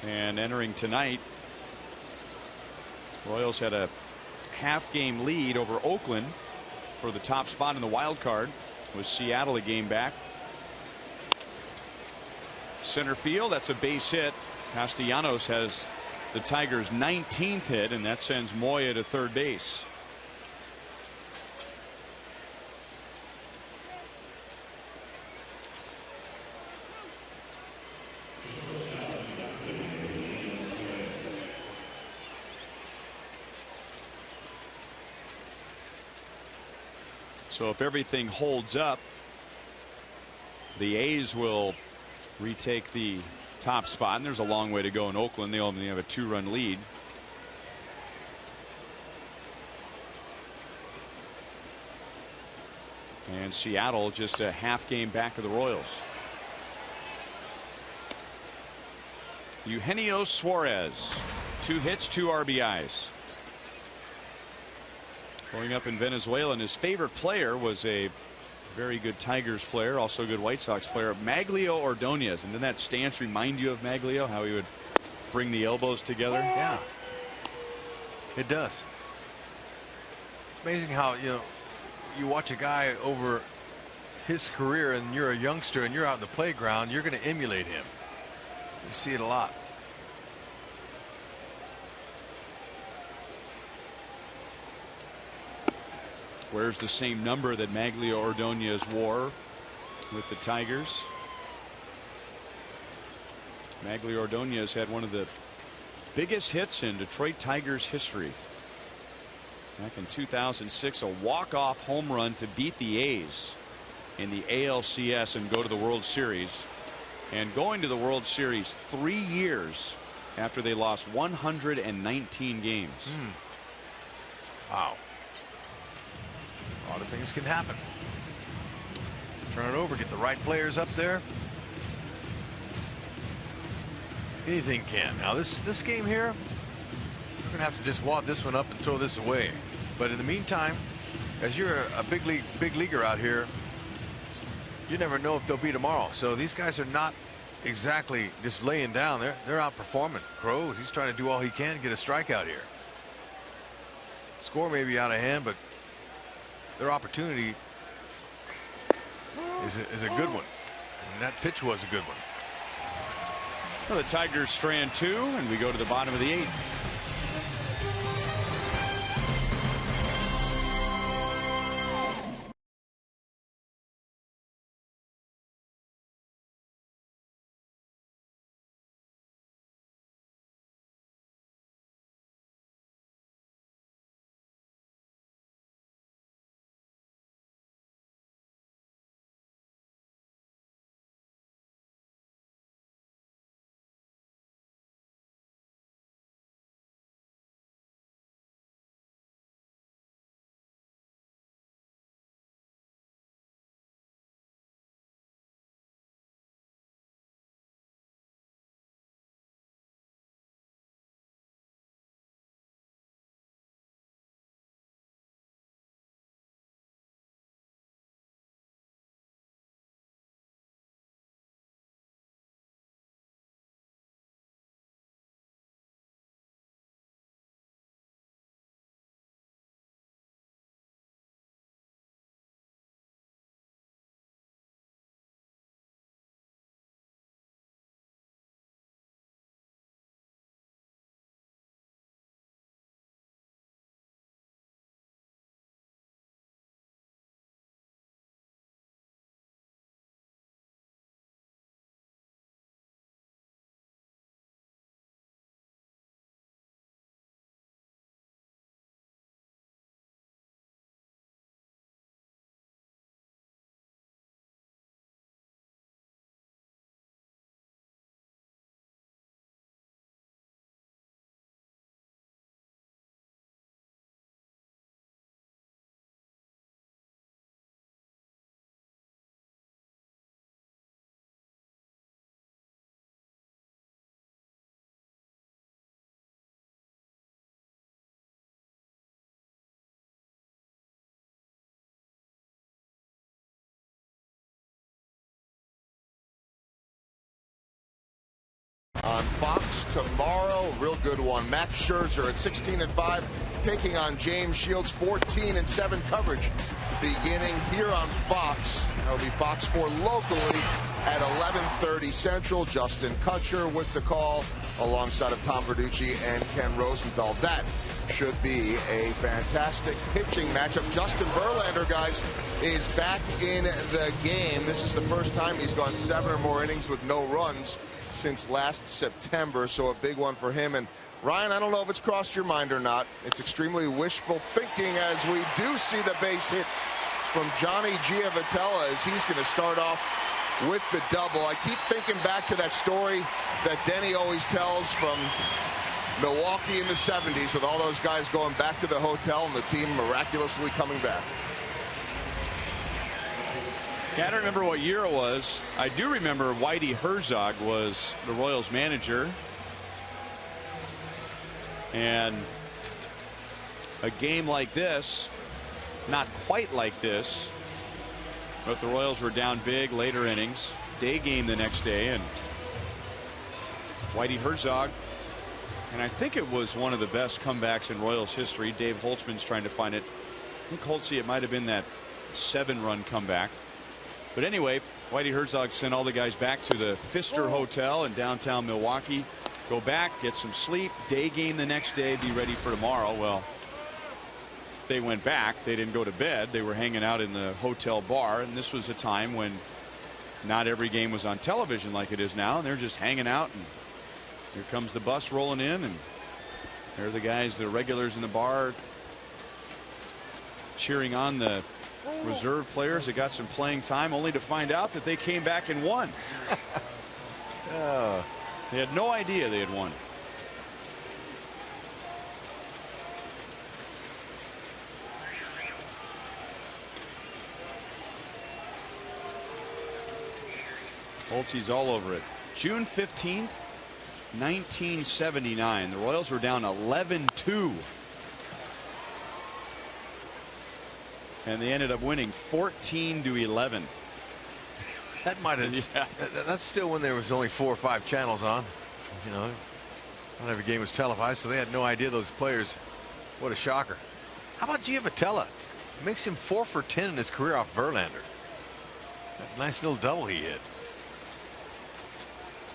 And entering tonight, Royals had a half-game lead over Oakland for the top spot in the wild card. With Seattle a game back. Center field, that's a base hit. Castellanos has the Tigers' 19th hit, and that sends Moya to third base. So if everything holds up, the A's will retake the top spot, and there's a long way to go in Oakland. They only have a 2-run lead. And Seattle just a half game back of the Royals. Eugenio Suarez, 2 hits, 2 RBIs. Growing up in Venezuela, and his favorite player was a very good Tigers player, also a good White Sox player, Maglio Ordonez. And didn't that stance remind you of Maglio, how he would bring the elbows together? Yeah, it does. It's amazing how, you watch a guy over his career and you're a youngster and you're out in the playground, you're going to emulate him. You see it a lot. Wears the same number that Maglio Ordonez wore with the Tigers. Maglio Ordonez had one of the biggest hits in Detroit Tigers history. Back in 2006, a walk-off home run to beat the A's in the ALCS and go to the World Series. And going to the World Series 3 years after they lost 119 games. Wow. A lot of things can happen. Turn it over, get the right players up there. Anything can. Now this game here, we're gonna have to just wad this one up and throw this away. But in the meantime, as you're a big leaguer out here, you never know if they'll be tomorrow. So these guys are not exactly just laying down. They're outperforming. Crow, he's trying to do all he can to get a strikeout here. Score may be out of hand, but their opportunity is a good one. And that pitch was a good one. Well, the Tigers strand 2, and we go to the bottom of the 8th. On Fox tomorrow, real good one. Max Scherzer at 16-5, taking on James Shields. 14-7 coverage beginning here on Fox. That'll be Fox 4 locally at 11:30 Central. Justin Kutcher with the call, alongside of Tom Verducci and Ken Rosenthal. That should be a fantastic pitching matchup. Justin Verlander, guys, is back in the game. This is the first time he's gone 7 or more innings with no runs since last September, so a big one for him. And Ryan, I don't know if it's crossed your mind or not. It's extremely wishful thinking as we do see the base hit from Johnny Giavotella as he's going to start off with the double. I keep thinking back to that story that Denny always tells from Milwaukee in the 70s with all those guys going back to the hotel and the team miraculously coming back. Yeah, I don't remember what year it was. I do remember Whitey Herzog was the Royals manager. And a game like this, not quite like this, but the Royals were down big later innings. Day game the next day, and Whitey Herzog, and I think it was one of the best comebacks in Royals history. Dave Holtzman's trying to find it. I think Holtzy, it might have been that 7-run comeback. But anyway, Whitey Herzog sent all the guys back to the Pfister Hotel in downtown Milwaukee. Go back, get some sleep, day game the next day, be ready for tomorrow. Well, they went back. They didn't go to bed. They were hanging out in the hotel bar, and this was a time when not every game was on television like it is now, and they're just hanging out, and here comes the bus rolling in, and there are the guys, the regulars in the bar, cheering on the reserve players that got some playing time, only to find out that they came back and won. They had no idea they had won. Holtzy's all over it. June 15th, 1979. The Royals were down 11-2. And they ended up winning 14-11. That might have. Yeah. That's still when there was only 4 or 5 channels on. You know, not every game was televised, so they had no idea those players. What a shocker! How about Giavotella? Makes him 4 for 10 in his career off Verlander. That nice little double he hit.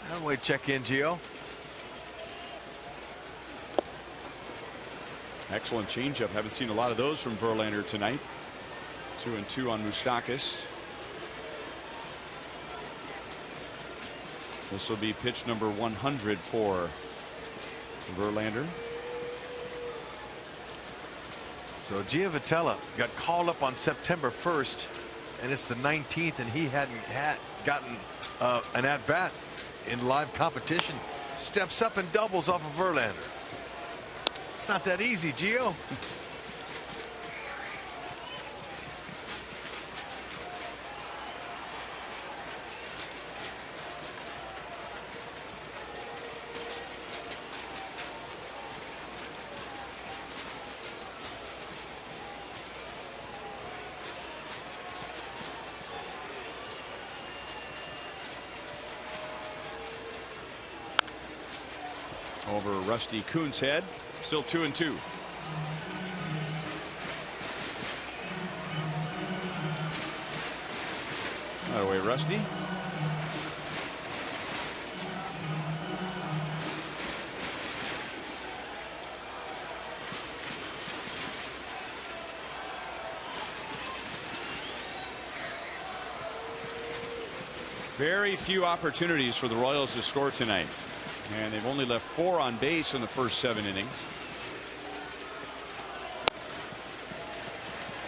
That way, check in, Gio. Excellent changeup. Haven't seen a lot of those from Verlander tonight. 2-2 on Moustakas. This will be pitch number 100 for Verlander. So Giavotella got called up on September 1st, and it's the 19th, and he hadn't gotten an at-bat in live competition. Steps up and doubles off of Verlander. It's not that easy, Gio. Over Rusty Kuhn's head. Still 2-2. That away, Rusty. Very few opportunities for the Royals to score tonight. And they've only left 4 on base in the first 7 innings.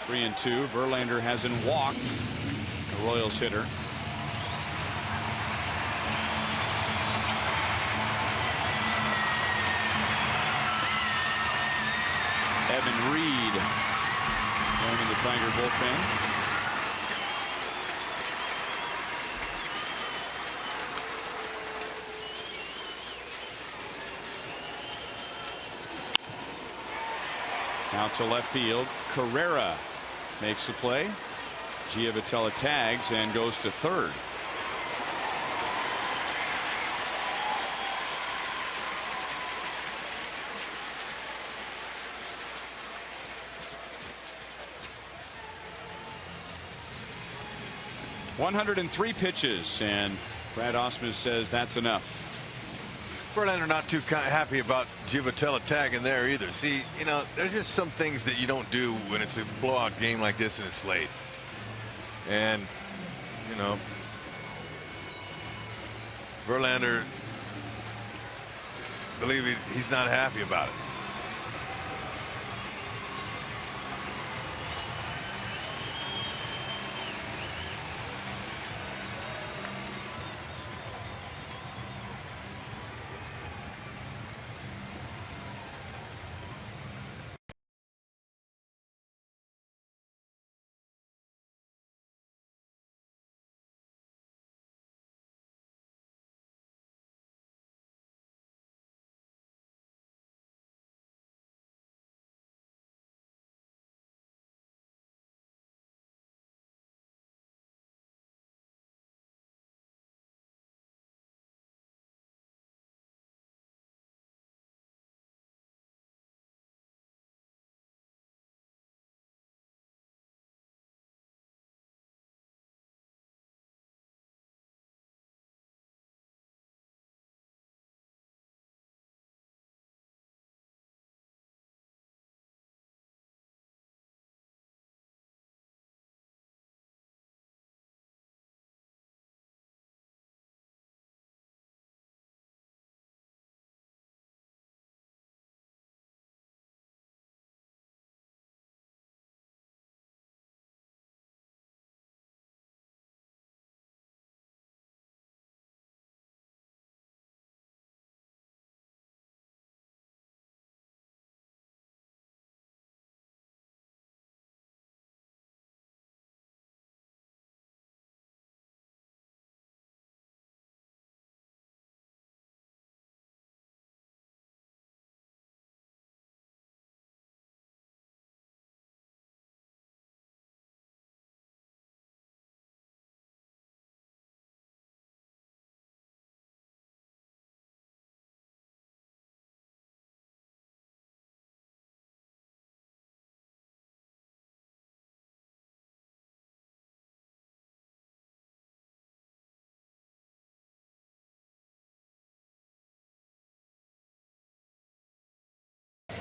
3-2. Verlander hasn't walked the Royals hitter. Evan Reed going in the Tiger bullpen. Out to left field. Carrera makes the play. Giavotella tags and goes to third. .103 pitches, and Brad Ausmus says that's enough. Verlander not too happy about Giavotella tagging there either. See, you know, there's just some things that you don't do when it's a blowout game like this and it's late. And, you know, Verlander, believe he's not happy about it.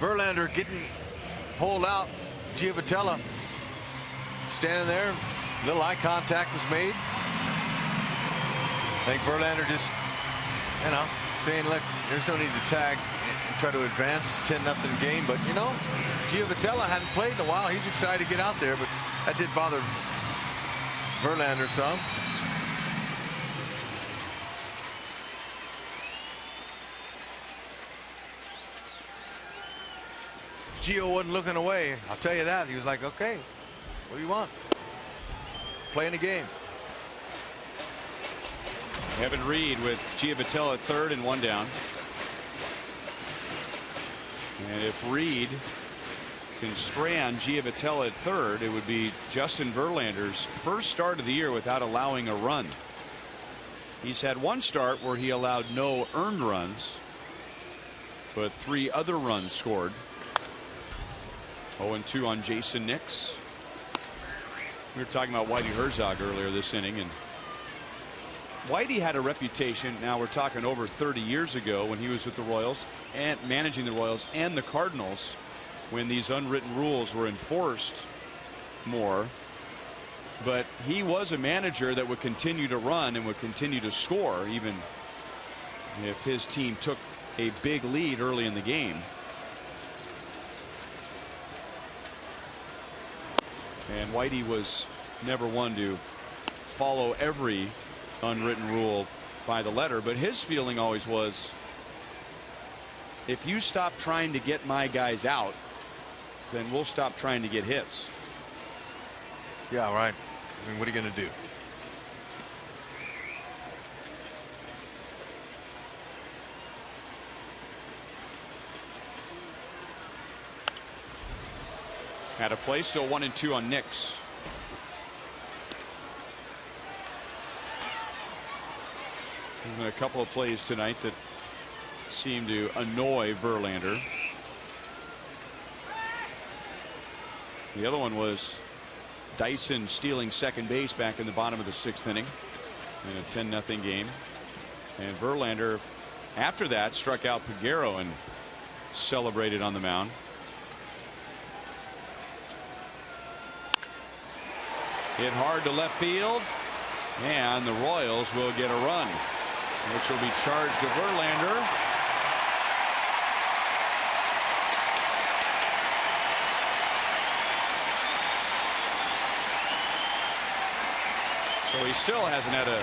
Verlander getting pulled out. Giovitella standing there. Little eye contact was made. I think Verlander just, saying, look, there's no need to tag and try to advance 10-0 game. But, Giovitella hadn't played in a while. He's excited to get out there, but that did bother Verlander some. Gio wasn't looking away. I'll tell you that. He was like, okay, what do you want? Playing the game. Evan Reed with Giovitella at third and 1 down. And if Reed can strand Giovitella at third, it would be Justin Verlander's first start of the year without allowing a run. He's had one start where he allowed no earned runs, but 3 other runs scored. 0-2 on Jason Nix. We were talking about Whitey Herzog earlier this inning, and Whitey had a reputation. Now we're talking over 30 years ago when he was with the Royals and managing the Royals and the Cardinals, when these unwritten rules were enforced more. But he was a manager that would continue to run and would continue to score even if his team took a big lead early in the game. And Whitey was never one to follow every unwritten rule by the letter, but his feeling always was, if you stop trying to get my guys out, then we'll stop trying to get hits. Yeah, right. I mean, what are you going to do? Had a play, still 1-2 on Nix. There's been a couple of plays tonight that seem to annoy Verlander. The other one was Dyson stealing second base back in the bottom of the 6th inning in a 10-0 game. And Verlander, after that, struck out Peguero and celebrated on the mound. Hit hard to left field, and the Royals will get a run, which will be charged to Verlander. So he still hasn't had a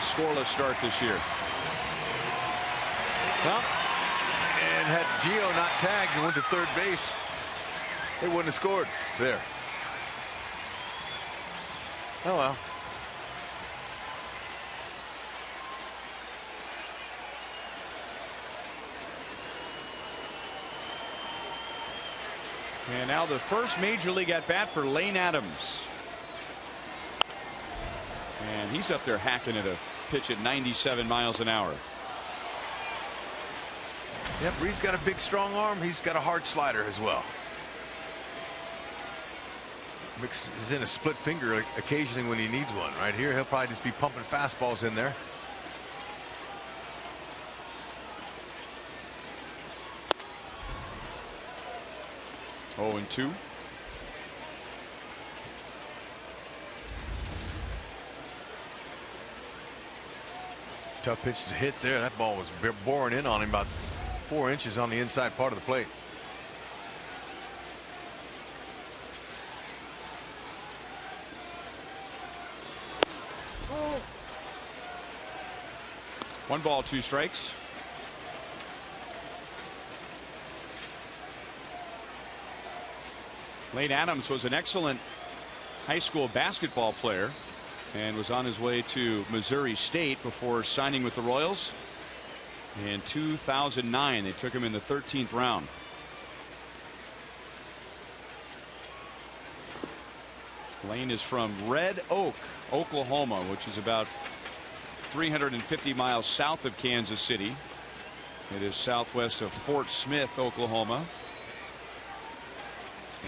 scoreless start this year. Well, and had Gio not tagged and went to third base, they wouldn't have scored there. Oh well. And now the first major league at bat for Lane Adams. And he's up there hacking at a pitch at 97 miles an hour. Yep, Reed's got a big strong arm. He's got a hard slider as well. Is in a split finger occasionally when he needs one. Right here, he'll probably just be pumping fastballs in there. Oh, and 2. Tough pitch to hit there. That ball was boring in on him about 4 inches on the inside part of the plate. One ball, 2 strikes. Lane Adams was an excellent high school basketball player and was on his way to Missouri State before signing with the Royals in 2009. They took him in the 13th round. Lane is from Red Oak, Oklahoma, which is about 350 miles south of Kansas City. It is southwest of Fort Smith, Oklahoma.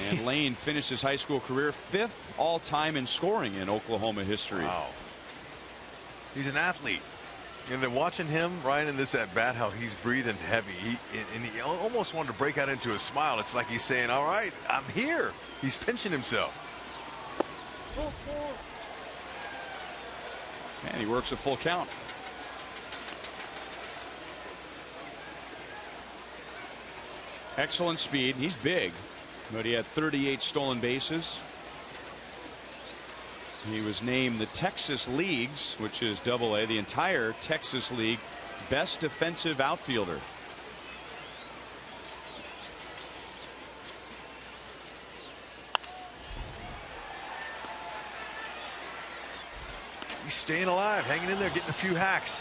And Lane finished his high school career 5th all-time in scoring in Oklahoma history. Wow. He's an athlete. And then watching him, Ryan, in this at bat, how he's breathing heavy. He almost wanted to break out into a smile. It's like he's saying, all right, I'm here. He's pinching himself. And he works a full count. Excellent speed. He's big, but he had 38 stolen bases. He was named the Texas League's, which is AA, the entire Texas League, best defensive outfielder. He's staying alive, hanging in there, getting a few hacks.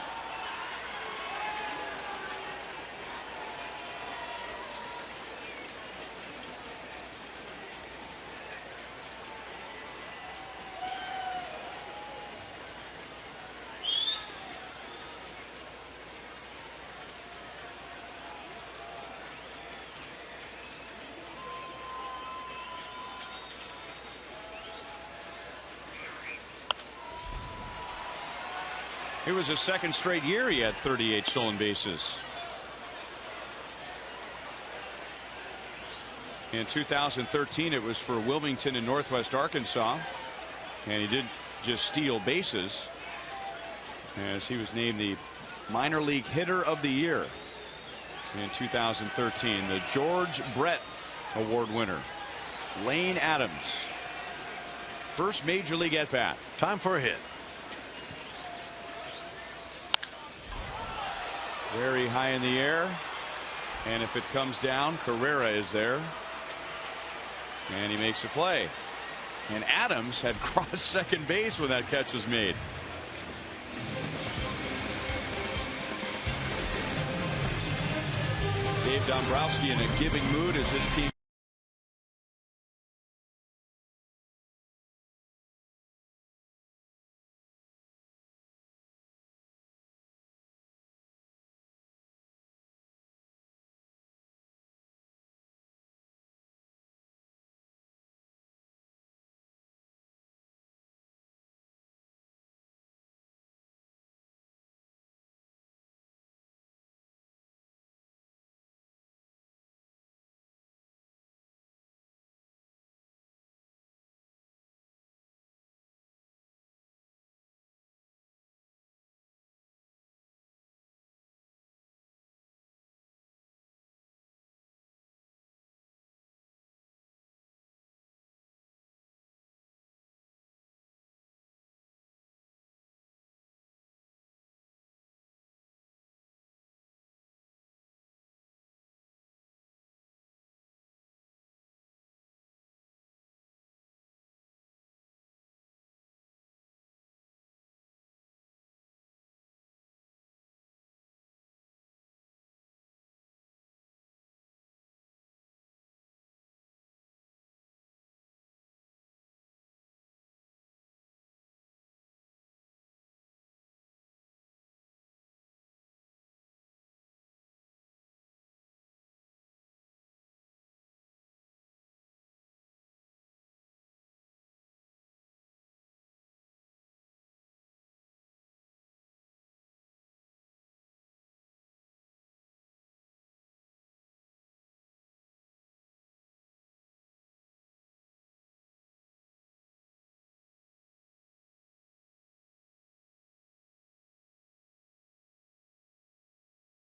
It was his second straight year he had 38 stolen bases. In 2013 it was for Wilmington in Northwest Arkansas, and he didn't just steal bases, as he was named the minor league hitter of the year in 2013, the George Brett Award winner. Lane Adams, first major league at bat. Time for a hit. Very high in the air, and if it comes down, Carrera is there, and he makes a play. And Adams had crossed second base when that catch was made. Dave Dombrowski in a giving mood as his team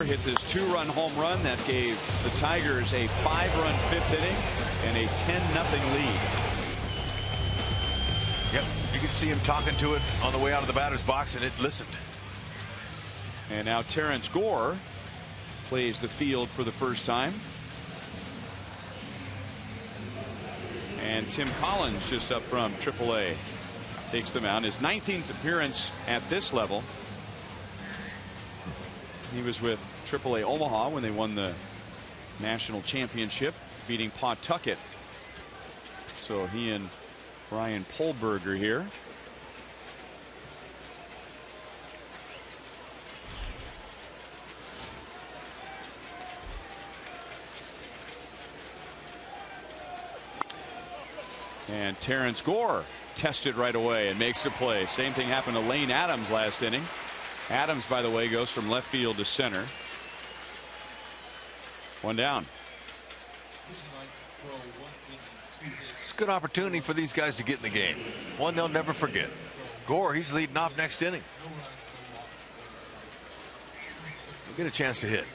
hit this 2-run home run that gave the Tigers a 5-run fifth inning and a 10-0 lead. Yep, you can see him talking to it on the way out of the batter's box, and it listened. And now Terrence Gore plays the field for the first time. And Tim Collins, just up from AAA, takes them out. His 19th appearance at this level. He was with AAA Omaha when they won the national championship, beating Pawtucket. So he and Brian Polberger here. And Terrence Gore tests it right away and makes the play. Same thing happened to Lane Adams last inning. Adams, by the way, goes from left field to center. One down. It's a good opportunity for these guys to get in the game. One they'll never forget. Gore, he's leading off next inning. We'll get a chance to hit.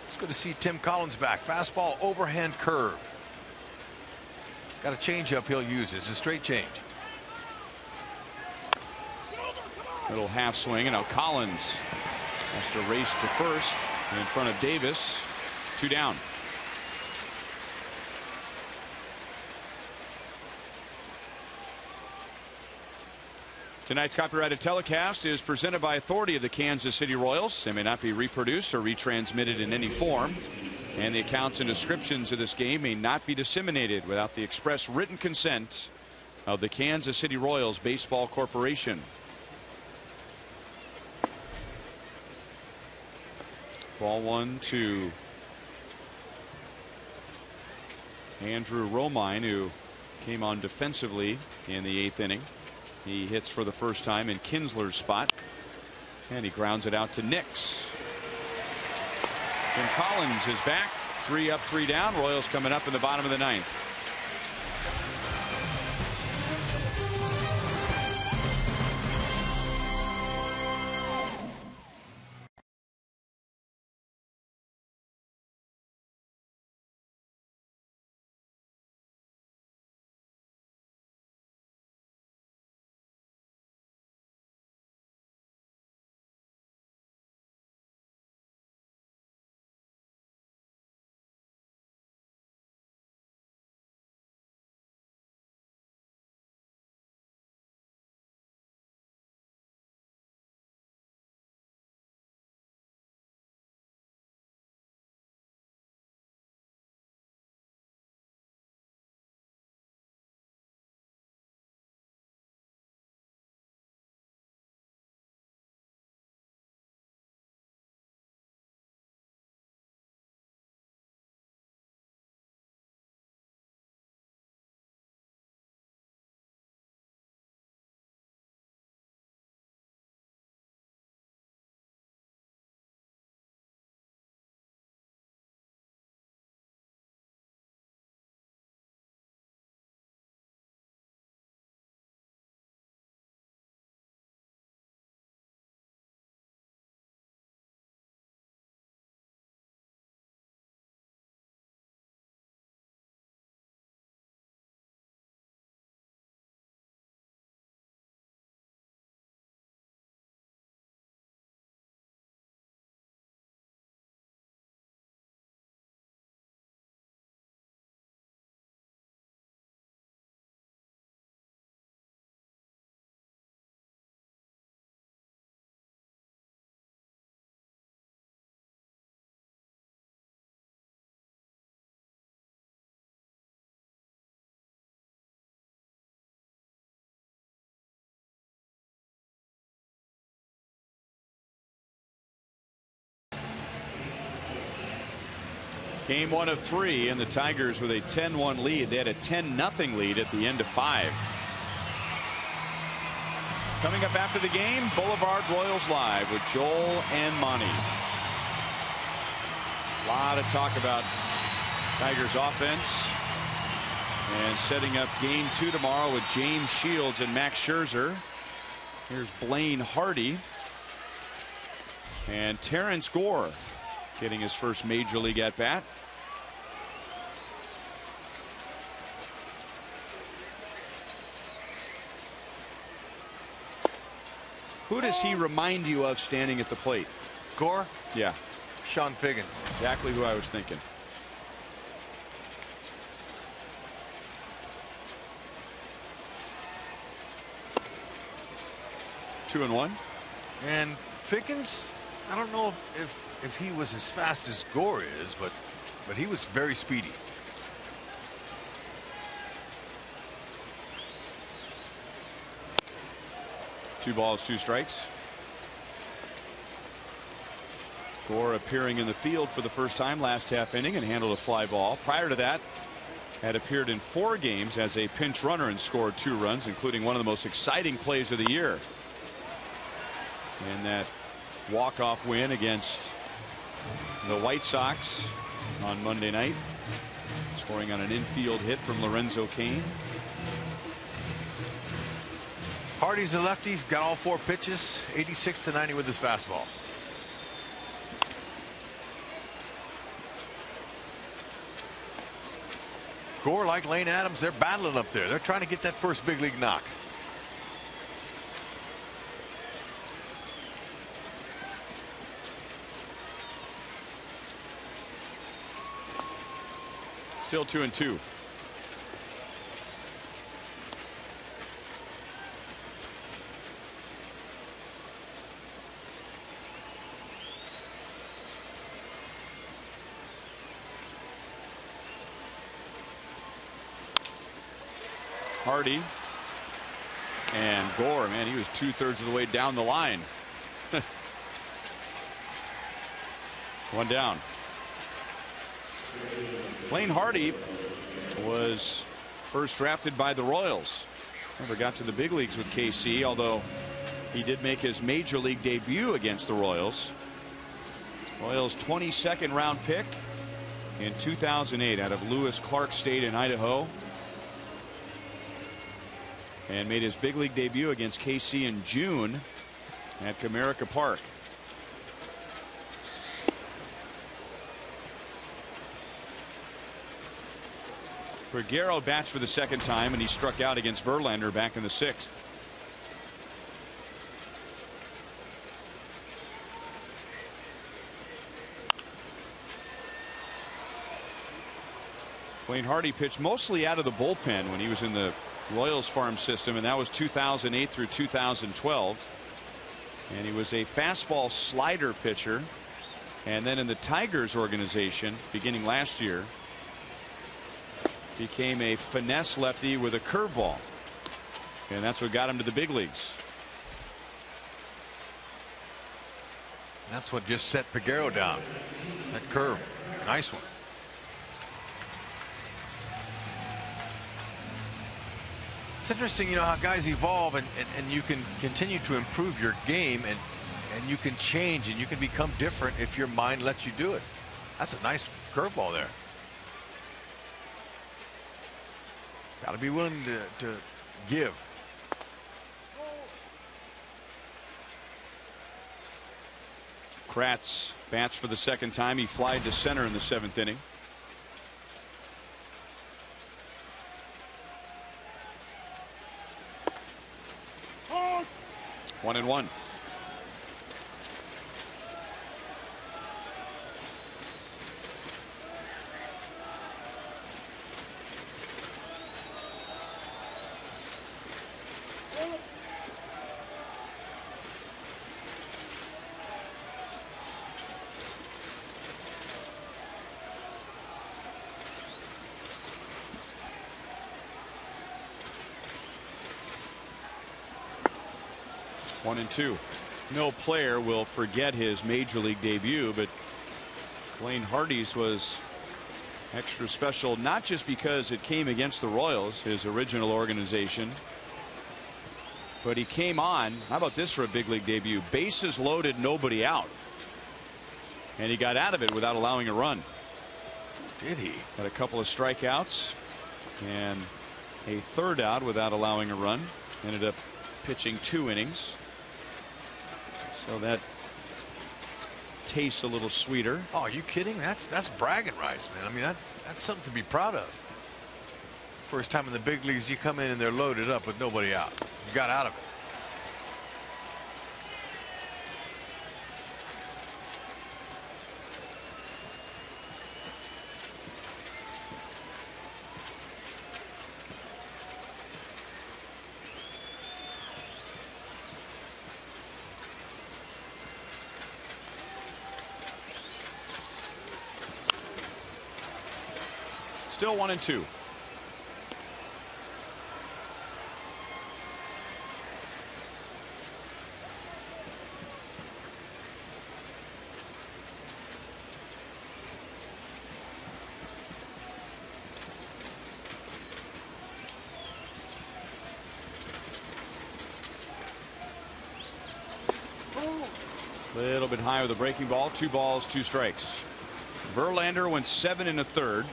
It's good to see Tim Collins back. Fastball, overhand curve. Got a changeup he'll use. It's a straight change. Little half swing, and now Collins has to race to first in front of Davis. 2 down. Tonight's copyrighted telecast is presented by authority of the Kansas City Royals. They may not be reproduced or retransmitted in any form, and the accounts and descriptions of this game may not be disseminated without the express written consent of the Kansas City Royals Baseball Corporation. Ball 1 to Andrew Romine, who came on defensively in the 8th inning. He hits for the first time in Kinsler's spot, and he grounds it out to Nix. Tim Collins is back. 3 up, 3 down. Royals coming up in the bottom of the 9th. Game 1 of 3, and the Tigers with a 10-1 lead. They had a 10-0 lead at the end of 5. Coming up after the game, Boulevard Royals Live with Joel and Monty. A lot of talk about Tigers offense and setting up game 2 tomorrow with James Shields and Max Scherzer. Here's Blaine Hardy and Terrence Gore getting his first major league at bat. Who does he remind you of standing at the plate? Gore? Yeah. Sean Figgins. Exactly who I was thinking. Two and one. And Figgins, I don't know if he was as fast as Gore is, but he was very speedy. Two balls, 2 strikes. Gore appearing in the field for the first time last half inning and handled a fly ball. Prior to that, had appeared in 4 games as a pinch runner and scored 2 runs, including one of the most exciting plays of the year. And that walk-off win against the White Sox on Monday night, scoring on an infield hit from Lorenzo Cain. Hardy's a lefty, got all 4 pitches, 86-90 with his fastball. Gore, like Lane Adams, they're battling up there. They're trying to get that first big league knock. Still 2-2. Hardy and Gore, man, he was 2/3 of the way down the line. One down. Blaine Hardy was first drafted by the Royals. Never got to the big leagues with KC, although he did make his major league debut against the Royals. Royals 22nd round pick in 2008 out of Lewis Clark State in Idaho. And made his big league debut against KC in June at Comerica Park. Vergara bats for the 2nd time, and he struck out against Verlander back in the 6th. Blaine Hardy pitched mostly out of the bullpen when he was in the Royals farm system, and that was 2008 through 2012. And he was a fastball slider pitcher, and then in the Tigers organization beginning last year became a finesse lefty with a curveball, and that's what got him to the big leagues. That's what just set Peguero down. That curve, nice one. It's interesting, you know, how guys evolve, and you can continue to improve your game, and you can change and you can become different if your mind lets you do it. That's a nice curveball there. Got to be willing to give. Kratz bats for the 2nd time. He flied to center in the 7th inning. One and one. One and two. No player will forget his major league debut, but Blaine Hardy's was extra special, not just because it came against the Royals, his original organization, but he came on. How about this for a big league debut? Bases loaded, nobody out, and he got out of it without allowing a run. Did he? Had a couple of strikeouts and a 3rd out without allowing a run. Ended up pitching 2 innings. So that tastes a little sweeter. Oh, are you kidding? That's bragging rights, man. I mean, that's something to be proud of. First time in the big leagues, you come in and they're loaded up with nobody out. You got out of it. Still 1 and 2. A little bit high with the breaking ball. 2 balls, 2 strikes. Verlander went 7 1/3.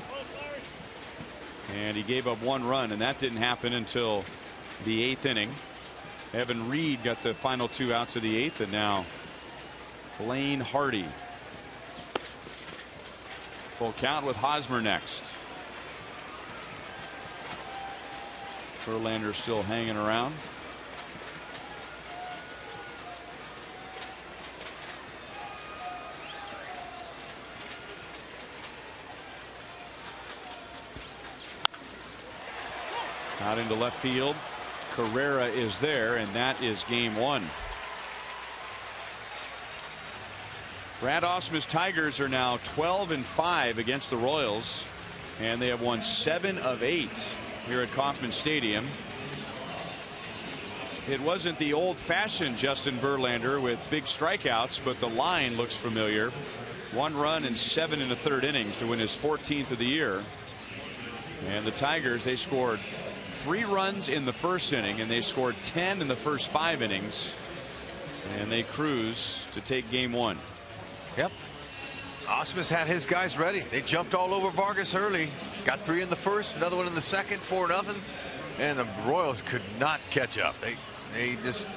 And he gave up 1 run, and that didn't happen until the 8th inning. Evan Reed got the final 2 outs of the 8th, and now Blaine Hardy. Full count with Hosmer next. Verlander still hanging around. Out into left field. Carrera is there, and that is game 1. Brad Ausmus's Tigers are now 12-5 against the Royals, and they have won 7 of 8 here at Kauffman Stadium. It wasn't the old-fashioned Justin Verlander with big strikeouts, but the line looks familiar. 1 run in 7 1/3 innings to win his 14th of the year. And the Tigers, they scored 3 runs in the first inning, and they scored 10 in the first 5 innings, and they cruise to take game 1. Yep. Ausmus had his guys ready. They jumped all over Vargas early. Got 3 in the first, another one in the second, 4-0, and the Royals could not catch up. They just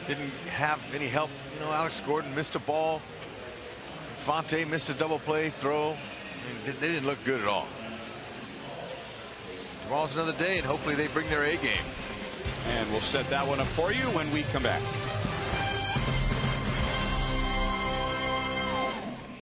didn't have any help. You know, Alex Gordon missed a ball. Fonte missed a double play throw. I mean, they didn't look good at all. Tomorrow's another day, and hopefully they bring their A game. And we'll set that one up for you when we come back.